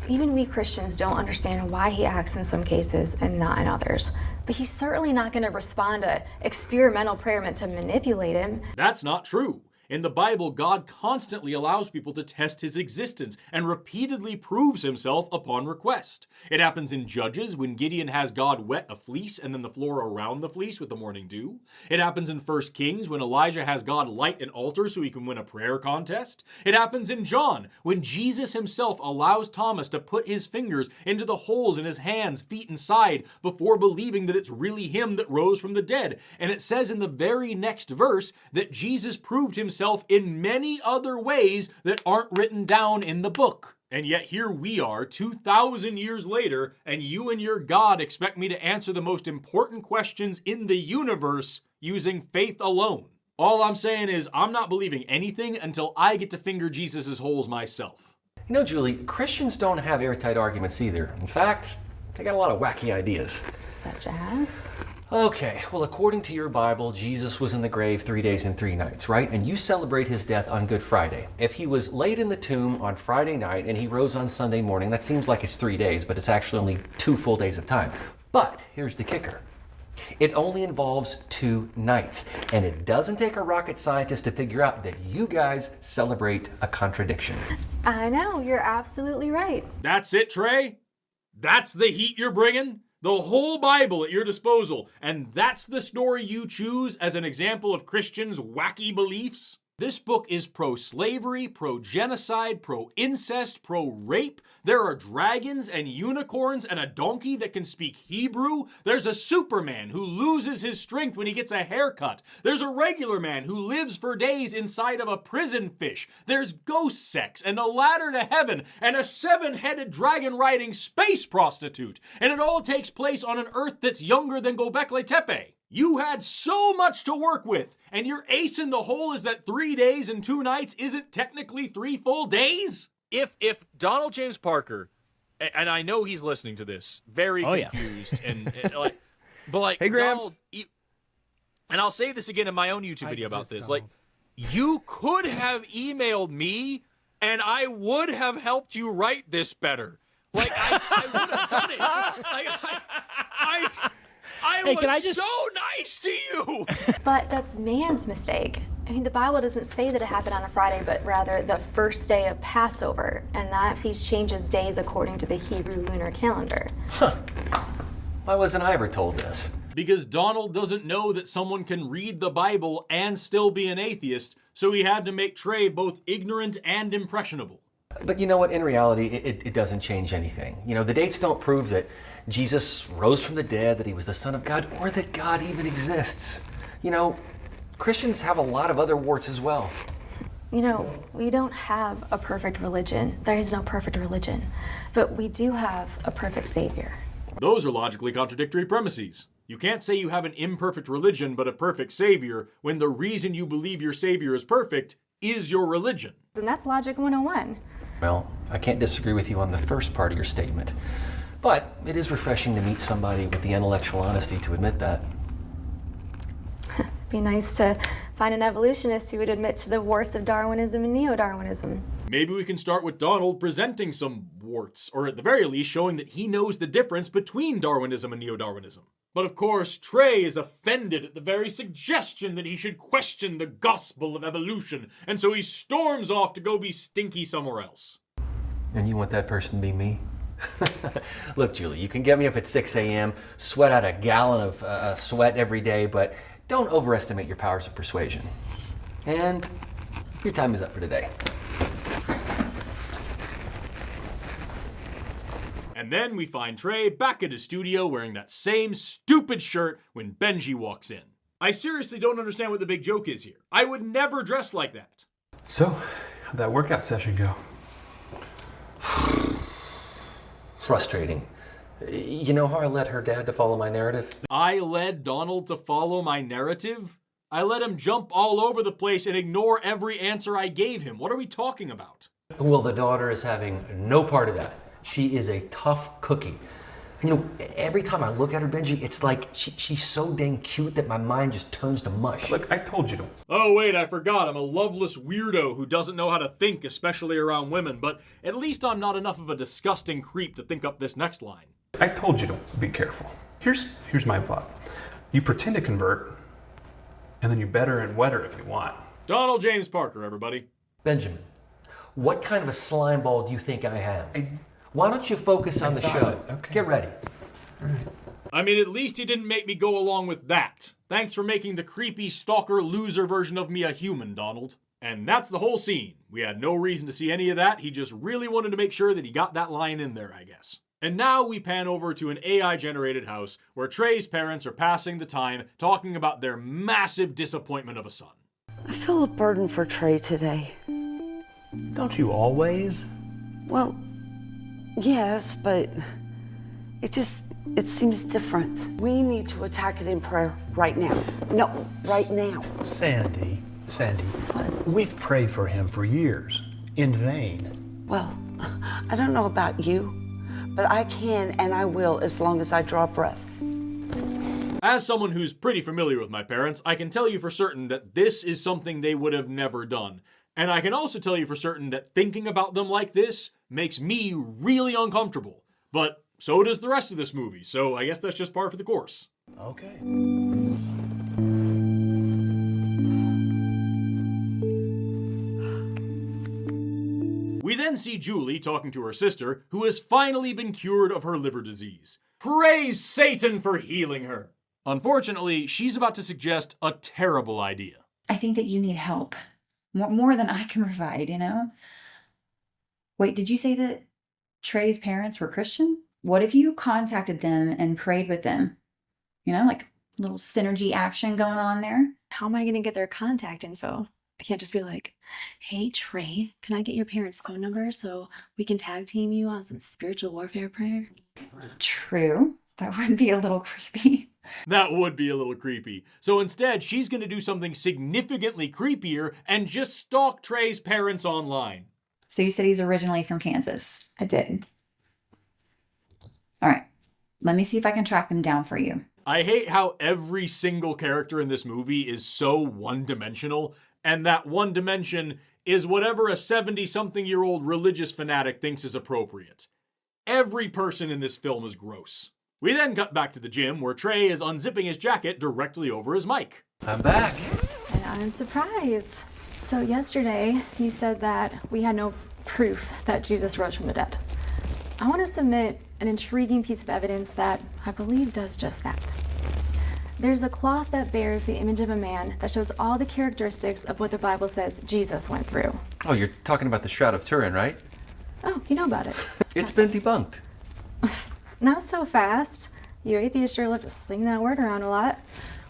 Even we Christians don't understand why he acts in some cases and not in others. But he's certainly not going to respond to experimental prayer meant to manipulate him. That's not true. In the Bible, God constantly allows people to test his existence and repeatedly proves himself upon request. It happens in Judges when Gideon has God wet a fleece and then the floor around the fleece with the morning dew. It happens in 1 Kings when Elijah has God light an altar so he can win a prayer contest. It happens in John when Jesus himself allows Thomas to put his fingers into the holes in his hands, feet, and side before believing that it's really him that rose from the dead. And it says in the very next verse that Jesus proved himself in many other ways that aren't written down in the book. And yet here we are 2,000 years later, and you and your God expect me to answer the most important questions in the universe using faith alone. All I'm saying is I'm not believing anything until I get to finger Jesus's holes myself. You know, Julie, Christians don't have airtight arguments either. In fact, they got a lot of wacky ideas. Such as? Okay, well, according to your Bible, Jesus was in the grave 3 days and 3 nights, right? And you celebrate his death on Good Friday. If he was laid in the tomb on Friday night and he rose on Sunday morning, that seems like it's 3 days, but it's actually only 2 full days of time. But here's the kicker. It only involves 2 nights, and it doesn't take a rocket scientist to figure out that you guys celebrate a contradiction. I know, you're absolutely right. That's it, Trey? That's the heat you're bringing? The whole Bible at your disposal, and that's the story you choose as an example of Christians' wacky beliefs? This book is pro-slavery, pro-genocide, pro-incest, pro-rape. There are dragons and unicorns and a donkey that can speak Hebrew. There's a Superman who loses his strength when he gets a haircut. There's a regular man who lives for days inside of a prison fish. There's ghost sex and a ladder to heaven and a 7-headed dragon-riding space prostitute. And it all takes place on an Earth that's younger than Göbekli Tepe. You had so much to work with, and your ace in the hole is that 3 days and 2 nights isn't technically 3 full days? If Donald James Parker, and I know he's listening to this, very confused, and like, but like, hey, Donald, and I'll say this again in my own YouTube video about this, like, you could have emailed me, and I would have helped you write this better. Like, I would have done it. Like, I was so nice to you. But that's man's mistake. I mean, the Bible doesn't say that it happened on a Friday, but rather the first day of Passover, and that feast changes days according to the Hebrew lunar calendar. Huh. Why wasn't I ever told this? Because Donald doesn't know that someone can read the Bible and still be an atheist, so he had to make Trey both ignorant and impressionable. But you know what? In reality, it doesn't change anything. You know, the dates don't prove that Jesus rose from the dead, that he was the Son of God, or that God even exists. You know, Christians have a lot of other warts as well. You know, we don't have a perfect religion. There is no perfect religion. But we do have a perfect Savior. Those are logically contradictory premises. You can't say you have an imperfect religion but a perfect Savior when the reason you believe your Savior is perfect is your religion. And that's Logic 101. Well, I can't disagree with you on the first part of your statement. But it is refreshing to meet somebody with the intellectual honesty to admit that. It'd be nice to find an evolutionist who would admit to the warts of Darwinism and neo-Darwinism. Maybe we can start with Donald presenting some warts, or at the very least showing that he knows the difference between Darwinism and neo-Darwinism. But of course, Trey is offended at the very suggestion that he should question the gospel of evolution, and so he storms off to go be stinky somewhere else. And you want that person to be me? Look, Julie, you can get me up at 6 a.m., sweat out a gallon of sweat every day, but don't overestimate your powers of persuasion. And your time is up for today. And then we find Trey back at his studio wearing that same stupid shirt when Benji walks in. I seriously don't understand what the big joke is here. I would never dress like that. So, how'd that workout session go? Frustrating. You know how I led her dad to follow my narrative? I led Donald to follow my narrative? I let him jump all over the place and ignore every answer I gave him. What are we talking about? Well, the daughter is having no part of that. She is a tough cookie. You know, every time I look at her, Benji, it's like she's so dang cute that my mind just turns to mush. Look, I told you to. Oh, wait, I forgot. I'm a loveless weirdo who doesn't know how to think, especially around women, but at least I'm not enough of a disgusting creep to think up this next line. I told you to be careful. Here's my plot. You pretend to convert, and then you better and wetter if you want. Donald James Parker, everybody. Benjamin, what kind of a slime ball do you think I am? Why don't you focus on the show? Okay. Get ready. I mean, at least he didn't make me go along with that. Thanks for making the creepy stalker loser version of me a human, Donald. And that's the whole scene. We had no reason to see any of that. He just really wanted to make sure that he got that line in there, I guess. And now we pan over to an AI-generated house where Trey's parents are passing the time talking about their massive disappointment of a son. I feel a burden for Trey today. Don't you always? Well, yes, but it seems different. We need to attack it in prayer right now. No, right now. Sandy, we've prayed for him for years, in vain. Well, I don't know about you, but I can and I will as long as I draw breath. As someone who's pretty familiar with my parents, I can tell you for certain that this is something they would have never done. And I can also tell you for certain that thinking about them like this makes me really uncomfortable. But so does the rest of this movie, so I guess that's just par for the course. Okay. We then see Jeweli talking to her sister, who has finally been cured of her liver disease. Praise Satan for healing her! Unfortunately, she's about to suggest a terrible idea. I think that you need help. More than I can provide, you know? Wait, did you say that Trey's parents were Christian? What if you contacted them and prayed with them? You know, like a little synergy action going on there? How am I going to get their contact info? I can't just be like, hey, Trey, can I get your parents' phone number so we can tag team you on some spiritual warfare prayer? True. That would be a little creepy. That would be a little creepy. So instead, she's going to do something significantly creepier and just stalk Trey's parents online. So you said he's originally from Kansas? I did. All right. Let me see if I can track them down for you. I hate how every single character in this movie is so one-dimensional, and that one dimension is whatever a 70-something-year-old religious fanatic thinks is appropriate. Every person in this film is gross. We then cut back to the gym where Trey is unzipping his jacket directly over his mic. I'm back. And I'm surprised. So yesterday, you said that we had no proof that Jesus rose from the dead. I want to submit an intriguing piece of evidence that I believe does just that. There's a cloth that bears the image of a man that shows all the characteristics of what the Bible says Jesus went through. Oh, you're talking about the Shroud of Turin, right? Oh, you know about it. It's been debunked. Not so fast. You atheists sure love to sling that word around a lot.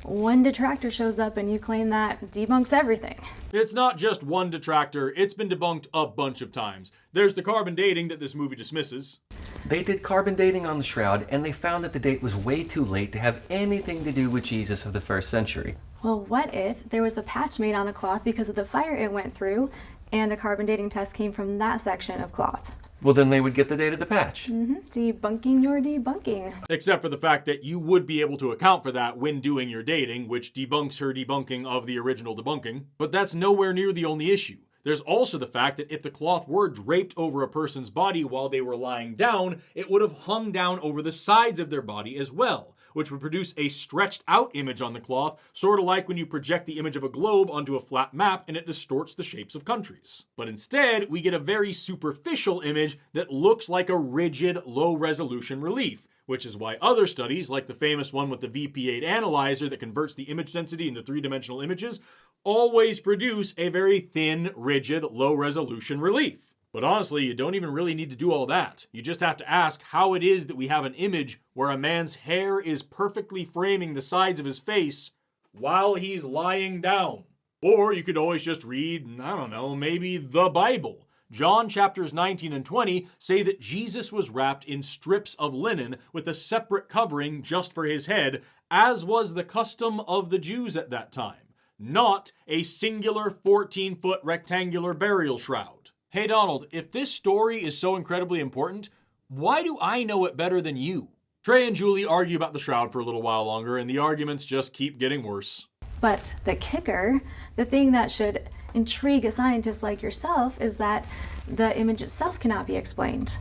One detractor shows up and you claim that debunks everything. It's not just one detractor, it's been debunked a bunch of times. There's the carbon dating that this movie dismisses. They did carbon dating on the Shroud, and they found that the date was way too late to have anything to do with Jesus of the 1st century. Well, what if there was a patch made on the cloth because of the fire it went through, and the carbon dating test came from that section of cloth? Well, then they would get the date of the patch. Debunking your debunking. Except for the fact that you would be able to account for that when doing your dating, which debunks her debunking of the original debunking. But that's nowhere near the only issue. There's also the fact that if the cloth were draped over a person's body while they were lying down, it would have hung down over the sides of their body as well, which would produce a stretched out image on the cloth, sort of like when you project the image of a globe onto a flat map and it distorts the shapes of countries. But instead, we get a very superficial image that looks like a rigid, low-resolution relief, which is why other studies, like the famous one with the VP8 analyzer that converts the image density into three-dimensional images, always produce a very thin, rigid, low-resolution relief. But honestly, you don't even really need to do all that. You just have to ask how it is that we have an image where a man's hair is perfectly framing the sides of his face while he's lying down. Or you could always just read, I don't know, maybe the Bible. John chapters 19 and 20 say that Jesus was wrapped in strips of linen with a separate covering just for his head, as was the custom of the Jews at that time, not a singular 14-foot rectangular burial shroud. Hey Donald, if this story is so incredibly important, why do I know it better than you? Trey and Jeweli argue about the shroud for a little while longer, and the arguments just keep getting worse. But the kicker, the thing that should intrigue a scientist like yourself, is that the image itself cannot be explained.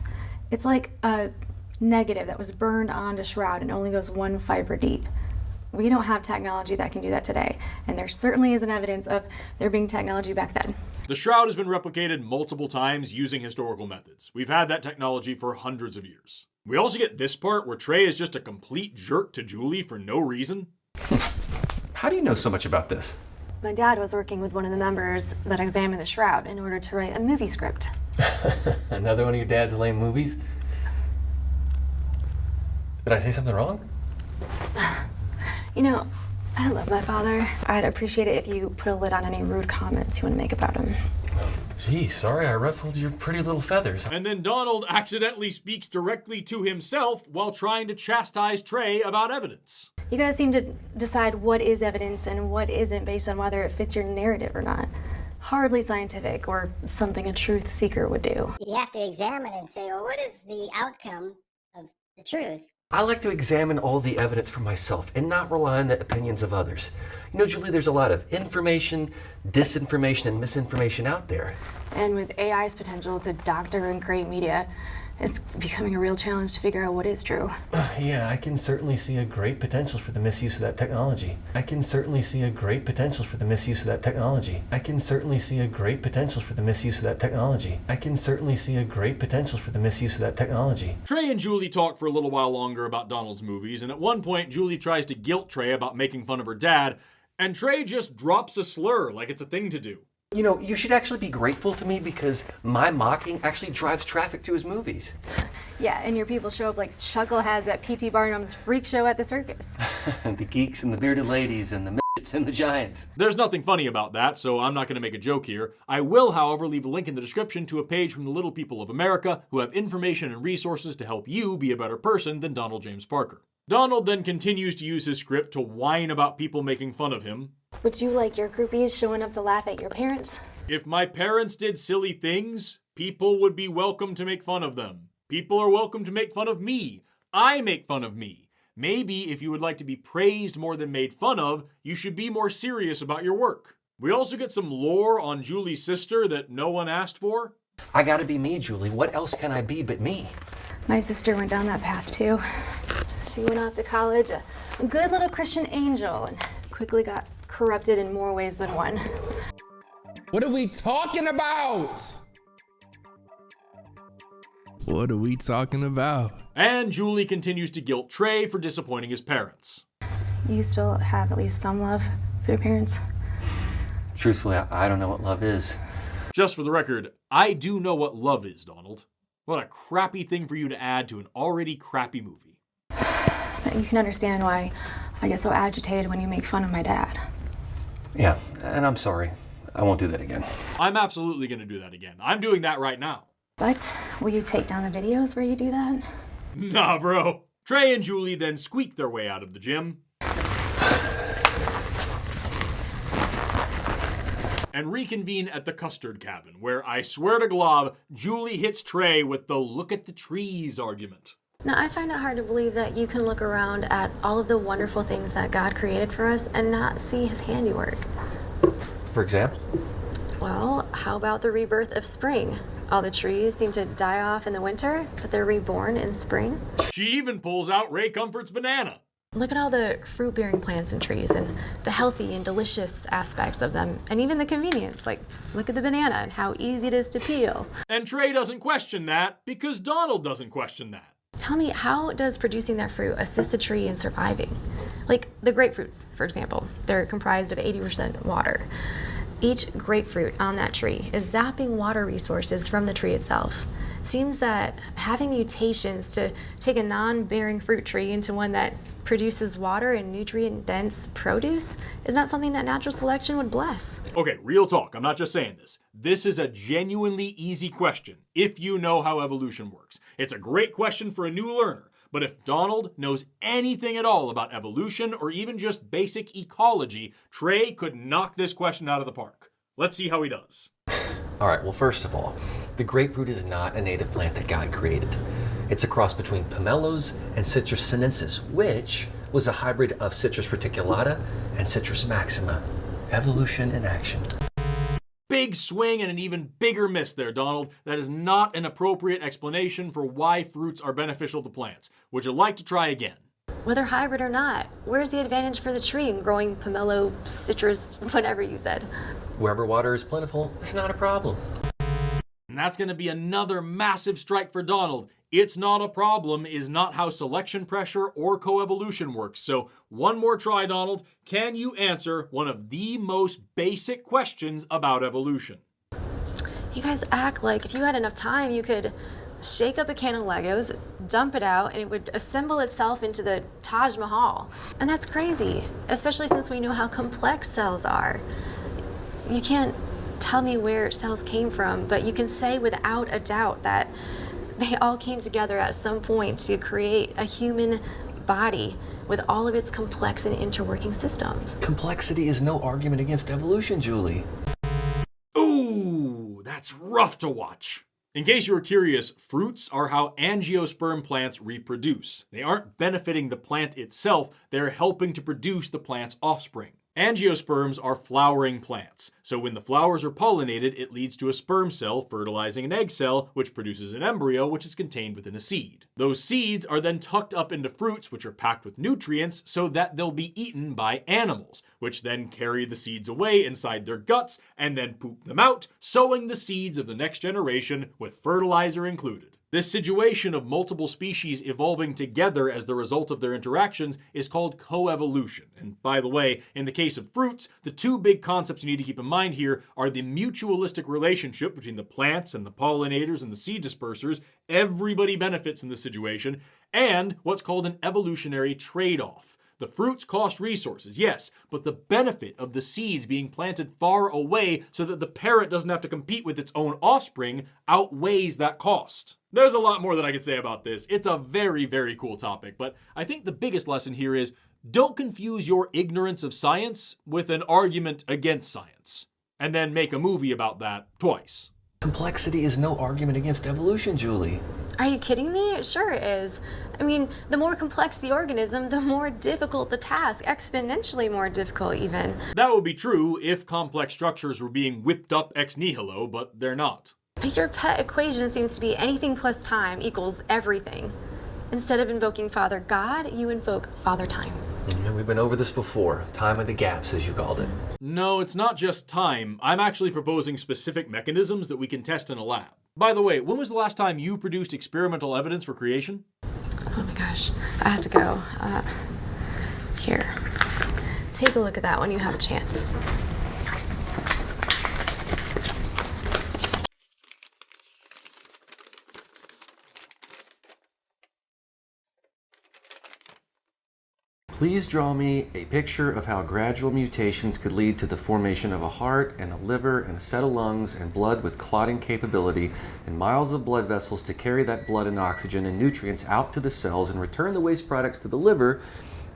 It's like a negative that was burned onto a shroud and only goes one fiber deep. We don't have technology that can do that today, and there certainly isn't evidence of there being technology back then. The shroud has been replicated multiple times using historical methods. We've had that technology for hundreds of years. We also get this part where Trey is just a complete jerk to Jeweli for no reason. How do you know so much about this? My dad was working with one of the members that examined the shroud in order to write a movie script. Another one of your dad's lame movies? Did I say something wrong? You know, I love my father. I'd appreciate it if you put a lid on any rude comments you want to make about him. Gee, sorry I ruffled your pretty little feathers. And then Donald accidentally speaks directly to himself while trying to chastise Trey about evidence. You guys seem to decide what is evidence and what isn't based on whether it fits your narrative or not. Hardly scientific, or something a truth seeker would do. You have to examine and say, well, what is the outcome of the truth? I like to examine all the evidence for myself and not rely on the opinions of others. You know, Julie, there's a lot of information, disinformation, and misinformation out there. And with AI's potential to doctor and create media, it's becoming a real challenge to figure out what is true. Yeah, I can certainly see a great potential for the misuse of that technology. I can certainly see a great potential for the misuse of that technology. I can certainly see a great potential for the misuse of that technology. I can certainly see a great potential for the misuse of that technology. Trey and Jeweli talk for a little while longer about Donald's movies, and at one point, Jeweli tries to guilt Trey about making fun of her dad, and Trey just drops a slur like it's a thing to do. You know, you should actually be grateful to me because my mocking actually drives traffic to his movies. Yeah, and your people show up like chuckleheads at P.T. Barnum's freak show at the circus. The geeks and the bearded ladies and the midgets and the giants. There's nothing funny about that, so I'm not going to make a joke here. I will, however, leave a link in the description to a page from the Little People of America who have information and resources to help you be a better person than Donald James Parker. Donald then continues to use his script to whine about people making fun of him. Would you like your groupies showing up to laugh at your parents? If my parents did silly things, people would be welcome to make fun of them. People are welcome to make fun of me. I make fun of me. Maybe if you would like to be praised more than made fun of, you should be more serious about your work. We also get some lore on Julie's sister that no one asked for. I gotta be me, Julie. What else can I be but me? My sister went down that path too. She went off to college, a good little Christian angel, and quickly got corrupted in more ways than one. What are we talking about? What are we talking about? And Jeweli continues to guilt Trey for disappointing his parents. You still have at least some love for your parents? Truthfully, I don't know what love is. Just for the record, I do know what love is, Donald. What a crappy thing for you to add to an already crappy movie. You can understand why I get so agitated when you make fun of my dad. Yeah, and I'm sorry. I won't do that again. I'm absolutely going to do that again. I'm doing that right now. But will you take down the videos where you do that? Nah, bro. Trey and Jeweli then squeak their way out of the gym and reconvene at the custard cabin, where I swear to Glob, Jeweli hits Trey with the look at the trees argument. Now, I find it hard to believe that you can look around at all of the wonderful things that God created for us and not see his handiwork. For example? Well, how about the rebirth of spring? All the trees seem to die off in the winter, but they're reborn in spring. She even pulls out Ray Comfort's banana. Look at all the fruit-bearing plants and trees and the healthy and delicious aspects of them, and even the convenience. Like, look at the banana and how easy it is to peel. And Trey doesn't question that because Donald doesn't question that. Tell me, how does producing that fruit assist the tree in surviving? Like the grapefruits, for example. They're comprised of 80% water. Each grapefruit on that tree is zapping water resources from the tree itself. Seems that having mutations to take a non-bearing fruit tree into one that produces water and nutrient-dense produce is not something that natural selection would bless. Okay, real talk. I'm not just saying this. This is a genuinely easy question, if you know how evolution works. It's a great question for a new learner, but if Donald knows anything at all about evolution or even just basic ecology, Trey could knock this question out of the park. Let's see how he does. All right, well, first of all, the grapefruit is not a native plant that God created. It's a cross between pomelos and Citrus sinensis, which was a hybrid of Citrus reticulata and Citrus maxima. Evolution in action. Big swing and an even bigger miss there, Donald. That is not an appropriate explanation for why fruits are beneficial to plants. Would you like to try again? whether hybrid or not. Where's the advantage for the tree in growing pomelo, citrus, whatever you said? Wherever water is plentiful, it's not a problem. And that's going to be another massive strike for Donald. It's not a problem is not how selection pressure or coevolution works. So one more try, Donald. Can you answer one of the most basic questions about evolution? You guys act like if you had enough time, you could shake up a can of Legos, dump it out, and it would assemble itself into the Taj Mahal. And that's crazy, especially since we know how complex cells are. You can't tell me where cells came from, but you can say without a doubt that they all came together at some point to create a human body with all of its complex and interworking systems. Complexity is no argument against evolution, Jeweli. Ooh, that's rough to watch. In case you were curious, fruits are how angiosperm plants reproduce. They aren't benefiting the plant itself, they're helping to produce the plant's offspring. Angiosperms are flowering plants, so when the flowers are pollinated, it leads to a sperm cell fertilizing an egg cell, which produces an embryo, which is contained within a seed. Those seeds are then tucked up into fruits, which are packed with nutrients so that they'll be eaten by animals, which then carry the seeds away inside their guts and then poop them out, sowing the seeds of the next generation with fertilizer included. This situation of multiple species evolving together as the result of their interactions is called coevolution. And by the way, in the case of fruits, the two big concepts you need to keep in mind here are the mutualistic relationship between the plants and the pollinators and the seed dispersers. Everybody benefits in this situation. And what's called an evolutionary trade-off. The fruits cost resources, yes, but the benefit of the seeds being planted far away so that the parent doesn't have to compete with its own offspring outweighs that cost. There's a lot more that I could say about this. It's a very, very cool topic, but I think the biggest lesson here is don't confuse your ignorance of science with an argument against science, and then make a movie about that twice. Complexity is no argument against evolution, Jeweli. Are you kidding me? It sure is. I mean, the more complex the organism, the more difficult the task, exponentially more difficult even. That would be true if complex structures were being whipped up ex nihilo, but they're not. Your pet equation seems to be anything plus time equals everything. Instead of invoking Father God, you invoke Father Time. And we've been over this before. Time of the gaps, as you called it. No, it's not just time. I'm actually proposing specific mechanisms that we can test in a lab. By the way, when was the last time you produced experimental evidence for creation? Oh my gosh, I have to go. Here, take a look at that when you have a chance. Please draw me a picture of how gradual mutations could lead to the formation of a heart and a liver and a set of lungs and blood with clotting capability and miles of blood vessels to carry that blood and oxygen and nutrients out to the cells and return the waste products to the liver.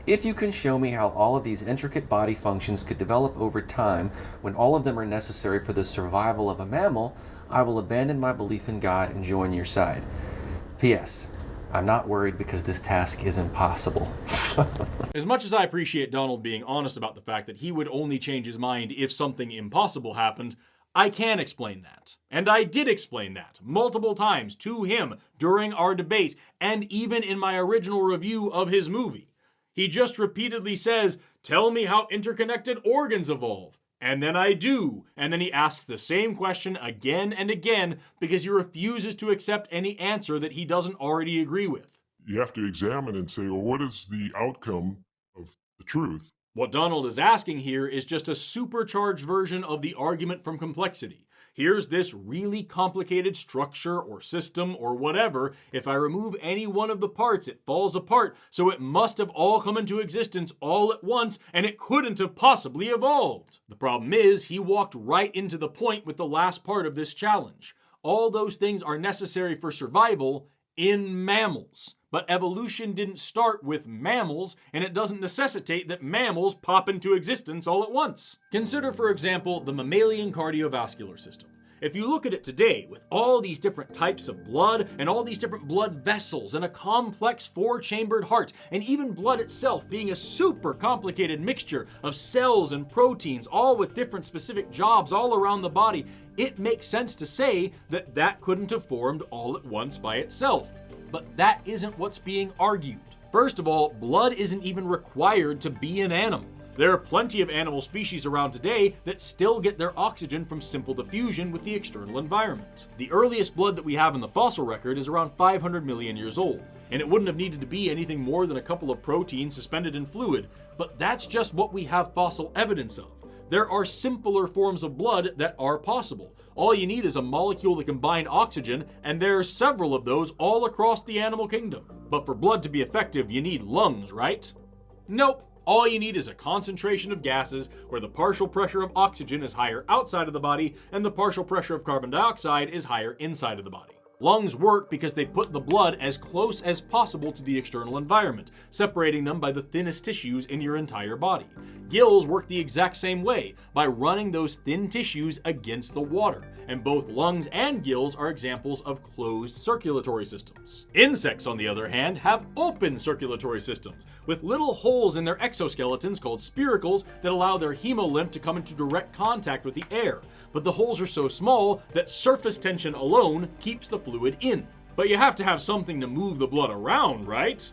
If you can show me how all of these intricate body functions could develop over time when all of them are necessary for the survival of a mammal, I will abandon my belief in God and join your side. P.S. I'm not worried because this task is impossible. As much as I appreciate Donald being honest about the fact that he would only change his mind if something impossible happened, I can explain that. And I did explain that multiple times to him during our debate and even in my original review of his movie. He just repeatedly says, "Tell me how interconnected organs evolve." And then I do. And then he asks the same question again and again because he refuses to accept any answer that he doesn't already agree with. You have to examine and say, well, what is the outcome of the truth? What Donald is asking here is just a supercharged version of the argument from complexity. Here's this really complicated structure or system or whatever. If I remove any one of the parts, it falls apart. So it must have all come into existence all at once, and it couldn't have possibly evolved. The problem is, he walked right into the point with the last part of this challenge. All those things are necessary for survival in mammals. But evolution didn't start with mammals, and it doesn't necessitate that mammals pop into existence all at once. Consider, for example, the mammalian cardiovascular system. If you look at it today, with all these different types of blood, and all these different blood vessels, and a complex four-chambered heart, and even blood itself being a super complicated mixture of cells and proteins, all with different specific jobs all around the body, it makes sense to say that that couldn't have formed all at once by itself. But that isn't what's being argued. First of all, blood isn't even required to be an animal. There are plenty of animal species around today that still get their oxygen from simple diffusion with the external environment. The earliest blood that we have in the fossil record is around 500 million years old, and it wouldn't have needed to be anything more than a couple of proteins suspended in fluid, but that's just what we have fossil evidence of. There are simpler forms of blood that are possible. All you need is a molecule to combine oxygen, and there are several of those all across the animal kingdom. But for blood to be effective, you need lungs, right? Nope. All you need is a concentration of gases where the partial pressure of oxygen is higher outside of the body and the partial pressure of carbon dioxide is higher inside of the body. Lungs work because they put the blood as close as possible to the external environment, separating them by the thinnest tissues in your entire body. Gills work the exact same way, by running those thin tissues against the water, and both lungs and gills are examples of closed circulatory systems. Insects, on the other hand, have open circulatory systems, with little holes in their exoskeletons called spiracles that allow their hemolymph to come into direct contact with the air, but the holes are so small that surface tension alone keeps the fluid in. But you have to have something to move the blood around, right?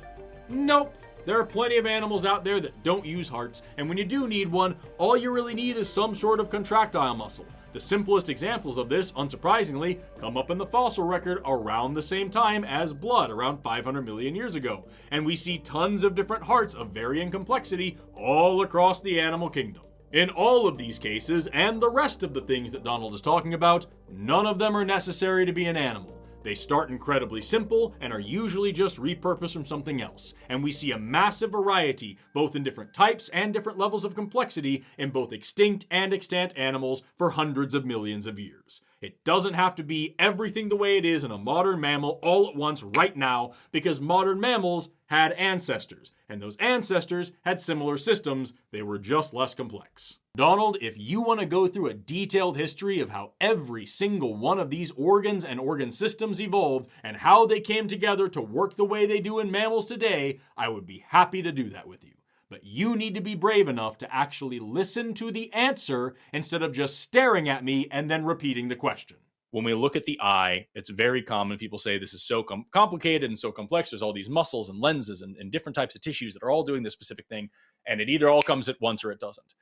Nope. There are plenty of animals out there that don't use hearts, and when you do need one, all you really need is some sort of contractile muscle. The simplest examples of this, unsurprisingly, come up in the fossil record around the same time as blood, around 500 million years ago, and we see tons of different hearts of varying complexity all across the animal kingdom. In all of these cases, and the rest of the things that Donald is talking about, none of them are necessary to be an animal. They start incredibly simple and are usually just repurposed from something else. And we see a massive variety, both in different types and different levels of complexity, in both extinct and extant animals for hundreds of millions of years. It doesn't have to be everything the way it is in a modern mammal all at once right now, because modern mammals had ancestors, and those ancestors had similar systems. They were just less complex. Donald, if you want to go through a detailed history of how every single one of these organs and organ systems evolved and how they came together to work the way they do in mammals today, I would be happy to do that with you. But you need to be brave enough to actually listen to the answer instead of just staring at me and then repeating the question. When we look at the eye, it's very common. People say this is so complicated and so complex. There's all these muscles and lenses and different types of tissues that are all doing this specific thing, and it either all comes at once or it doesn't.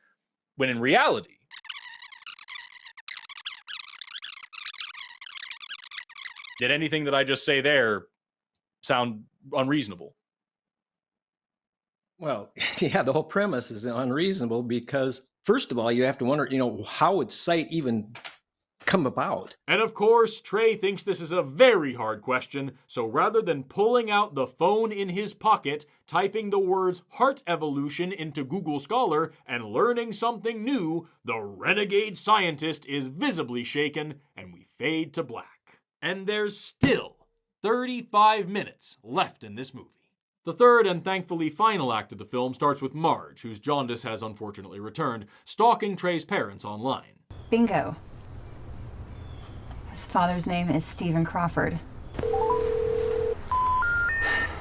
When in reality, did anything that I just say there sound unreasonable? Well, yeah, the whole premise is unreasonable because, first of all, you have to wonder, how would sight even come about? And of course, Trey thinks this is a very hard question, so rather than pulling out the phone in his pocket, typing the words heart evolution into Google Scholar, and learning something new, the renegade scientist is visibly shaken, and we fade to black. And there's still 35 minutes left in this movie. The third and thankfully final act of the film starts with Marge, whose jaundice has unfortunately returned, stalking Trey's parents online. Bingo. His father's name is Stephen Crawford.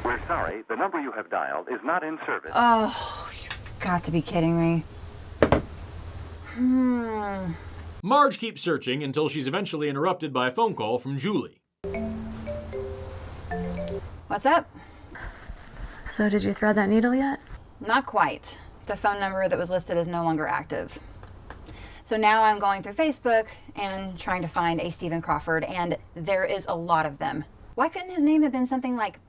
We're sorry, the number you have dialed is not in service. Oh, you've got to be kidding me. Marge keeps searching until she's eventually interrupted by a phone call from Jeweli. What's up? So did you thread that needle yet? Not quite. The phone number that was listed is no longer active. So now I'm going through Facebook and trying to find a Stephen Crawford, and there is a lot of them. Why couldn't his name have been something like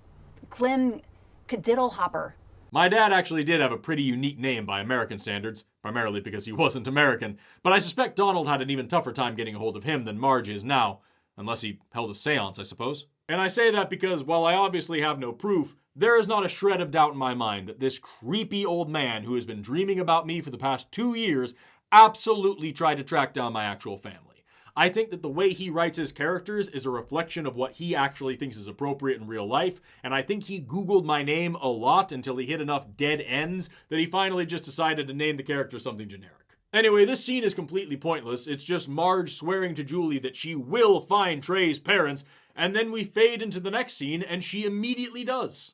Clem Cadiddlehopper? My dad actually did have a pretty unique name by American standards, primarily because he wasn't American, but I suspect Donald had an even tougher time getting a hold of him than Marge is now, unless he held a seance, I suppose. And I say that because, while I obviously have no proof, there is not a shred of doubt in my mind that this creepy old man who has been dreaming about me for the past 2 years absolutely tried to track down my actual family. I think that the way he writes his characters is a reflection of what he actually thinks is appropriate in real life, and I think he Googled my name a lot until he hit enough dead ends that he finally just decided to name the character something generic. Anyway, this scene is completely pointless. It's just Marge swearing to Jeweli that she will find Trey's parents, and then we fade into the next scene and she immediately does.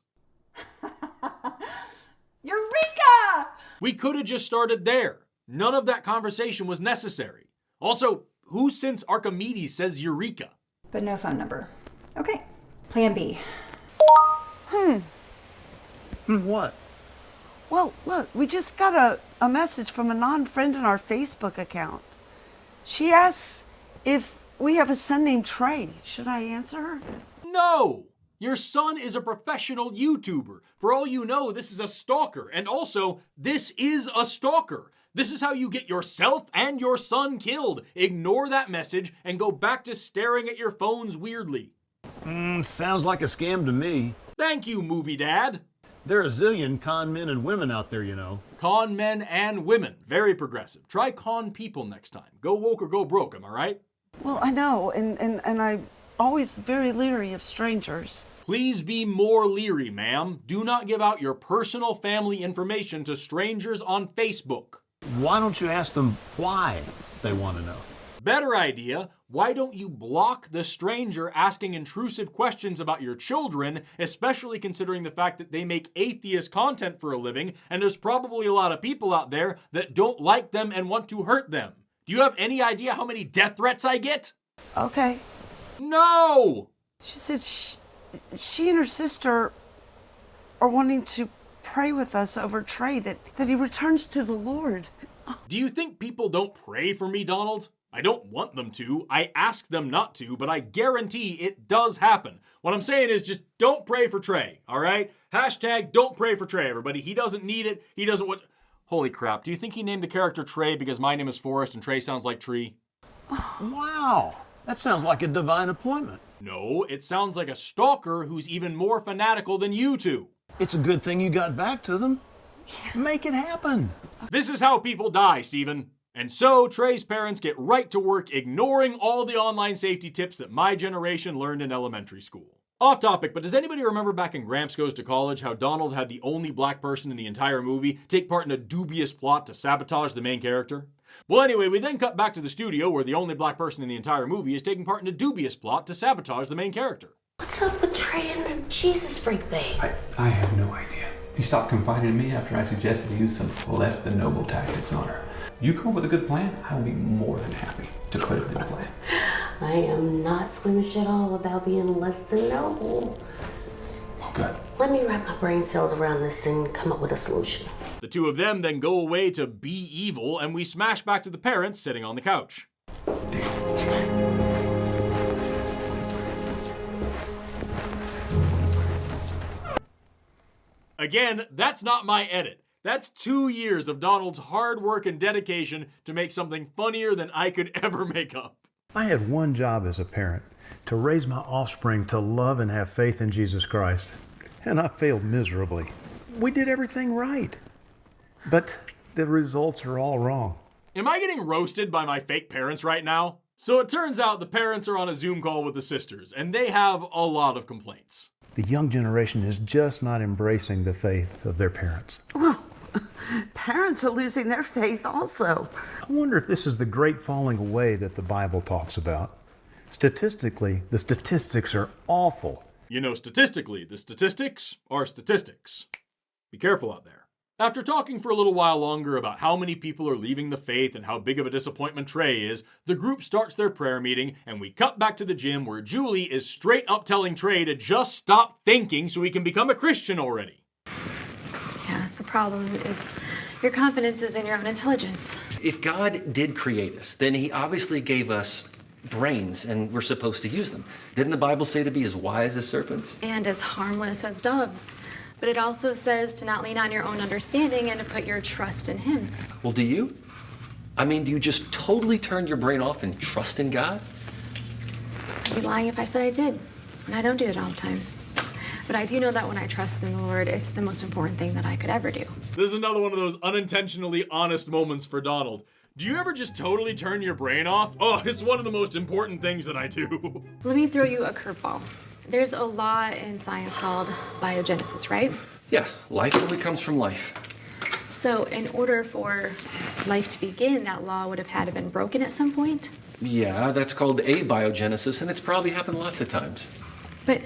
Eureka! We could have just started there. None of that conversation was necessary. Also, who since Archimedes says Eureka? But no phone number. Okay, plan B. What? Well, look, we just got a message from a non-friend in our Facebook account. She asks if we have a son named Trey. Should I answer her? No! Your son is a professional YouTuber. For all you know, this is a stalker. And also, this is a stalker. This is how you get yourself and your son killed. Ignore that message and go back to staring at your phones weirdly. Sounds like a scam to me. Thank you, movie dad. There are a zillion con men and women out there, you know. Con men and women. Very progressive. Try con people next time. Go woke or go broke, am I right? Well, I know, and I'm always very leery of strangers. Please be more leery, ma'am. Do not give out your personal family information to strangers on Facebook. Why don't you ask them why they want to know? Better idea. Why don't you block the stranger asking intrusive questions about your children, especially considering the fact that they make atheist content for a living, and there's probably a lot of people out there that don't like them and want to hurt them. Do you have any idea how many death threats I get? Okay. No! She said she and her sister are wanting to pray with us over Trey, that he returns to the Lord. Do you think people don't pray for me, Donald? I don't want them to. I ask them not to, but I guarantee it does happen. What I'm saying is just don't pray for Trey, all right? Hashtag don't pray for Trey, everybody. He doesn't need it. He doesn't want... Holy crap. Do you think he named the character Trey because my name is Forrest and Trey sounds like tree? Wow. That sounds like a divine appointment. No, it sounds like a stalker who's even more fanatical than you two. It's a good thing you got back to them. Make it happen. This is how people die, Stephen. And so, Trey's parents get right to work ignoring all the online safety tips that my generation learned in elementary school. Off topic, but does anybody remember back in Gramps Goes to College how Donald had the only black person in the entire movie take part in a dubious plot to sabotage the main character? Well, anyway, we then cut back to the studio where the only black person in the entire movie is taking part in a dubious plot to sabotage the main character. What's up with Trey and the Jesus freak babe? I have no idea. He stopped confiding in me after I suggested he use some less than noble tactics on her. You come up with a good plan, I will be more than happy to put it into play. I am not squeamish at all about being less than noble. Oh, good. Let me wrap my brain cells around this and come up with a solution. The two of them then go away to be evil, and we smash back to the parents sitting on the couch. Again, that's not my edit. That's 2 years of Donald's hard work and dedication to make something funnier than I could ever make up. I had one job as a parent, to raise my offspring to love and have faith in Jesus Christ. And I failed miserably. We did everything right. But the results are all wrong. Am I getting roasted by my fake parents right now? So it turns out the parents are on a Zoom call with the sisters, and they have a lot of complaints. The young generation is just not embracing the faith of their parents. Well, parents are losing their faith also. I wonder if this is the great falling away that the Bible talks about. Statistically, the statistics are awful. You know, statistically, the statistics are statistics. Be careful out there. After talking for a little while longer about how many people are leaving the faith and how big of a disappointment Trey is, the group starts their prayer meeting, and we cut back to the gym where Jeweli is straight up telling Trey to just stop thinking so he can become a Christian already. Yeah, the problem is your confidence is in your own intelligence. If God did create us, then he obviously gave us brains and we're supposed to use them. Didn't the Bible say to be as wise as serpents? And as harmless as doves. But it also says to not lean on your own understanding and to put your trust in him. Well, do you? I mean, do you just totally turn your brain off and trust in God? I'd be lying if I said I did. And I don't do it all the time. But I do know that when I trust in the Lord, it's the most important thing that I could ever do. This is another one of those unintentionally honest moments for Donald. Do you ever just totally turn your brain off? Oh, it's one of the most important things that I do. Let me throw you a curveball. There's a law in science called biogenesis, right? Yeah, life only comes from life. So in order for life to begin, that law would have had to been broken at some point? Yeah, that's called abiogenesis, and it's probably happened lots of times. But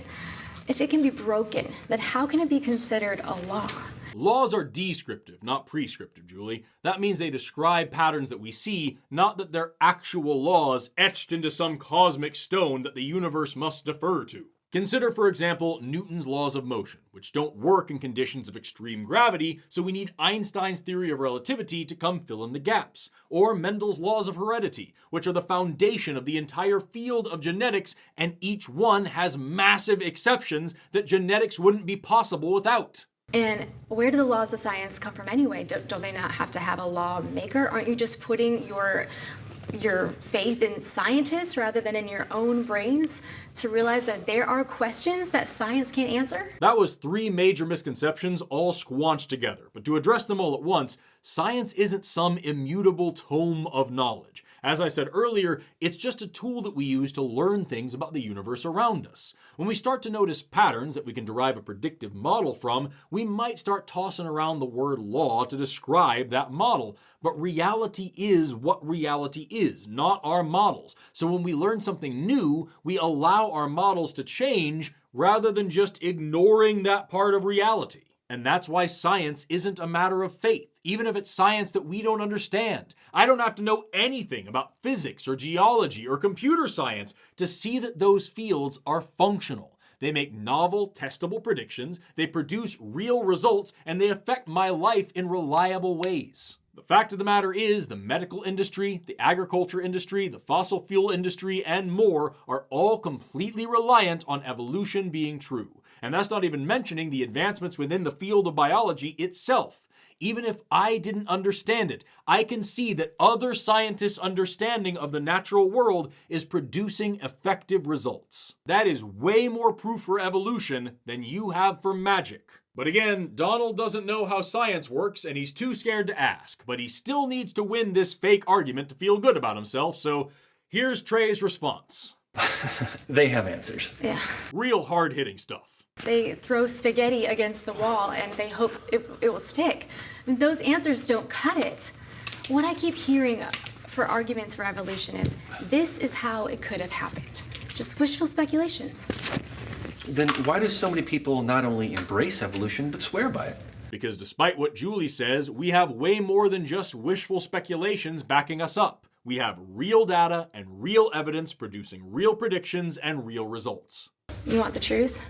if it can be broken, then how can it be considered a law? Laws are descriptive, not prescriptive, Jeweli. That means they describe patterns that we see, not that they're actual laws etched into some cosmic stone that the universe must defer to. Consider, for example, Newton's laws of motion, which don't work in conditions of extreme gravity, so we need Einstein's theory of relativity to come fill in the gaps. Or Mendel's laws of heredity, which are the foundation of the entire field of genetics, and each one has massive exceptions that genetics wouldn't be possible without. And where do the laws of science come from anyway? Don't they not have to have a lawmaker? Aren't you just putting your faith in scientists rather than in your own brains to realize that there are questions that science can't answer? That was 3 major misconceptions all squanched together. But to address them all at once, science isn't some immutable tome of knowledge. As I said earlier, it's just a tool that we use to learn things about the universe around us. When we start to notice patterns that we can derive a predictive model from, we might start tossing around the word law to describe that model. But reality is what reality is, not our models. So when we learn something new, we allow our models to change rather than just ignoring that part of reality. And that's why science isn't a matter of faith, even if it's science that we don't understand. I don't have to know anything about physics or geology or computer science to see that those fields are functional. They make novel, testable predictions, they produce real results, and they affect my life in reliable ways. The fact of the matter is, the medical industry, the agriculture industry, the fossil fuel industry, and more are all completely reliant on evolution being true. And that's not even mentioning the advancements within the field of biology itself. Even if I didn't understand it, I can see that other scientists' understanding of the natural world is producing effective results. That is way more proof for evolution than you have for magic. But again, Donald doesn't know how science works and he's too scared to ask, but he still needs to win this fake argument to feel good about himself, so here's Trey's response. They have answers. Yeah. Real hard-hitting stuff. They throw spaghetti against the wall and they hope it will stick. I mean, those answers don't cut it. What I keep hearing for arguments for evolution is, this is how it could have happened. Just wishful speculations. Then why do so many people not only embrace evolution, but swear by it? Because despite what Jeweli says, we have way more than just wishful speculations backing us up. We have real data and real evidence producing real predictions and real results. You want the truth?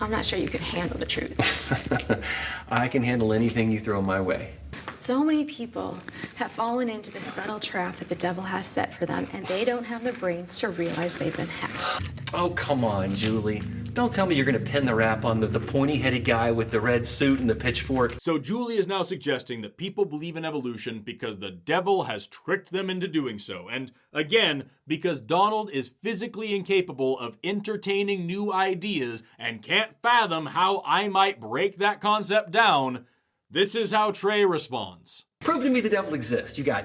I'm not sure you could handle the truth. I can handle anything you throw my way. So many people have fallen into the subtle trap that the devil has set for them, and they don't have the brains to realize they've been hacked. Oh, come on, Jeweli. Don't tell me you're going to pin the rap on the pointy-headed guy with the red suit and the pitchfork. So Jeweli is now suggesting that people believe in evolution because the devil has tricked them into doing so. And again, because Donald is physically incapable of entertaining new ideas and can't fathom how I might break that concept down, this is how Trey responds. Prove to me the devil exists. You got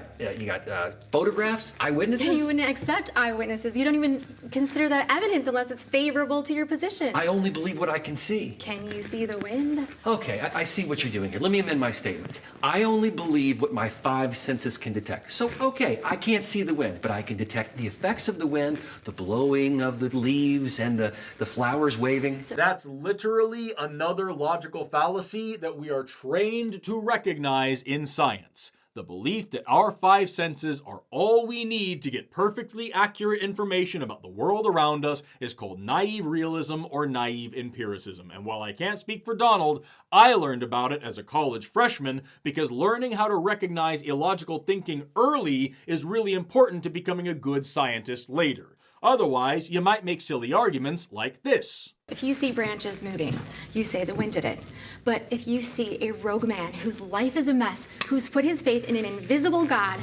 photographs, eyewitnesses? You wouldn't accept eyewitnesses. You don't even consider that evidence unless it's favorable to your position. I only believe what I can see. Can you see the wind? Okay, I see what you're doing here. Let me amend my statement. I only believe what my 5 senses can detect. So, okay, I can't see the wind, but I can detect the effects of the wind, the blowing of the leaves, and the flowers waving. That's literally another logical fallacy that we are trained to recognize in science. The belief that our 5 senses are all we need to get perfectly accurate information about the world around us is called naive realism or naive empiricism. And while I can't speak for Donald, I learned about it as a college freshman because learning how to recognize illogical thinking early is really important to becoming a good scientist later. Otherwise, you might make silly arguments like this. If you see branches moving, you say the wind did it. But if you see a rogue man whose life is a mess, who's put his faith in an invisible God,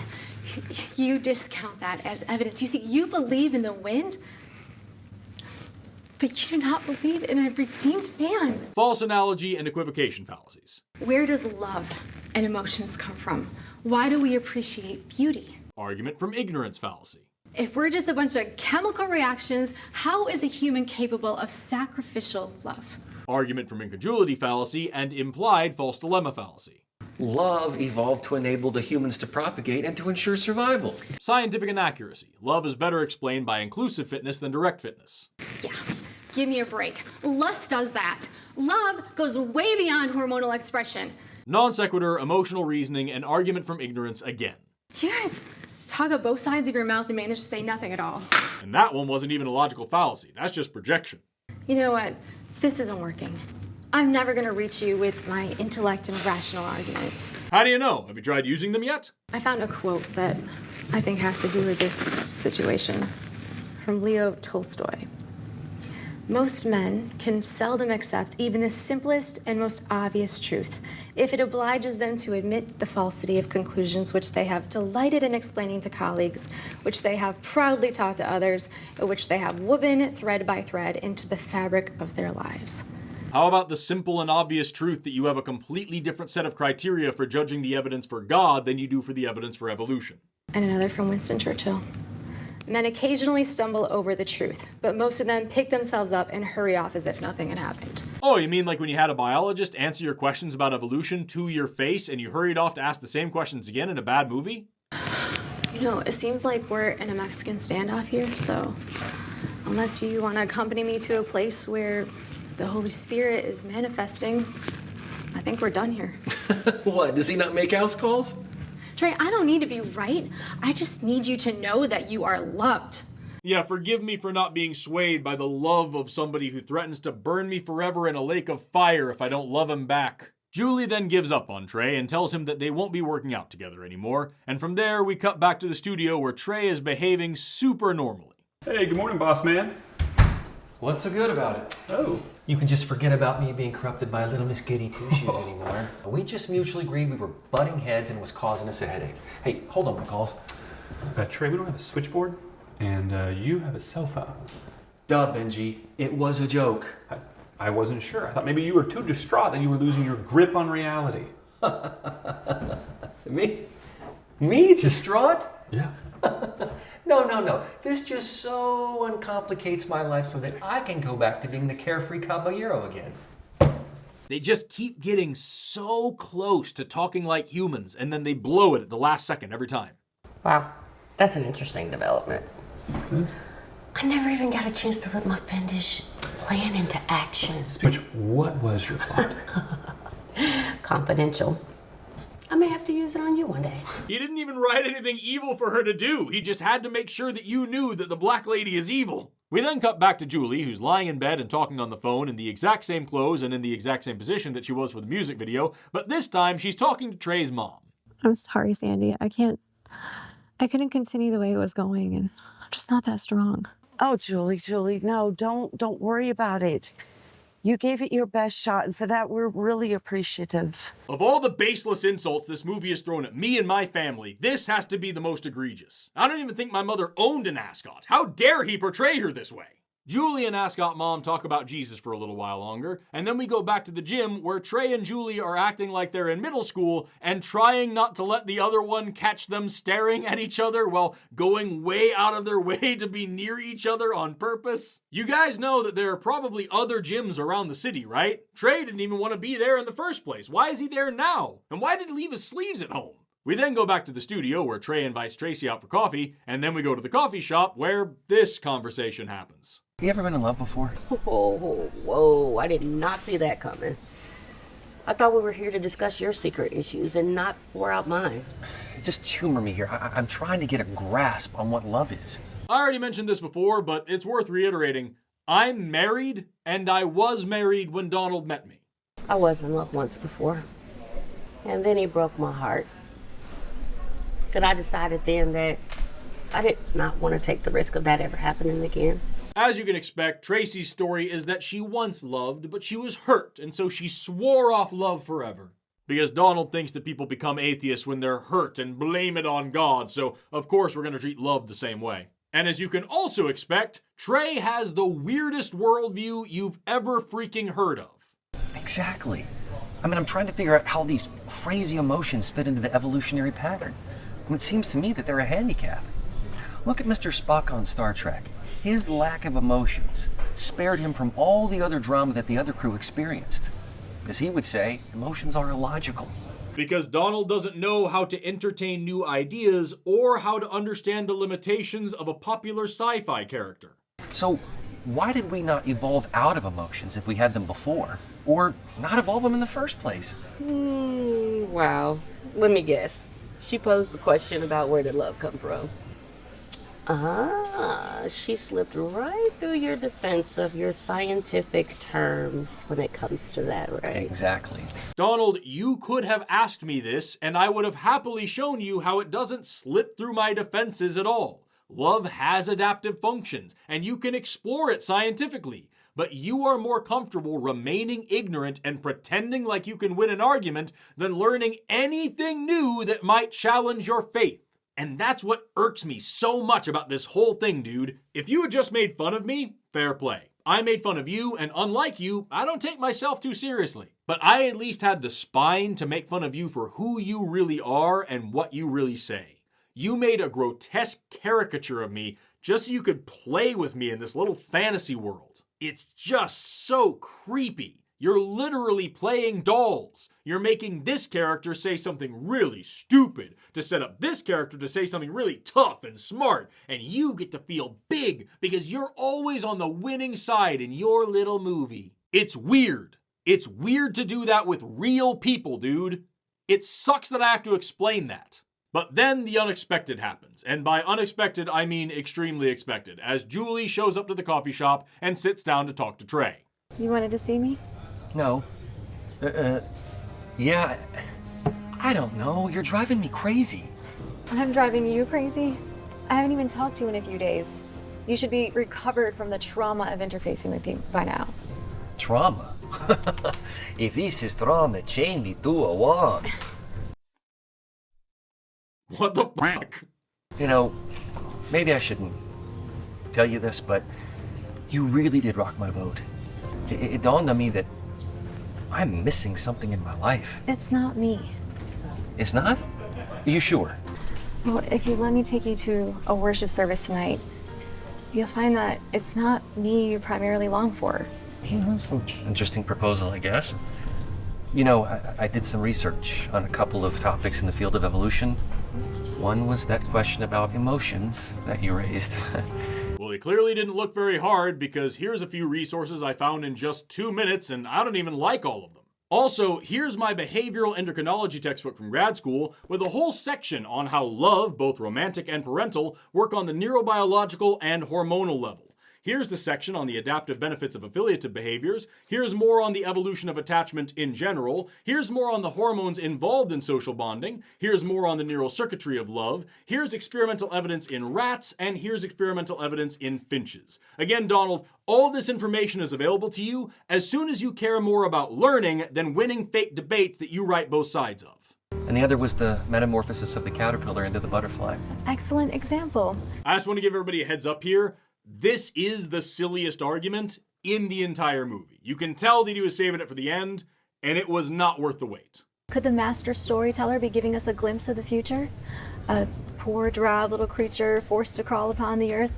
you discount that as evidence. You see, you believe in the wind, but you do not believe in a redeemed man. False analogy and equivocation fallacies. Where does love and emotions come from? Why do we appreciate beauty? Argument from ignorance fallacy. If we're just a bunch of chemical reactions, how is a human capable of sacrificial love? Argument from incredulity fallacy and implied false dilemma fallacy. Love evolved to enable the humans to propagate and to ensure survival. Scientific inaccuracy. Love is better explained by inclusive fitness than direct fitness. Yeah, give me a break. Lust does that. Love goes way beyond hormonal expression. Non sequitur, emotional reasoning, and argument from ignorance again. You guys talk up both sides of your mouth and manage to say nothing at all. And that one wasn't even a logical fallacy. That's just projection. You know what? This isn't working. I'm never going to reach you with my intellect and rational arguments. How do you know? Have you tried using them yet? I found a quote that I think has to do with this situation from Leo Tolstoy. Most men can seldom accept even the simplest and most obvious truth if it obliges them to admit the falsity of conclusions which they have delighted in explaining to colleagues, which they have proudly taught to others, and which they have woven thread by thread into the fabric of their lives. How about the simple and obvious truth that you have a completely different set of criteria for judging the evidence for God than you do for the evidence for evolution? And another from Winston Churchill. Men occasionally stumble over the truth, but most of them pick themselves up and hurry off as if nothing had happened. Oh, you mean like when you had a biologist answer your questions about evolution to your face and you hurried off to ask the same questions again in a bad movie? You know, it seems like we're in a Mexican standoff here, so unless you want to accompany me to a place where the Holy Spirit is manifesting, I think we're done here. What, does he not make house calls? Trey, I don't need to be right. I just need you to know that you are loved. Yeah, forgive me for not being swayed by the love of somebody who threatens to burn me forever in a lake of fire if I don't love him back. Jeweli then gives up on Trey and tells him that they won't be working out together anymore, and from there we cut back to the studio where Trey is behaving super normally. Hey, good morning, boss man. What's so good about it? Oh. You can just forget about me being corrupted by little Miss Goody Two-Shoes anymore. We just mutually agreed we were butting heads and it was causing us a headache. Hey, hold on my calls. Trey, we don't have a switchboard, and you have a cell phone. Duh, Benji. It was a joke. I wasn't sure. I thought maybe you were too distraught that you were losing your grip on reality. Me distraught? Yeah. No. This just so uncomplicates my life so that I can go back to being the carefree caballero again. They just keep getting so close to talking like humans, and then they blow it at the last second every time. Wow, that's an interesting development. I never even got a chance to put my fiendish plan into action. Which, what was your plot? Confidential. I may have to use it on you one day. He didn't even write anything evil for her to do. He just had to make sure that you knew that the black lady is evil. We then cut back to Jeweli, who's lying in bed and talking on the phone in the exact same clothes and in the exact same position that she was for the music video, but this time she's talking to Trey's mom. I'm sorry, Sandy. I couldn't continue the way it was going, and I'm just not that strong. Oh, Jeweli, no, don't worry about it. You gave it your best shot, and for that, we're really appreciative. Of all the baseless insults this movie has thrown at me and my family, this has to be the most egregious. I don't even think my mother owned an ascot. How dare he portray her this way? Jeweli and Ascot Mom talk about Jesus for a little while longer, and then we go back to the gym where Trey and Jeweli are acting like they're in middle school and trying not to let the other one catch them staring at each other while going way out of their way to be near each other on purpose. You guys know that there are probably other gyms around the city, right? Trey didn't even want to be there in the first place. Why is he there now? And why did he leave his sleeves at home? We then go back to the studio where Trey invites Tracy out for coffee, and then we go to the coffee shop where this conversation happens. You ever been in love before? Whoa, I did not see that coming. I thought we were here to discuss your secret issues and not pour out mine. Just humor me here. I'm trying to get a grasp on what love is. I already mentioned this before, but it's worth reiterating. I'm married, and I was married when Donald met me. I was in love once before, and then he broke my heart. And I decided then that I did not want to take the risk of that ever happening again. As you can expect, Tracy's story is that she once loved, but she was hurt, and so she swore off love forever. Because Donald thinks that people become atheists when they're hurt and blame it on God, so of course we're going to treat love the same way. And as you can also expect, Trey has the weirdest worldview you've ever freaking heard of. Exactly. I mean, I'm trying to figure out how these crazy emotions fit into the evolutionary pattern. And it seems to me that they're a handicap. Look at Mr. Spock on Star Trek. His lack of emotions spared him from all the other drama that the other crew experienced. As he would say, emotions are illogical. Because Donald doesn't know how to entertain new ideas or how to understand the limitations of a popular sci-fi character. So, why did we not evolve out of emotions if we had them before? Or not evolve them in the first place? Wow. Let me guess. She posed the question about where did love come from? She slipped right through your defense of your scientific terms when it comes to that, right? Exactly. Donald, you could have asked me this, and I would have happily shown you how it doesn't slip through my defenses at all. Love has adaptive functions, and you can explore it scientifically. But you are more comfortable remaining ignorant and pretending like you can win an argument than learning anything new that might challenge your faith. And that's what irks me so much about this whole thing, dude. If you had just made fun of me, fair play. I made fun of you, and unlike you, I don't take myself too seriously. But I at least had the spine to make fun of you for who you really are and what you really say. You made a grotesque caricature of me just so you could play with me in this little fantasy world. It's just so creepy. You're literally playing dolls. You're making this character say something really stupid to set up this character to say something really tough and smart, and you get to feel big because you're always on the winning side in your little movie. It's weird. It's weird to do that with real people, dude. It sucks that I have to explain that. But then the unexpected happens, and by unexpected I mean extremely expected, as Jeweli shows up to the coffee shop and sits down to talk to Trey. You wanted to see me? No. Yeah, I don't know. You're driving me crazy. I'm driving you crazy? I haven't even talked to you in a few days. You should be recovered from the trauma of interfacing with me by now. Trauma? If this is trauma, chain me to a wall. What the fuck? You know, maybe I shouldn't tell you this, but you really did rock my boat. It dawned on me that I'm missing something in my life. It's not me. It's not? Are you sure? Well, if you let me take you to a worship service tonight, you'll find that it's not me you primarily long for. That's an interesting proposal, I guess. You know, I did some research on a couple of topics in the field of evolution. One was that question about emotions that you raised. Well, he clearly didn't look very hard because here's a few resources I found in just 2 minutes and I don't even like all of them. Also, here's my behavioral endocrinology textbook from grad school with a whole section on how love, both romantic and parental, work on the neurobiological and hormonal level. Here's the section on the adaptive benefits of affiliative behaviors. Here's more on the evolution of attachment in general. Here's more on the hormones involved in social bonding. Here's more on the neural circuitry of love. Here's experimental evidence in rats, and here's experimental evidence in finches. Again, Donald, all this information is available to you as soon as you care more about learning than winning fake debates that you write both sides of. And the other was the metamorphosis of the caterpillar into the butterfly. Excellent example. I just want to give everybody a heads up here. This is the silliest argument in the entire movie. You can tell that he was saving it for the end, and it was not worth the wait. Could the master storyteller be giving us a glimpse of the future? A poor, dry little creature forced to crawl upon the earth,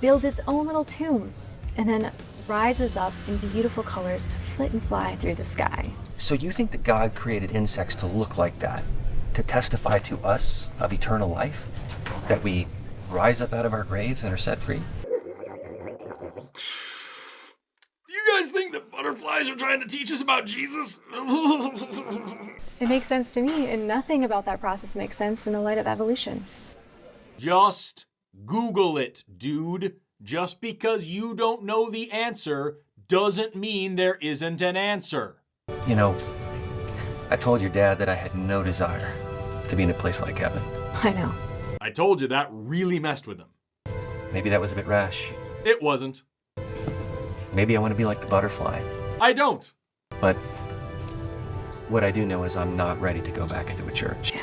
builds its own little tomb, and then rises up in beautiful colors to flit and fly through the sky. So you think that God created insects to look like that, to testify to us of eternal life? That we rise up out of our graves and are set free? You guys think that butterflies are trying to teach us about Jesus? It makes sense to me, and nothing about that process makes sense in the light of evolution. Just Google it, dude. Just because you don't know the answer doesn't mean there isn't an answer. You know, I told your dad that I had no desire to be in a place like heaven. I know. I told you that really messed with him. Maybe that was a bit rash. It wasn't. Maybe I want to be like the butterfly. I don't. But what I do know is I'm not ready to go back into a church.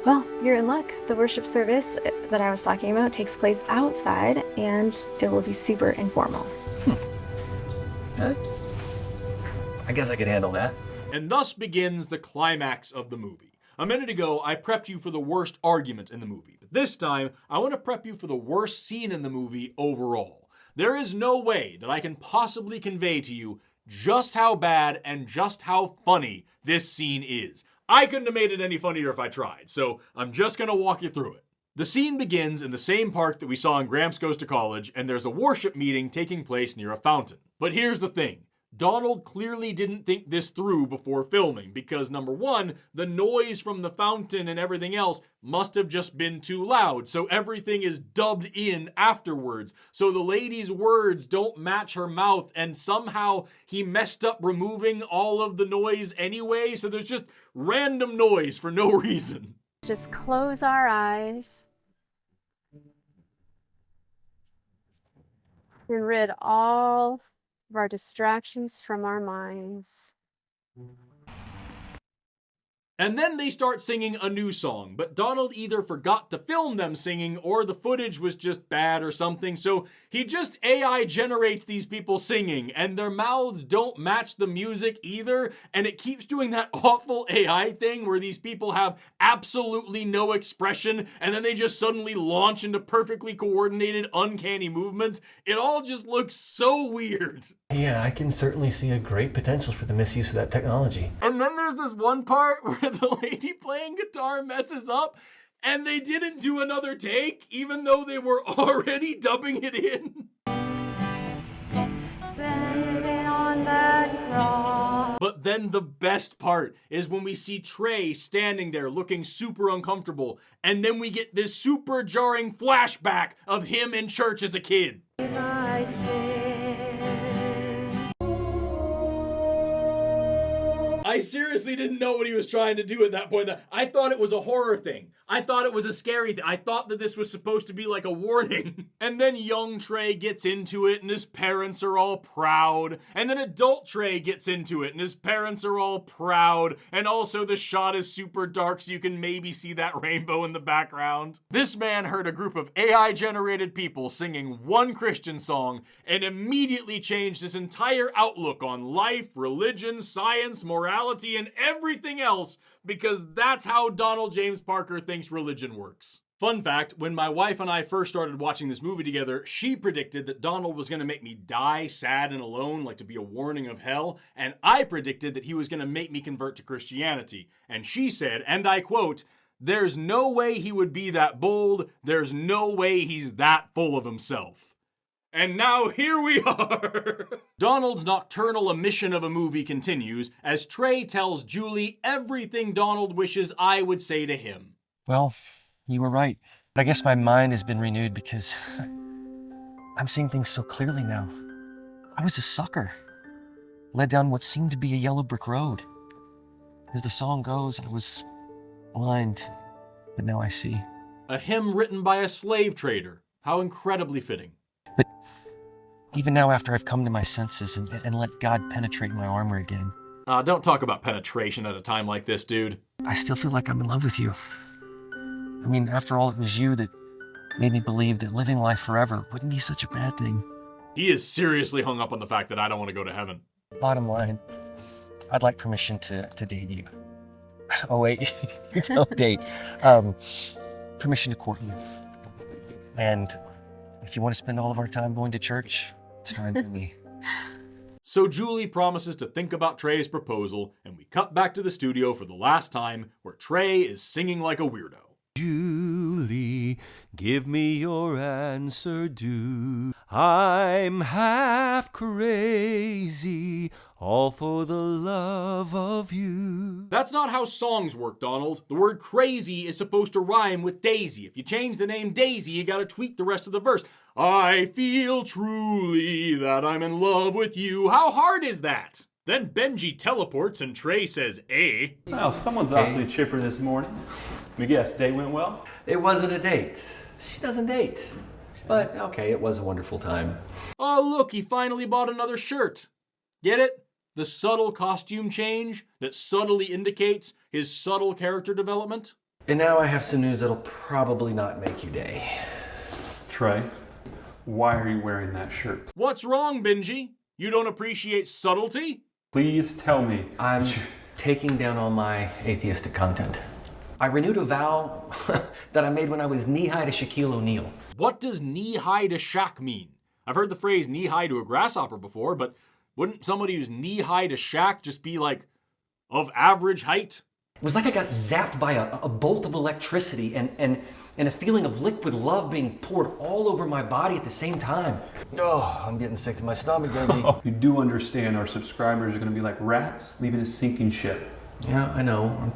Well, you're in luck. The worship service that I was talking about takes place outside, and it will be super informal. I guess I could handle that. And thus begins the climax of the movie. A minute ago, I prepped you for the worst argument in the movie. But this time, I want to prep you for the worst scene in the movie overall. There is no way that I can possibly convey to you just how bad and just how funny this scene is. I couldn't have made it any funnier if I tried, so I'm just going to walk you through it. The scene begins in the same park that we saw in Gramps Goes to College, and there's a worship meeting taking place near a fountain. But here's the thing. Donald clearly didn't think this through before filming because, number one, the noise from the fountain and everything else must have just been too loud, so everything is dubbed in afterwards. So the lady's words don't match her mouth, and somehow he messed up removing all of the noise anyway, so there's just random noise for no reason. Just close our eyes and rid all of our distractions from our minds. And then they start singing a new song, but Donald either forgot to film them singing or the footage was just bad or something, so he just AI generates these people singing, and their mouths don't match the music either, and it keeps doing that awful AI thing where these people have absolutely no expression, and then they just suddenly launch into perfectly coordinated, uncanny movements. It all just looks so weird. Yeah, I can certainly see a great potential for the misuse of that technology. And then there's this one part where the lady playing guitar messes up and they didn't do another take even though they were already dubbing it in. On that cross. But then the best part is when we see Trey standing there looking super uncomfortable, and then we get this super jarring flashback of him in church as a kid. My sin. I seriously didn't know what he was trying to do at that point. I thought it was a horror thing. I thought it was a scary thing. I thought that this was supposed to be like a warning. And then young Trey gets into it and his parents are all proud. And then adult Trey gets into it and his parents are all proud. And also the shot is super dark so you can maybe see that rainbow in the background. This man heard a group of AI generated people singing one Christian song and immediately changed his entire outlook on life, religion, science, morality, and everything else, because that's how Donald James Parker thinks religion works. Fun fact, when my wife and I first started watching this movie together, she predicted that Donald was going to make me die sad and alone, like to be a warning of hell, and I predicted that he was going to make me convert to Christianity. And she said, and I quote, "There's no way he would be that bold, there's no way he's that full of himself." And now here we are! Donald's nocturnal emission of a movie continues as Trey tells Jeweli everything Donald wishes I would say to him. Well, you were right. But I guess my mind has been renewed because I'm seeing things so clearly now. I was a sucker, led down what seemed to be a yellow brick road. As the song goes, I was blind, but now I see. A hymn written by a slave trader. How incredibly fitting. But even now, after I've come to my senses and let God penetrate my armor again. Don't talk about penetration at a time like this, dude. I still feel like I'm in love with you. I mean, after all, it was you that made me believe that living life forever wouldn't be such a bad thing. He is seriously hung up on the fact that I don't want to go to heaven. Bottom line, I'd like permission to date you. Oh, wait, you don't date. Permission to court you. And if you want to spend all of our time going to church, it's fine with me. So Jeweli promises to think about Trey's proposal, and we cut back to the studio for the last time, where Trey is singing like a weirdo. Jeweli, give me your answer due. I'm half crazy, all for the love of you. That's not how songs work, Donald. The word crazy is supposed to rhyme with Daisy. If you change the name Daisy, you gotta tweak the rest of the verse. I feel truly that I'm in love with you. How hard is that? Then Benji teleports and Trey says, "Eh." Well, someone's awfully chipper this morning. Let me guess, date went well? It wasn't a date. She doesn't date. But okay, it was a wonderful time. Oh, look, he finally bought another shirt. Get it? The subtle costume change that subtly indicates his subtle character development. And now I have some news that'll probably not make you day. Trey, why are you wearing that shirt? What's wrong, Benji? You don't appreciate subtlety? Please tell me. I'm taking down all my atheistic content. I renewed a vow that I made when I was knee-high to Shaquille O'Neal. What does knee-high to Shaq mean? I've heard the phrase knee-high to a grasshopper before, but wouldn't somebody who's knee-high to Shaq just be like, of average height? It was like I got zapped by a bolt of electricity and a feeling of liquid love being poured all over my body at the same time. Oh, I'm getting sick to my stomach, Benji. You do understand our subscribers are going to be like rats leaving a sinking ship. Yeah, I know. I'm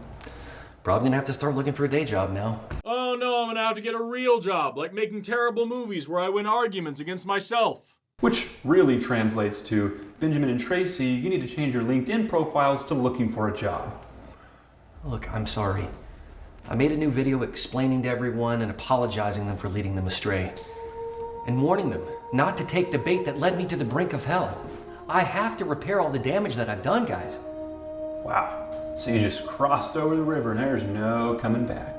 probably going to have to start looking for a day job now. Oh no, I'm gonna have to get a real job, like making terrible movies where I win arguments against myself. Which really translates to, Benjamin and Tracy, you need to change your LinkedIn profiles to looking for a job. Look, I'm sorry. I made a new video explaining to everyone and apologizing them for leading them astray. And warning them not to take the bait that led me to the brink of hell. I have to repair all the damage that I've done, guys. Wow. So you just crossed over the river and there's no coming back.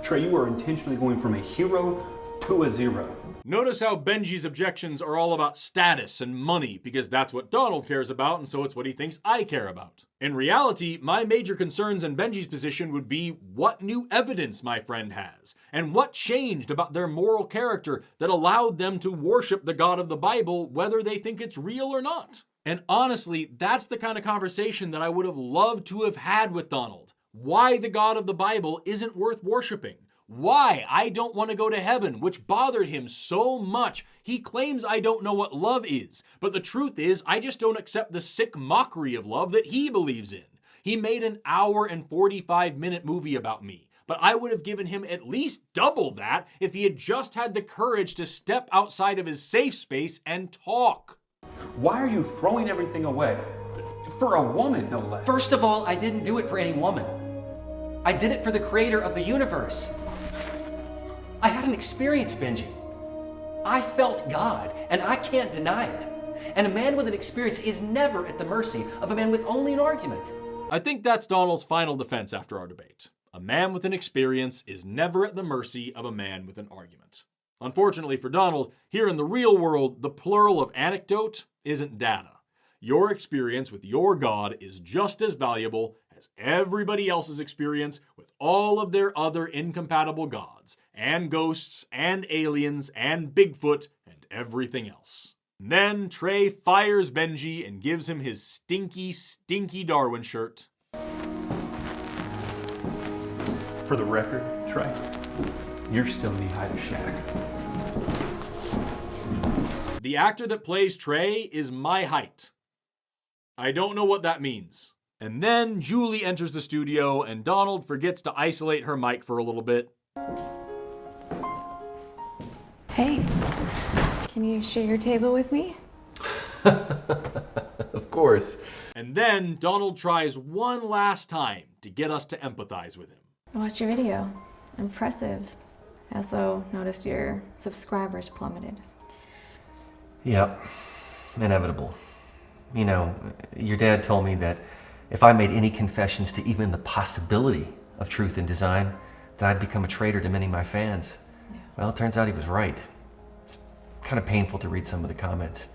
Trey, you are intentionally going from a hero to a zero. Notice how Benji's objections are all about status and money, because that's what Donald cares about, and so it's what he thinks I care about. In reality, my major concerns in Benji's position would be what new evidence my friend has, and what changed about their moral character that allowed them to worship the God of the Bible, whether they think it's real or not. And honestly, that's the kind of conversation that I would have loved to have had with Donald. Why the God of the Bible isn't worth worshiping. Why I don't want to go to heaven, which bothered him so much. He claims I don't know what love is, but the truth is I just don't accept the sick mockery of love that he believes in. He made an hour and 45-minute movie about me, but I would have given him at least double that if he had just had the courage to step outside of his safe space and talk. Why are you throwing everything away? For a woman, no less. First of all, I didn't do it for any woman. I did it for the creator of the universe. I had an experience, Benji. I felt God, and I can't deny it. And a man with an experience is never at the mercy of a man with only an argument. I think that's Donald's final defense after our debate. A man with an experience is never at the mercy of a man with an argument. Unfortunately for Donald, here in the real world, the plural of anecdote isn't data. Your experience with your God is just as valuable as everybody else's experience with all of their other incompatible gods, and ghosts, and aliens, and Bigfoot, and everything else. And then Trey fires Benji and gives him his stinky, stinky Darwin shirt. For the record, Trey, you're still knee-high to Shaq. The actor that plays Trey is my height. I don't know what that means. And then Jeweli enters the studio and Donald forgets to isolate her mic for a little bit. Hey, can you share your table with me? Of course. And then Donald tries one last time to get us to empathize with him. I watched your video. Impressive. I also noticed your subscribers plummeted. Yep, inevitable. You know, your dad told me that if I made any confessions to even the possibility of truth in design, that I'd become a traitor to many of my fans. Yeah. Well, it turns out he was right. It's kind of painful to read some of the comments.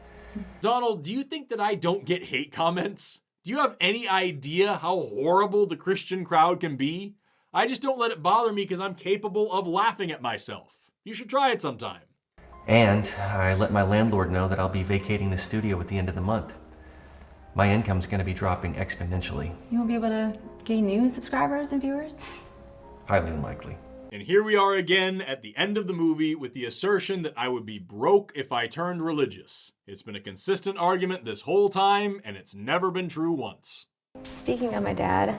Donald, do you think that I don't get hate comments? Do you have any idea how horrible the Christian crowd can be? I just don't let it bother me because I'm capable of laughing at myself. You should try it sometime. And I let my landlord know that I'll be vacating the studio at the end of the month. My income's going to be dropping exponentially. You won't be able to gain new subscribers and viewers? Highly unlikely. And here we are again at the end of the movie with the assertion that I would be broke if I turned religious. It's been a consistent argument this whole time, and it's never been true once. Speaking of my dad,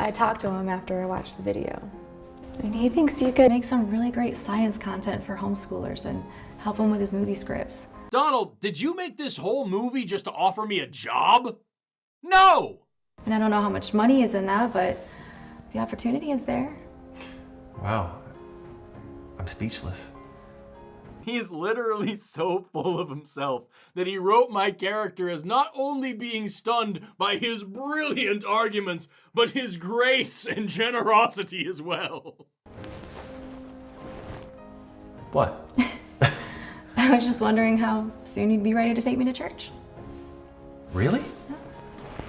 I talked to him after I watched the video. And he thinks you could make some really great science content for homeschoolers and help him with his movie scripts. Donald, did you make this whole movie just to offer me a job? No! And I don't know how much money is in that, but the opportunity is there. Wow. I'm speechless. He's literally so full of himself that he wrote my character as not only being stunned by his brilliant arguments, but his grace and generosity as well. What? I was just wondering how soon you'd be ready to take me to church. Really?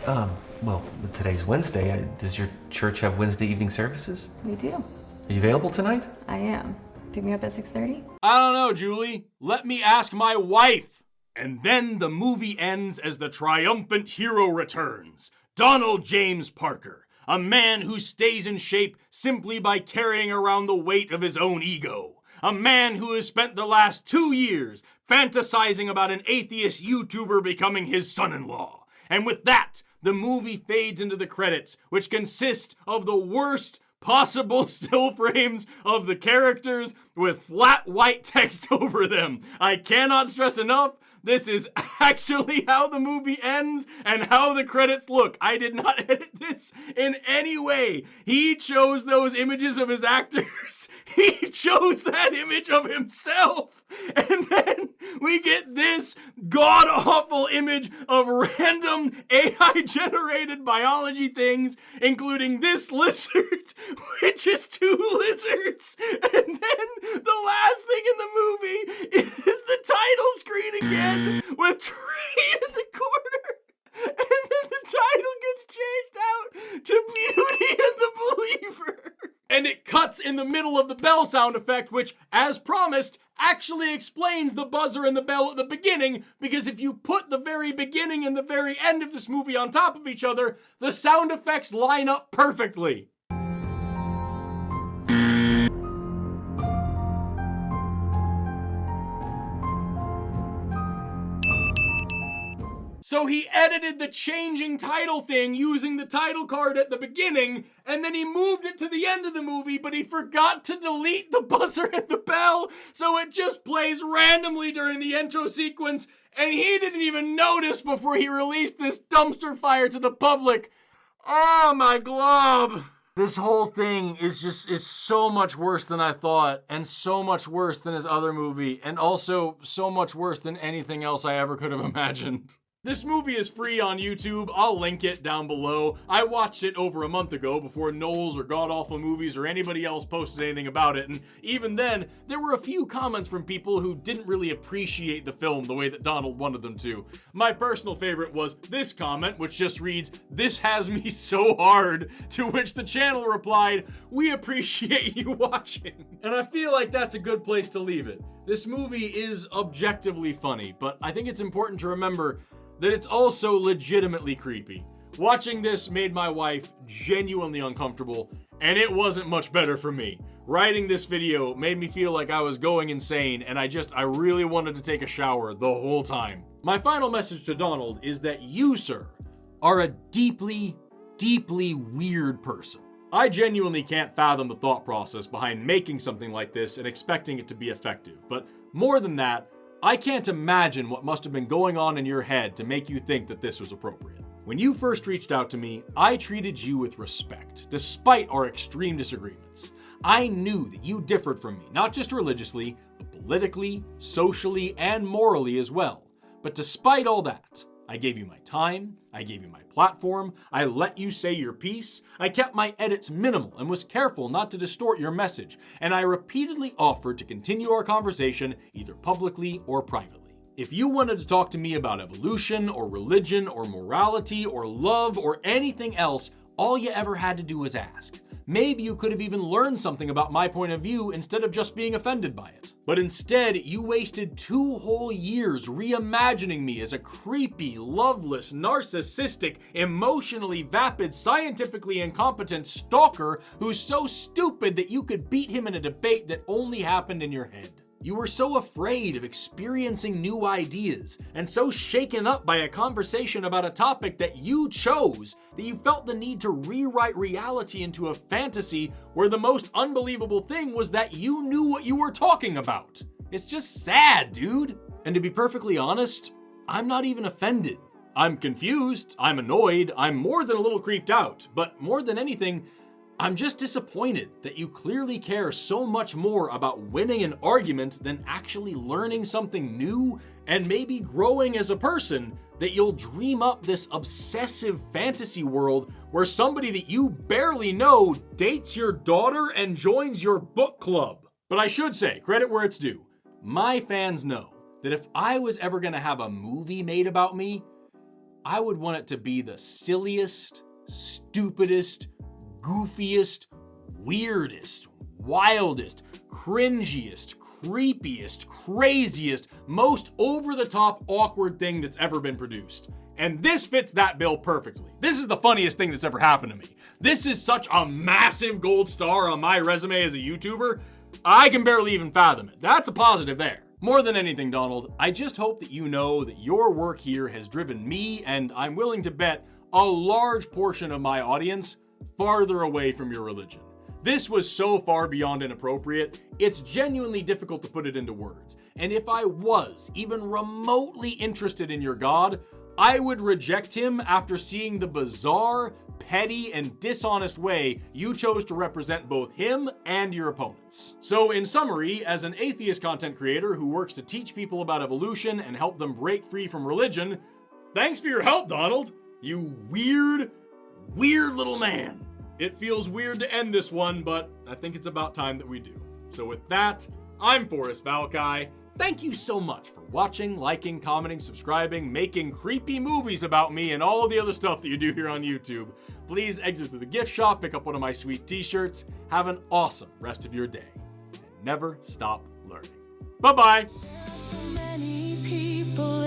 Well, today's Wednesday. Does your church have Wednesday evening services? We do. Are you available tonight? I am. Pick me up at 6:30? I don't know, Jeweli. Let me ask my wife. And then the movie ends as the triumphant hero returns. Donald James Parker, A man who stays in shape simply by carrying around the weight of his own ego. A man who has spent the last 2 years fantasizing about an atheist YouTuber becoming his son-in-law. And with that, the movie fades into the credits, which consist of the worst possible still frames of the characters with flat white text over them. I cannot stress enough, this is actually how the movie ends and how the credits look. I did not edit this in any way. He chose those images of his actors. He chose that image of himself. And then we get this god-awful image of random AI-generated biology things, including this lizard, which is 2 lizards. And then the last thing in the movie is the title screen again, with Trey in the corner, and then the title gets changed out to Beauty and the Believer. And it cuts in the middle of the bell sound effect, which, as promised, actually explains the buzzer and the bell at the beginning, because if you put the very beginning and the very end of this movie on top of each other, the sound effects line up perfectly. So he edited the changing title thing using the title card at the beginning, and then he moved it to the end of the movie, but he forgot to delete the buzzer and the bell, so it just plays randomly during the intro sequence, and he didn't even notice before he released this dumpster fire to the public. Oh, my glob. This whole thing is so much worse than I thought, and so much worse than his other movie, and also so much worse than anything else I ever could have imagined. This movie is free on YouTube. I'll link it down below. I watched it over a month ago before Knowles or God Awful Movies or anybody else posted anything about it, and even then, there were a few comments from people who didn't really appreciate the film the way that Donald wanted them to. My personal favorite was this comment, which just reads, "This has me so hard," to which the channel replied, "We appreciate you watching." And I feel like that's a good place to leave it. This movie is objectively funny, but I think it's important to remember that it's also legitimately creepy. Watching this made my wife genuinely uncomfortable, and it wasn't much better for me. Writing this video made me feel like I was going insane, and I really wanted to take a shower the whole time. My final message to Donald is that you, sir, are a deeply, deeply weird person. I genuinely can't fathom the thought process behind making something like this and expecting it to be effective, but more than that, I can't imagine what must have been going on in your head to make you think that this was appropriate. When you first reached out to me, I treated you with respect, despite our extreme disagreements. I knew that you differed from me, not just religiously, but politically, socially, and morally as well. But despite all that, I gave you my time, I gave you my platform, I let you say your piece, I kept my edits minimal and was careful not to distort your message, and I repeatedly offered to continue our conversation either publicly or privately. If you wanted to talk to me about evolution or religion or morality or love or anything else, all you ever had to do was ask. Maybe you could have even learned something about my point of view instead of just being offended by it. But instead, you wasted 2 whole years reimagining me as a creepy, loveless, narcissistic, emotionally vapid, scientifically incompetent stalker who's so stupid that you could beat him in a debate that only happened in your head. You were so afraid of experiencing new ideas and so shaken up by a conversation about a topic that you chose that you felt the need to rewrite reality into a fantasy where the most unbelievable thing was that you knew what you were talking about. It's just sad, dude. And to be perfectly honest, I'm not even offended. I'm confused, I'm annoyed, I'm more than a little creeped out, but more than anything, I'm just disappointed that you clearly care so much more about winning an argument than actually learning something new and maybe growing as a person, that you'll dream up this obsessive fantasy world where somebody that you barely know dates your daughter and joins your book club. But I should say, credit where it's due, my fans know that if I was ever gonna have a movie made about me, I would want it to be the silliest, stupidest, goofiest, weirdest, wildest, cringiest, creepiest, craziest, most over-the-top awkward thing that's ever been produced. And this fits that bill perfectly. This is the funniest thing that's ever happened to me. This is such a massive gold star on my resume as a YouTuber, I can barely even fathom it. That's a positive there. More than anything, Donald, I just hope that you know that your work here has driven me, and I'm willing to bet a large portion of my audience, farther away from your religion. This was so far beyond inappropriate, it's genuinely difficult to put it into words. And if I was even remotely interested in your God, I would reject him after seeing the bizarre, petty, and dishonest way you chose to represent both him and your opponents. So in summary, as an atheist content creator who works to teach people about evolution and help them break free from religion, thanks for your help, Donald! You weird little man. It feels weird to end this one, but I think it's about time that we do. So with that, I'm Forrest Valkai. Thank you so much for watching, liking, commenting, subscribing, making creepy movies about me, and all the other stuff that you do here on YouTube. Please exit through the gift shop, pick up one of my sweet t-shirts. Have an awesome rest of your day. And never stop learning. Bye-bye.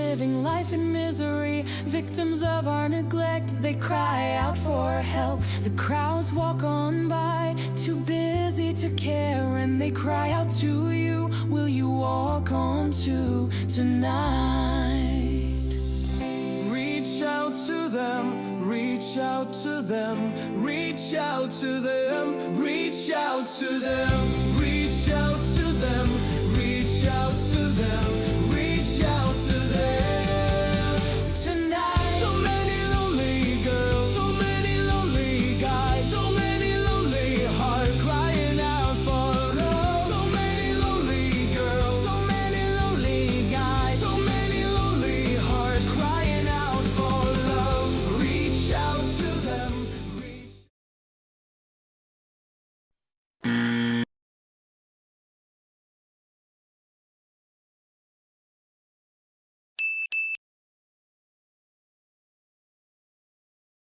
Living life in misery, victims of our neglect, they cry out for help. The crowds walk on by, too busy to care, and they cry out to you, will you walk on too tonight? Reach out to them, reach out to them, reach out to them, reach out to them, reach out to them.